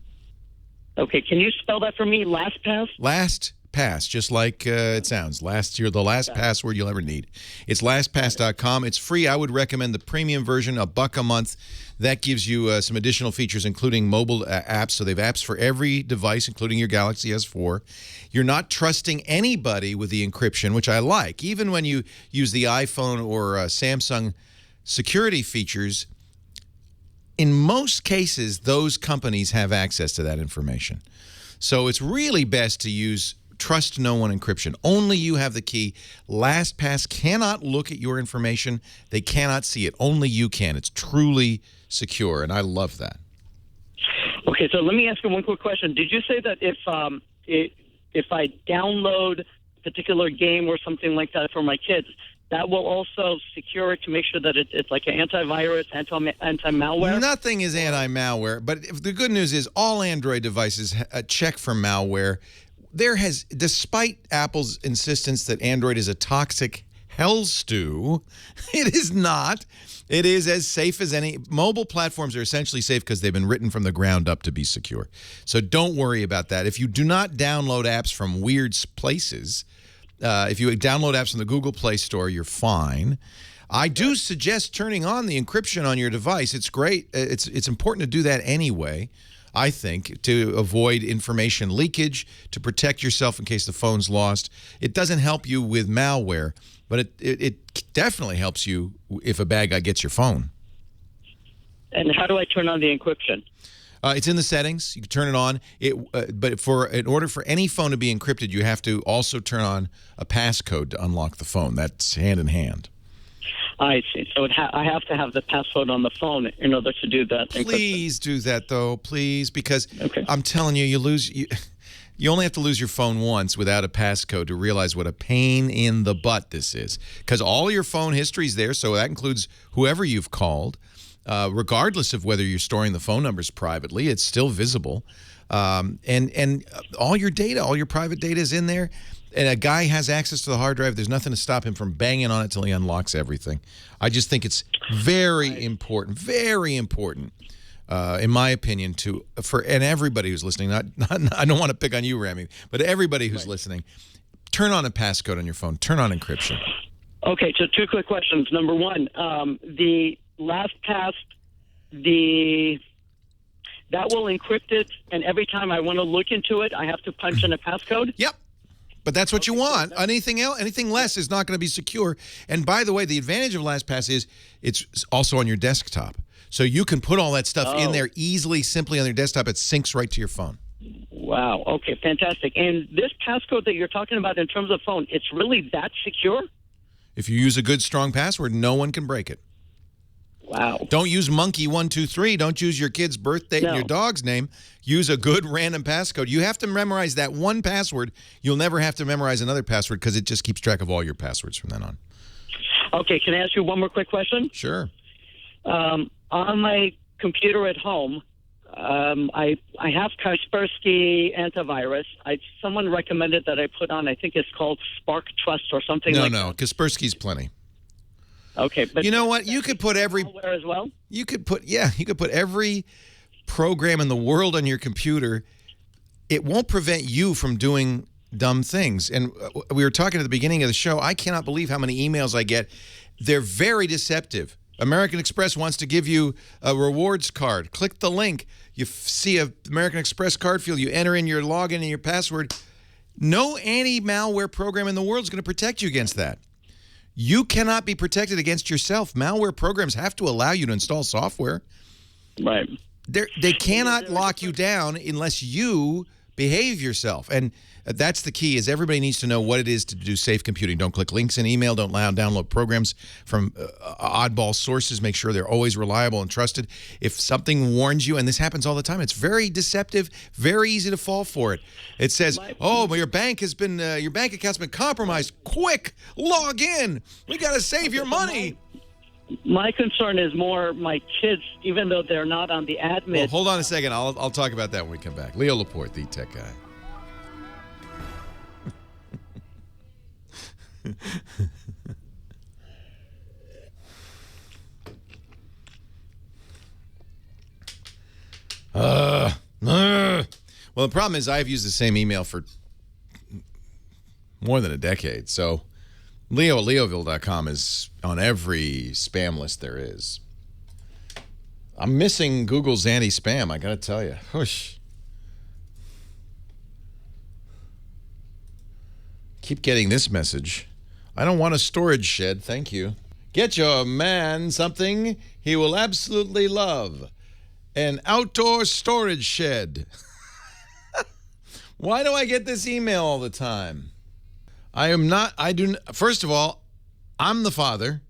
Okay, can you spell that for me? LastPass? LastPass, just like it sounds. The last password you'll ever need. It's LastPass.com. It's free. I would recommend the premium version, $1 a month. That gives you some additional features, including mobile apps. So they have apps for every device, including your Galaxy S4. You're not trusting anybody with the encryption, which I like. Even when you use the iPhone or Samsung security features, in most cases, those companies have access to that information. So it's really best to use trust no one encryption. Only you have the key. LastPass cannot look at your information. They cannot see it. Only you can. It's truly secure, and I love that. Okay, so let me ask you one quick question. Did you say that if I download a particular game or something like that for my kids, that will also secure it to make sure that it's like an antivirus, anti-malware? Nothing is anti-malware, but the good news is all Android devices check for malware. Despite Apple's insistence that Android is a toxic hell stew, it is not. It is as safe as any. Mobile platforms are essentially safe because they've been written from the ground up to be secure. So don't worry about that. If you do not download apps from weird places, if you download apps from the Google Play Store, you're fine. I do suggest turning on the encryption on your device. It's great. It's important to do that anyway, I think, to avoid information leakage, to protect yourself in case the phone's lost. It doesn't help you with malware, but it definitely helps you if a bad guy gets your phone. And how do I turn on the encryption? It's in the settings. You can turn it on. But in order for any phone to be encrypted, you have to also turn on a passcode to unlock the phone. That's hand in hand. I see. So I have to have the passcode on the phone in order to do that. Please do that, though. Please, because I'm telling you, you only have to lose your phone once without a passcode to realize what a pain in the butt this is. Because all your phone history is there, so that includes whoever you've called. Regardless of whether you're storing the phone numbers privately, it's still visible. And all your data, all your private data is in there. And a guy has access to the hard drive. There's nothing to stop him from banging on it till he unlocks everything. I just think it's very important, in my opinion, and everybody who's listening. Not I don't want to pick on you, Rami, but everybody who's listening, turn on a passcode on your phone. Turn on encryption. Okay, so two quick questions. Number one, the LastPass, that will encrypt it, and every time I want to look into it, I have to punch in a passcode? Yep. But that's what you want. Anything else, anything less is not going to be secure. And by the way, the advantage of LastPass is it's also on your desktop. So you can put all that stuff in there easily, simply on your desktop. It syncs right to your phone. Wow. Okay, fantastic. And this passcode that you're talking about in terms of phone, it's really that secure? If you use a good, strong password, no one can break it. Wow. Don't use monkey123. Don't use your kid's birthday and your dog's name. Use a good random passcode. You have to memorize that one password. You'll never have to memorize another password because it just keeps track of all your passwords from then on. Okay, can I ask you one more quick question? Sure. On my computer at home, I have Kaspersky antivirus. Someone recommended that I put on, I think it's called Spark Trust or something like that. No, Kaspersky's plenty. Okay, but you know what? You could put every malware as well. you could put every program in the world on your computer. It won't prevent you from doing dumb things. And we were talking at the beginning of the show. I cannot believe how many emails I get. They're very deceptive. American Express wants to give you a rewards card. Click the link. You see a American Express card field. You enter in your login and your password. No anti-malware program in the world is going to protect you against that. You cannot be protected against yourself. Malware programs have to allow you to install software. Right. They cannot lock you down unless you behave yourself. And that's the key, is everybody needs to know what it is to do safe computing. Don't click links in email. Don't download programs from oddball sources. Make sure they're always reliable and trusted. If something warns you, and this happens all the time, it's very deceptive, very easy to fall for it. It says, oh, but your bank account's been compromised. Quick, log in. We got to save your money. My concern is more my kids, even though they're not on the admin. Well, hold on a second. I'll talk about that when we come back. Leo Laporte, the tech guy. Well, the problem is I've used the same email for more than a decade. So Leo at Leoville.com is on every spam list there is. I'm missing Google's anti-spam, I got to tell you. Whoosh. Keep getting this message. I don't want a storage shed, thank you. Get your man something he will absolutely love. An outdoor storage shed. Why do I get this email all the time? First of all, I'm the father.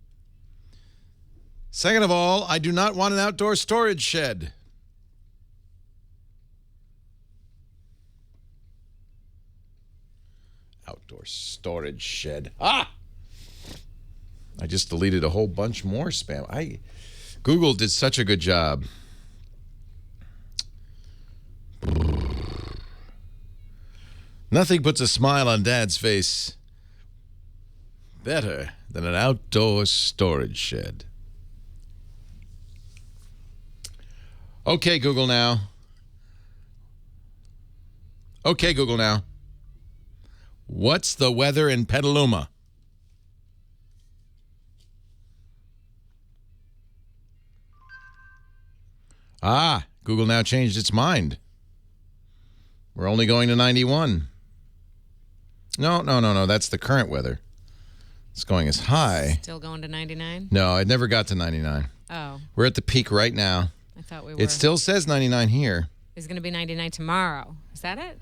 Second of all, I do not want an outdoor storage shed. Outdoor storage shed. Ah! I just deleted a whole bunch more spam. Google did such a good job. Nothing puts a smile on Dad's face better than an outdoor storage shed. Okay, Google now. Okay, Google now. What's the weather in Petaluma? Ah, Google now changed its mind. We're only going to 91. No. That's the current weather. It's going as high. Still going to 99? No, it never got to 99. Oh. We're at the peak right now. I thought we were. It still says 99 here. It's going to be 99 tomorrow. Is that it?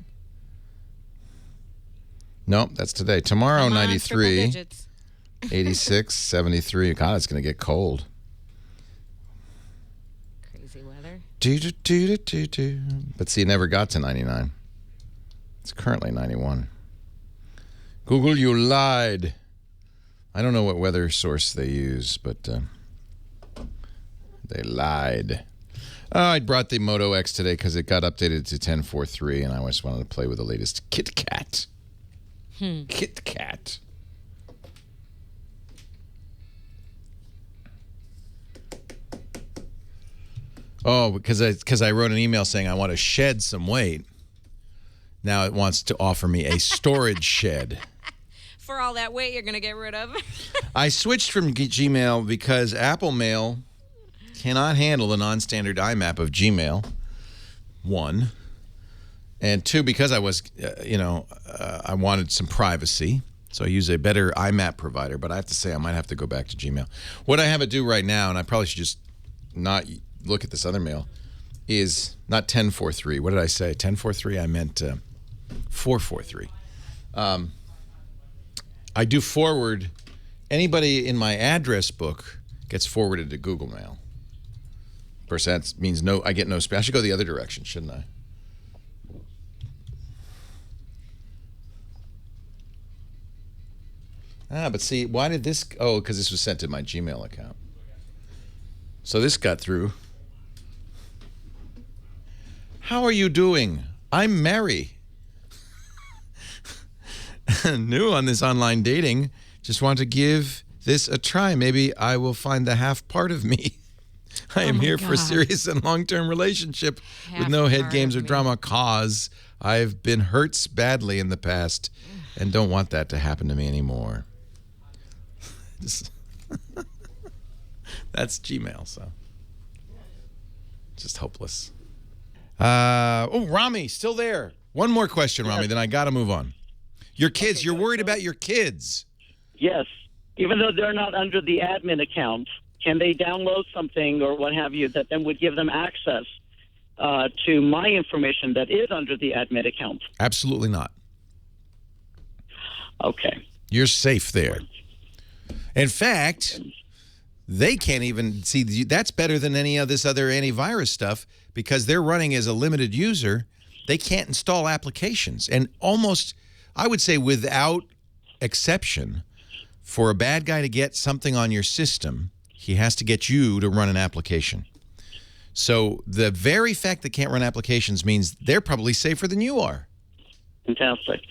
Nope, that's today. Tomorrow, 93. 86, 73. God, it's going to get cold. Crazy weather. But see, it never got to 99. It's currently 91. Google, you lied. I don't know what weather source they use, but they lied. I brought the Moto X today because it got updated to 10.4.3, and I just wanted to play with the latest KitKat. KitKat. Oh, because I wrote an email saying I want to shed some weight. Now it wants to offer me a storage shed. For all that weight you're going to get rid of. I switched from Gmail because Apple Mail cannot handle the non-standard IMAP of Gmail, 1. And 2, because I was, I wanted some privacy. So I use a better IMAP provider. But I have to say I might have to go back to Gmail. What I have it do right now, and I probably should just not look at this other mail, is not 10.4.3. What did I say? 10.4.3? I meant 4.4.3. I do forward. Anybody in my address book gets forwarded to Google Mail. Of course, that means I get no spam. I should go the other direction, shouldn't I? But see, why did this... Oh, because this was sent to my Gmail account. So this got through. How are you doing? I'm Mary. New on this online dating. Just want to give this a try. Maybe I will find the half part of me. I am here for a serious and long-term relationship with no head games or drama, cause I've been hurt badly in the past and don't want that to happen to me anymore. That's Gmail, so just hopeless. Rami, still there. One more question, Rami, then I got to move on. Your kids, you're worried about your kids. Yes. Even though they're not under the admin account, can they download something or what have you that then would give them access to my information that is under the admin account? Absolutely not. Okay. You're safe there. In fact, they can't even see. That's better than any of this other antivirus stuff because they're running as a limited user. They can't install applications. And almost, I would say without exception, for a bad guy to get something on your system, he has to get you to run an application. So the very fact they can't run applications means they're probably safer than you are. Fantastic.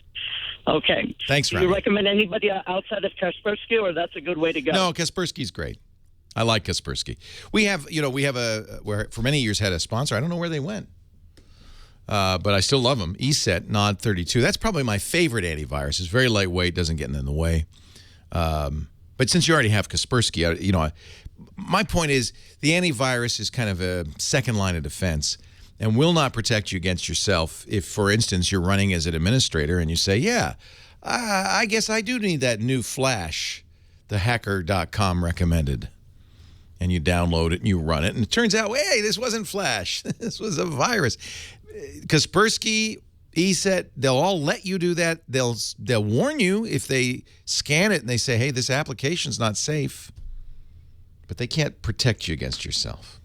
Okay. Thanks, Do Rami. you recommend anybody outside of Kaspersky, or that's a good way to go? No, Kaspersky's great. I like Kaspersky. We have for many years had a sponsor. I don't know where they went. But I still love them. ESET, Nod 32. That's probably my favorite antivirus. It's very lightweight, doesn't get in the way. But since you already have Kaspersky, my point is the antivirus is kind of a second line of defense and will not protect you against yourself if, for instance, you're running as an administrator and you say, yeah, I guess I do need that new Flash, the hacker.com recommended. And you download it and you run it. And it turns out, hey, this wasn't Flash. This was a virus. Kaspersky, ESET, they'll all let you do that. They'll warn you if they scan it and they say, hey, this application's not safe. But they can't protect you against yourself.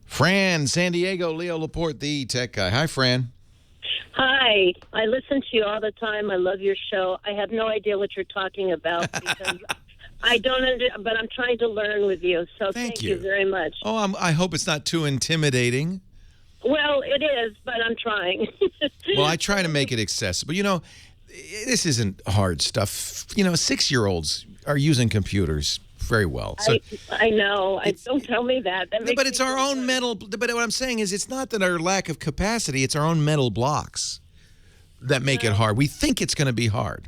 Fran, San Diego, Leo Laporte, the tech guy. Hi, Fran. Hi. I listen to you all the time. I love your show. I have no idea what you're talking about because I don't but I'm trying to learn with you. So thank you very much. Oh, I hope it's not too intimidating. Well, it is, but I'm trying. Well, I try to make it accessible. This isn't hard stuff. 6-year-olds are using computers very well. So I know. Don't tell me that. But it's our own mental. But what I'm saying is, it's not that our lack of capacity. It's our own mental blocks that make it hard. We think it's going to be hard.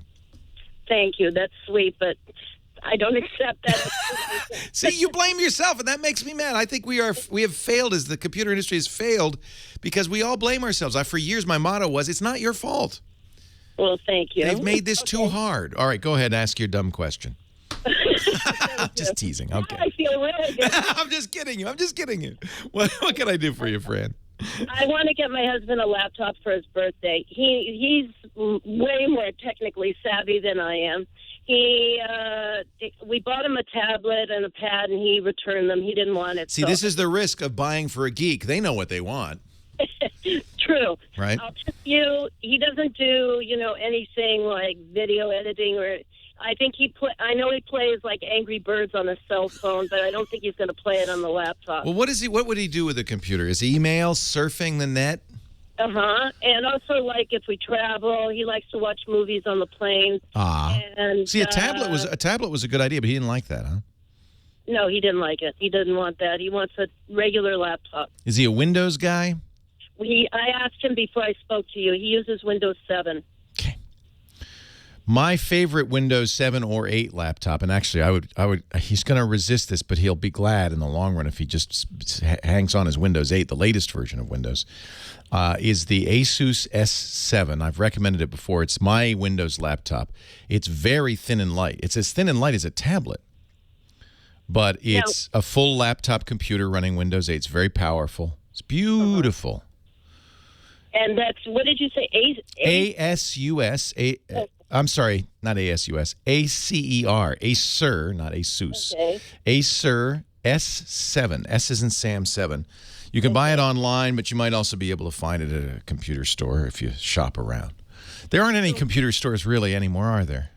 Thank you. That's sweet, but I don't accept that. See, you blame yourself, and that makes me mad. I think we have failed as the computer industry has failed because we all blame ourselves. For years, my motto was, it's not your fault. Well, thank you. They've made this too hard. All right, go ahead and ask your dumb question. I'm just teasing. Okay. I feel really good. I'm just kidding you. What can I do for you, Fran? I want to get my husband a laptop for his birthday. He's way more technically savvy than I am. We bought him a tablet and a pad, and he returned them. He didn't want it. See, this is the risk of buying for a geek. They know what they want. True. Right. I'll tell you, he doesn't do, anything like video editing or. I think I know he plays like Angry Birds on a cell phone, but I don't think he's going to play it on the laptop. Well, what would he do with a computer? Is email, surfing the net? And also, like, if we travel, he likes to watch movies on the plane. And see, a tablet was a good idea, but he didn't like that, huh? No, he didn't like it. He didn't want that. He wants a regular laptop. Is he a Windows guy? I asked him before I spoke to you. He uses Windows 7. Okay. My favorite Windows 7 or 8 laptop, and actually I would he's going to resist this, but he'll be glad in the long run if he just hangs on his Windows 8, the latest version of Windows, is the Asus S7. I've recommended it before. It's my Windows laptop. It's very thin and light. It's as thin and light as a tablet, but it's a full laptop computer running Windows 8. It's very powerful. It's beautiful. And that's, what did you say? ASUS. I'm sorry, not ASUS. ACER. Acer, not Asus. Okay. Acer S7. S is in Sam 7. You can buy it online, but you might also be able to find it at a computer store if you shop around. There aren't any computer stores really anymore, are there?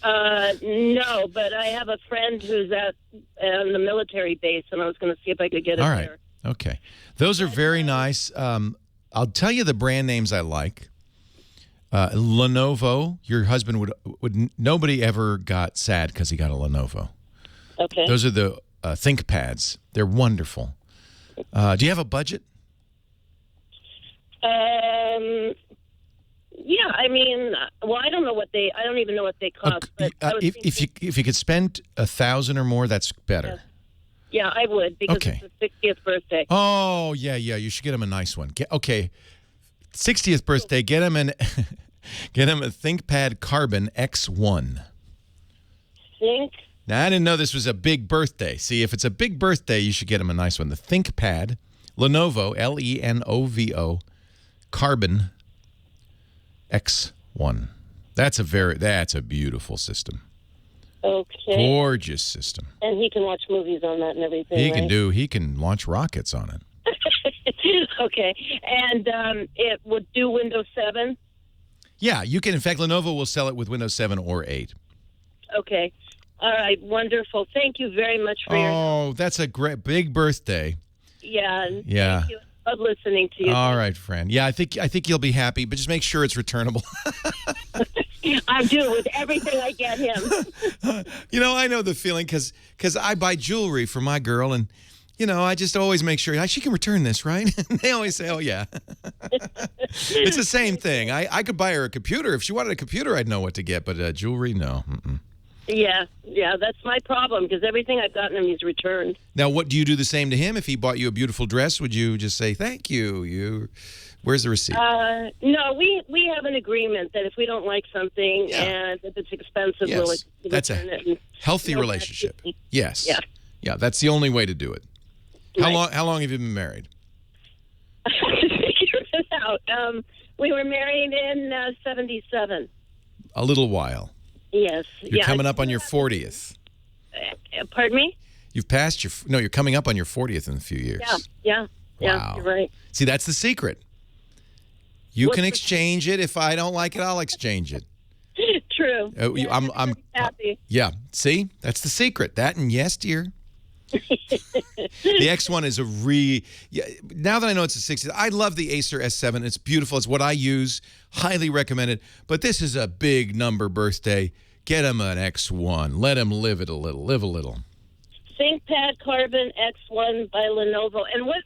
No, but I have a friend who's at the military base, and I was going to see if I could get it All right. there. Okay. Those are very nice. I'll tell you the brand names I like. Lenovo. Your husband would nobody ever got sad because he got a Lenovo. Okay. Those are the ThinkPads. They're wonderful. Do you have a budget? Yeah, I mean, well, I don't even know what they cost. But I was if you could spend $1,000 or more, that's better. Yeah, I would because Okay. it's his 60th birthday. Oh yeah, you should get him a nice one. 60th birthday. Get him a ThinkPad Carbon X1. Now I didn't know this was a big birthday. See, if it's a big birthday, you should get him a nice one. The ThinkPad, Lenovo, Lenovo, Carbon X1. That's a beautiful system. Okay. Gorgeous system. And he can watch movies on that and everything. He can launch rockets on it. Okay. And it would do Windows 7? Yeah, you can. In fact, Lenovo will sell it with Windows 7 or 8. Okay. All right. Wonderful. Thank you very much for your help. Oh, that's a great big birthday. Yeah. Yeah. Thank you. Love listening to you. All right, friend. Yeah, I think you'll be happy, but just make sure it's returnable. I do with everything I get him. I know the feeling because I buy jewelry for my girl, and I just always make sure she can return this, right? And they always say, "Oh yeah." It's the same thing. I could buy her a computer if she wanted a computer. I'd know what to get, but jewelry, no. Mm-mm. Yeah, that's my problem because everything I've gotten him, he's returned. Now, what do you do the same to him? If he bought you a beautiful dress, would you just say thank you? Where's the receipt? No, we have an agreement that if we don't like something and if it's expensive, Yes. we'll That's return a it. And healthy no relationship. bad Yes. Yeah. Yeah, that's the only way to do it. How long have you been married? Figure it out. We were married in 77. A little while. Yes. You're coming up on your 40th. Pardon me? You've passed you're coming up on your 40th in a few years. Yeah. Wow. You're right. See, that's the secret. You can exchange it. If I don't like it, I'll exchange it. True. I'm happy. Yeah. See, that's the secret. That and yes, dear. The X1 is now that I know it's a 60, I love the Acer S7. It's beautiful. It's what I use. Highly recommend it. But this is a big number birthday. Get him an X1. Let him live a little. ThinkPad Carbon X1 by Lenovo. And what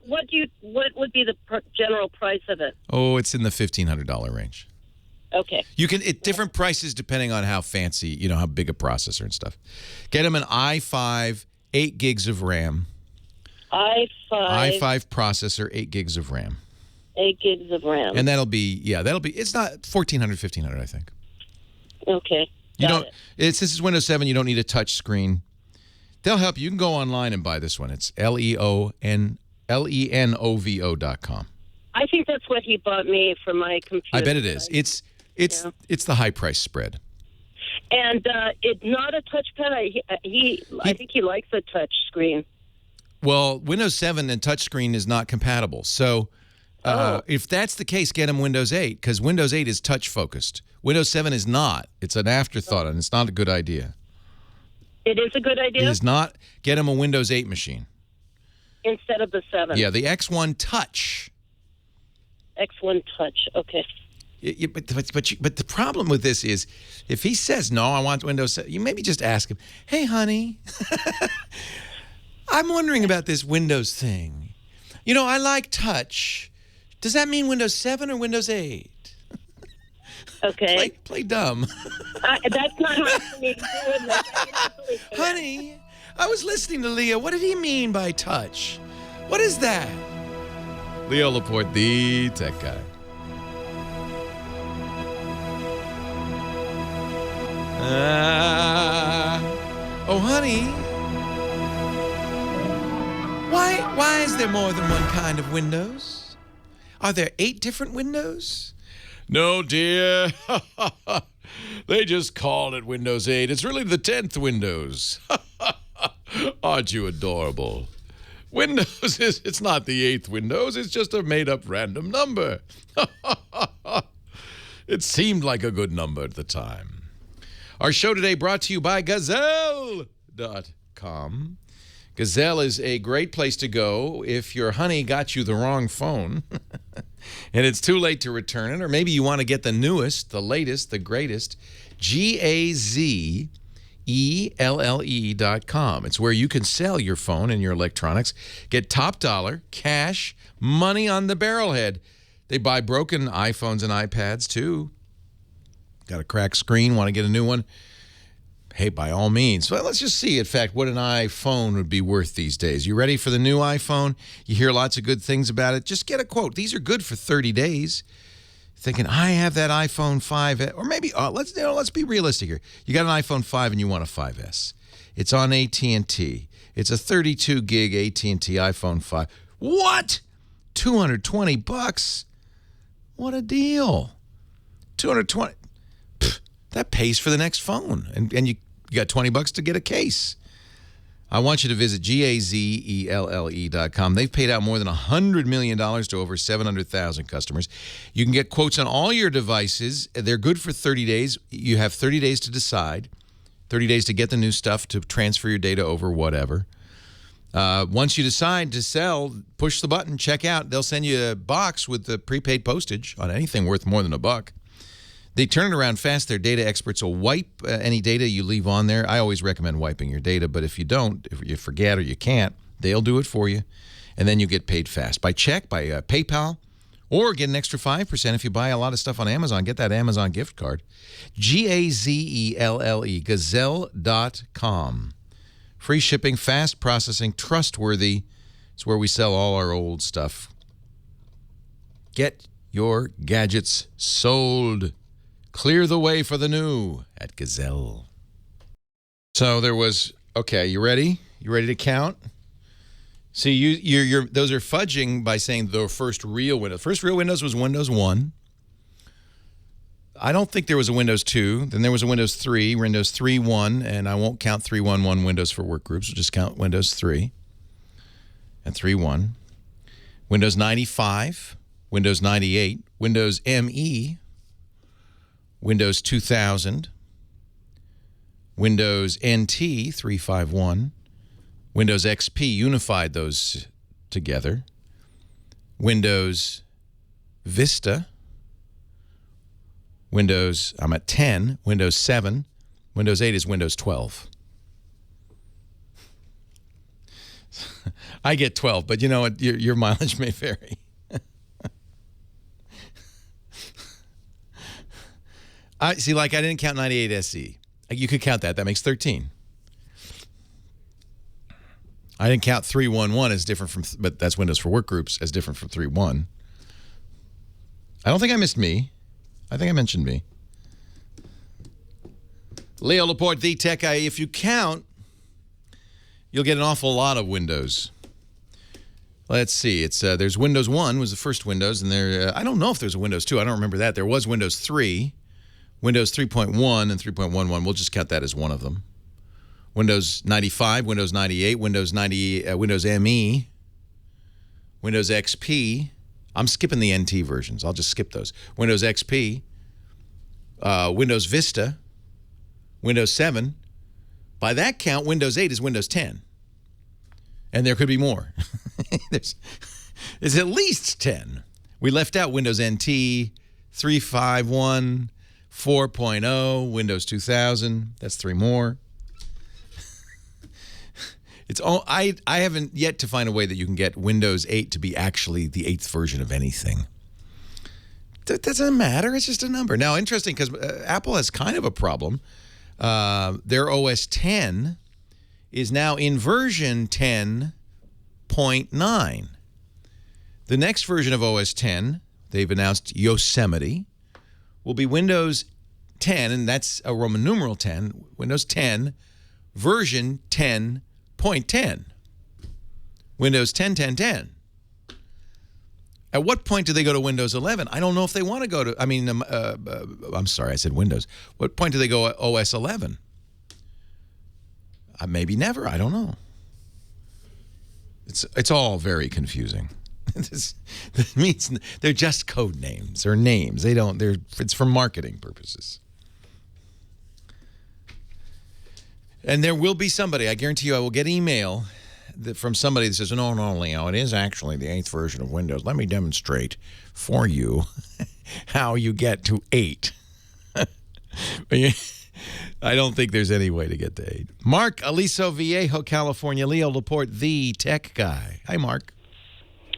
would be the general price of it? Oh, it's in the $1,500 range. Okay. You can different prices depending on how fancy, how big a processor and stuff. Get him an i5, 8 gigs of RAM. i5 processor, 8 gigs of RAM. 8 gigs of RAM. And that'll be it's not 1,400, 1,500, I think. Okay. Since it's Windows 7, you don't need a touch screen. They'll help you. You can go online and buy this one. It's lenovo.com. I think that's what he bought me for my computer. I bet it is. It's the high price spread. And it's not a touchpad. I think he likes a touch screen. Well, Windows 7 and touchscreen is not compatible. So if that's the case, get him Windows 8 because Windows 8 is touch focused. Windows 7 is not. It's an afterthought, and it's not a good idea. It is a good idea? It is not. Get him a Windows 8 machine. Instead of the 7? Yeah, the X1 Touch. X1 Touch, okay. But the problem with this is if he says, no, I want Windows 7, you maybe just ask him, hey, honey, I'm wondering about this Windows thing. I like touch. Does that mean Windows 7 or Windows 8? Okay. Play dumb. That's not hard for me to do. Honey, I was listening to Leo. What did he mean by touch? What is that? Leo Laporte, the tech guy. Oh, honey. Why is there more than one kind of Windows? Are there 8 different Windows? No, dear. They just called it Windows 8. It's really the 10th Windows. Aren't you adorable? Windows it's not the 8th Windows. It's just a made-up random number. It seemed like a good number at the time. Our show today brought to you by Gazelle.com. Gazelle is a great place to go if your honey got you the wrong phone. and it's too late to return it, or maybe you want to get the newest, the latest, the greatest, GAZELLE.com. It's where you can sell your phone and your electronics, get top dollar, cash, money on the barrelhead. They buy broken iPhones and iPads, too. Got a cracked screen, want to get a new one? Hey, by all means. Well, let's just see, in fact, what an iPhone would be worth these days. You ready for the new iPhone? You hear lots of good things about it. Just get a quote. These are good for 30 days. Thinking, I have that iPhone 5, or maybe, let's be realistic here. You got an iPhone 5 and you want a 5S. It's on AT&T. It's a 32 gig AT&T iPhone 5. What? $220? What a deal. 220. That pays for the next phone. And you got $20 to get a case. I want you to visit GAZELLE.com. They've paid out more than $100 million to over 700,000 customers. You can get quotes on all your devices. They're good for 30 days. You have 30 days to decide, 30 days to get the new stuff, to transfer your data over, whatever. Once you decide to sell, push the button, check out. They'll send you a box with the prepaid postage on anything worth more than $1. They turn it around fast. Their data experts will wipe any data you leave on there. I always recommend wiping your data, but if you don't, if you forget or you can't, they'll do it for you, and then you get paid fast. By check, by PayPal, or get an extra 5% if you buy a lot of stuff on Amazon. Get that Amazon gift card. GAZELLE, gazelle.com. Free shipping, fast processing, trustworthy. It's where we sell all our old stuff. Get your gadgets sold. Clear the way for the new at Gazelle. So there was, okay, you ready? You ready to count? See, you're those are fudging by saying the first real Windows. First real Windows was Windows 1. I don't think there was a Windows 2. Then there was a Windows 3, Windows 3.1, and I won't count 3.1.1 Windows for work groups. We'll just count Windows 3 and 3.1. Windows 95, Windows 98, Windows ME, Windows 2000, Windows NT 3.5.1, Windows XP unified those together, Windows Vista, Windows, I'm at 10, Windows 7, Windows 8 is Windows 12. I get 12, but you know what? Your mileage may vary. I see, like I didn't count 98 SE. You could count that. That makes 13. I didn't count 3.1.1 as different from, but that's Windows for Workgroups, as different from 3.1. I don't think I missed me. I think I mentioned me. Leo Laporte, the tech guy. If you count, you'll get an awful lot of Windows. Let's see. It's there's Windows 1 was the first Windows, and there I don't know if there's a Windows 2. I don't remember that. There was Windows 3. Windows 3.1 and 3.11, we'll just count that as one of them. Windows 95, Windows 98, Windows ME, Windows XP. I'm skipping the NT versions. I'll just skip those. Windows XP, Windows Vista, Windows 7. By that count, Windows 8 is Windows 10. And there could be more. there's at least 10. We left out Windows NT, 3.5.1, 4.0, Windows 2000. That's 3 more. It's all I haven't yet to find a way that you can get Windows 8 to be actually the 8th version of anything. That doesn't matter. It's just a number. Now, interesting because Apple has kind of a problem. Their OS 10 is now in version 10.9. The next version of OS 10, they've announced Yosemite, will be Windows 10, and that's a Roman numeral 10, Windows 10, version 10.10. Windows 10.10.10. At what point do they go to Windows 11? I don't know if they want to go to, I'm sorry, I said Windows. What point do they go OS 11? Maybe never, I don't know. It's all very confusing. That means they're just code names or names. It's for marketing purposes. And there will be somebody, I guarantee you, I will get email from somebody that says, no, Leo, it is actually the 8th version of Windows. Let me demonstrate for you how you get to 8. I don't think there's any way to get to 8. Mark, Aliso Viejo, California. Leo Laporte, the tech guy. Hi, Mark.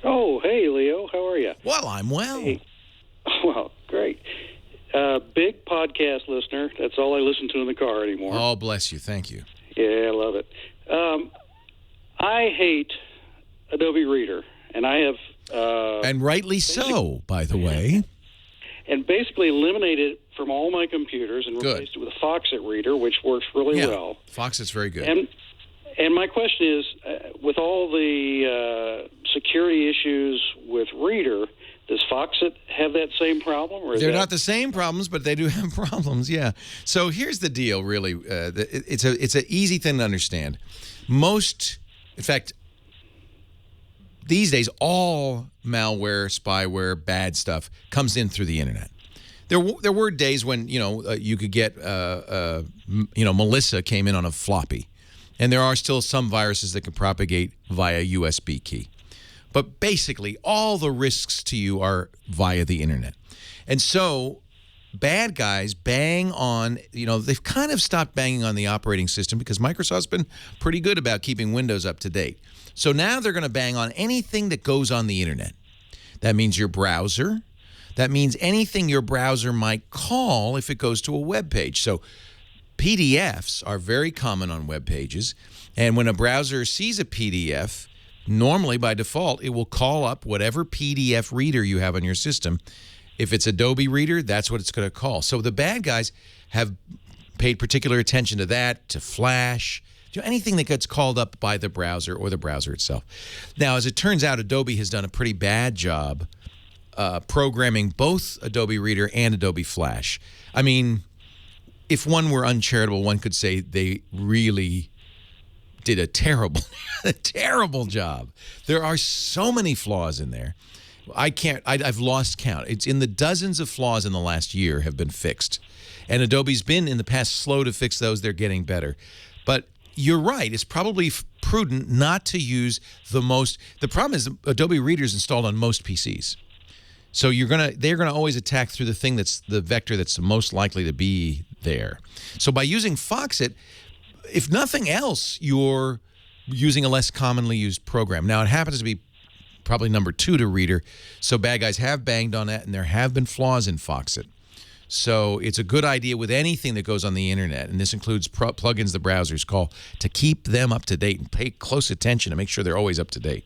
Oh, hey, Leo. How are you? Well, I'm well. Hey. Well, great. Big podcast listener. That's all I listen to in the car anymore. Oh, bless you. Thank you. Yeah, I love it. I hate Adobe Reader, and I have... and rightly so, by the way. And basically eliminated it from all my computers and replaced it with a Foxit Reader, which works really well. Foxit's very good. And my question is, with all the security issues with Reader, does Foxit have that same problem? Or They're not the same problems, but they do have problems, yeah. So here's the deal, really. It's an easy thing to understand. In fact, these days, all malware, spyware, bad stuff comes in through the internet. There were days when, you could get, Melissa came in on a floppy. And there are still some viruses that can propagate via USB key. But basically, all the risks to you are via the internet. And so bad guys bang on, they've kind of stopped banging on the operating system because Microsoft's been pretty good about keeping Windows up to date. So now they're going to bang on anything that goes on the internet. That means your browser. That means anything your browser might call if it goes to a web page. So PDFs are very common on web pages. And when a browser sees a PDF, normally, by default, it will call up whatever PDF reader you have on your system. If it's Adobe Reader, that's what it's going to call. So the bad guys have paid particular attention to that, to Flash, to anything that gets called up by the browser or the browser itself. Now, as it turns out, Adobe has done a pretty bad job programming both Adobe Reader and Adobe Flash. I mean, if one were uncharitable, one could say they really did a terrible job. There are so many flaws in there. I've lost count. It's in the dozens of flaws in the last year have been fixed. And Adobe's been in the past slow to fix those. They're getting better. But you're right. It's probably prudent not to use the most. The problem is Adobe Reader is installed on most PCs. So they're gonna always attack through the thing that's the vector that's most likely to be there. So by using Foxit, if nothing else, you're using a less commonly used program. Now, it happens to be probably number 2 to Reader, so bad guys have banged on that, and there have been flaws in Foxit. So it's a good idea with anything that goes on the internet, and this includes plugins the browsers call, to keep them up to date and pay close attention to make sure they're always up to date.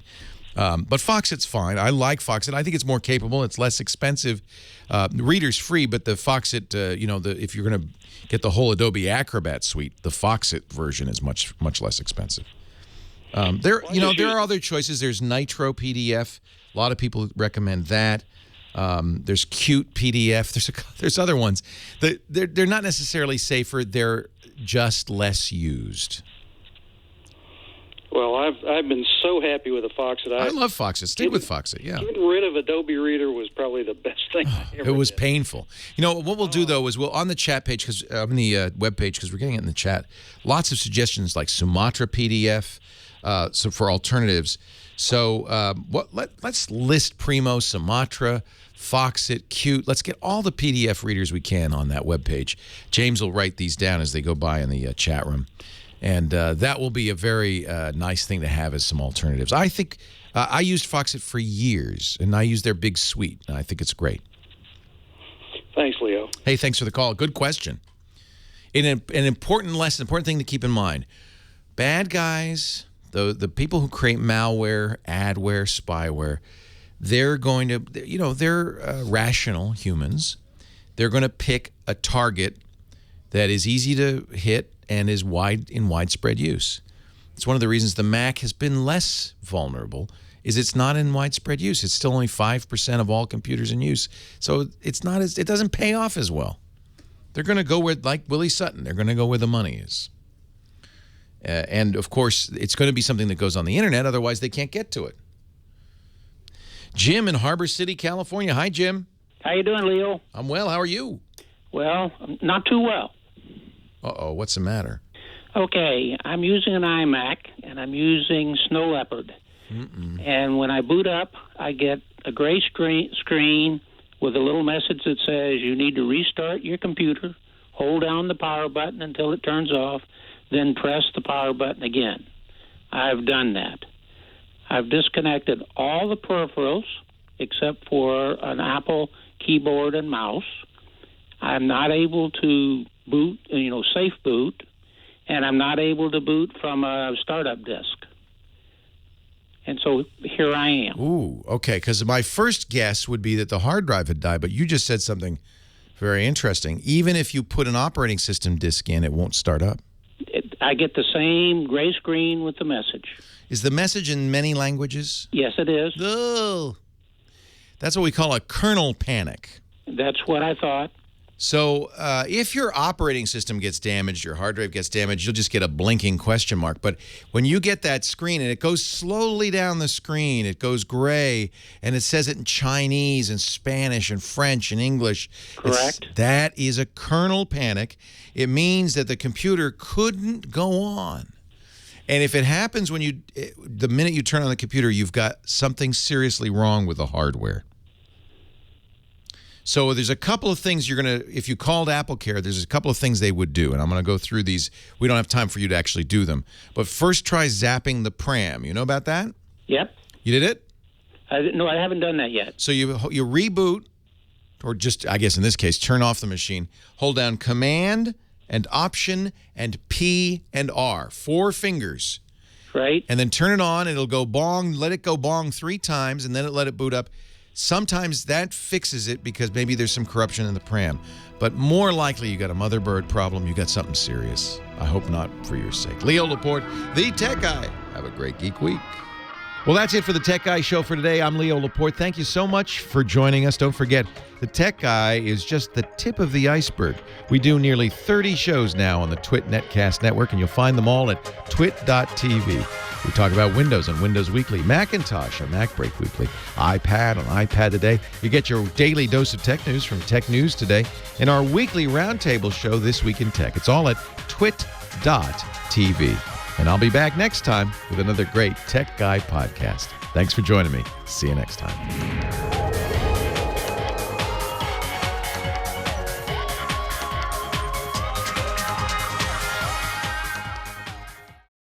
But Foxit's fine. I like Foxit. I think it's more capable. It's less expensive. Reader's free, but the Foxit, if you're going to get the whole Adobe Acrobat suite, the Foxit version is much less expensive. There are other choices. There's Nitro PDF. A lot of people recommend that. There's Qt PDF. There's other ones. They're not necessarily safer. They're just less used. Well, I've been so happy with the Foxit. I love Foxit. Stick with Foxit, yeah. Getting rid of Adobe Reader was probably the best thing I ever It was did. painful. What we'll do, though, is we'll, on the chat page, on the web page, because we're getting it in the chat, lots of suggestions like Sumatra PDF, so for alternatives. So let's list Primo, Sumatra, Foxit, Qt. Let's get all the PDF readers we can on that web page. James will write these down as they go by in the chat room. And that will be a very nice thing to have as some alternatives. I think I used Foxit for years, and I use their big suite, and I think it's great. Thanks, Leo. Hey, thanks for the call. Good question. An important lesson, important thing to keep in mind. Bad guys, the people who create malware, adware, spyware, they're going to, they're rational humans. They're going to pick a target that is easy to hit and is in widespread use. It's one of the reasons the Mac has been less vulnerable, is it's not in widespread use. It's still only 5% of all computers in use. So it doesn't pay off as well. They're going to go where, like Willie Sutton, they're going to go where the money is. And of course, it's going to be something that goes on the internet, otherwise they can't get to it. Jim in Harbor City, California. Hi, Jim. How you doing, Leo? I'm well. How are you? Well, not too well. Uh-oh, what's the matter? Okay, I'm using an iMac, and I'm using Snow Leopard. And when I boot up, I get a gray screen with a little message that says you need to restart your computer, hold down the power button until it turns off, then press the power button again. I've done that. I've disconnected all the peripherals except for an Apple keyboard and mouse. I'm not able to boot, safe boot, and I'm not able to boot from a startup disk. And so here I am. Ooh, okay, because my first guess would be that the hard drive had died, but you just said something very interesting. Even if you put an operating system disk in, it won't start up. I get the same gray screen with the message. Is the message in many languages? Yes, it is. Oh, that's what we call a kernel panic. That's what I thought. So if your operating system gets damaged, your hard drive gets damaged, you'll just get a blinking question mark. But when you get that screen and it goes slowly down the screen, it goes gray, and it says it in Chinese and Spanish and French and English. Correct. That is a kernel panic. It means that the computer couldn't go on. And if it happens the minute you turn on the computer, you've got something seriously wrong with the hardware. So there's a couple of things if you called AppleCare, there's a couple of things they would do, and I'm going to go through these. We don't have time for you to actually do them. But first, try zapping the pram. You know about that? Yep. You did it? No, I haven't done that yet. So you reboot, or just, I guess in this case, turn off the machine. Hold down Command and Option and P and R, 4 fingers. Right. And then turn it on, it'll go bong, let it go bong 3 times, and then let it boot up. Sometimes that fixes it because maybe there's some corruption in the pram. But more likely you got a motherboard problem, you got something serious. I hope not for your sake. Leo Laporte, the Tech Guy. Have a great geek week. Well, that's it for the Tech Guy show for today. I'm Leo Laporte. Thank you so much for joining us. Don't forget, the Tech Guy is just the tip of the iceberg. We do nearly 30 shows now on the Twit Netcast network, and you'll find them all at twit.tv. We talk about Windows on Windows Weekly, Macintosh on Mac Break Weekly, iPad on iPad Today. You get your daily dose of tech news from Tech News Today, and our weekly roundtable show, This Week in Tech. It's all at twit.tv. And I'll be back next time with another great Tech Guy podcast. Thanks for joining me. See you next time.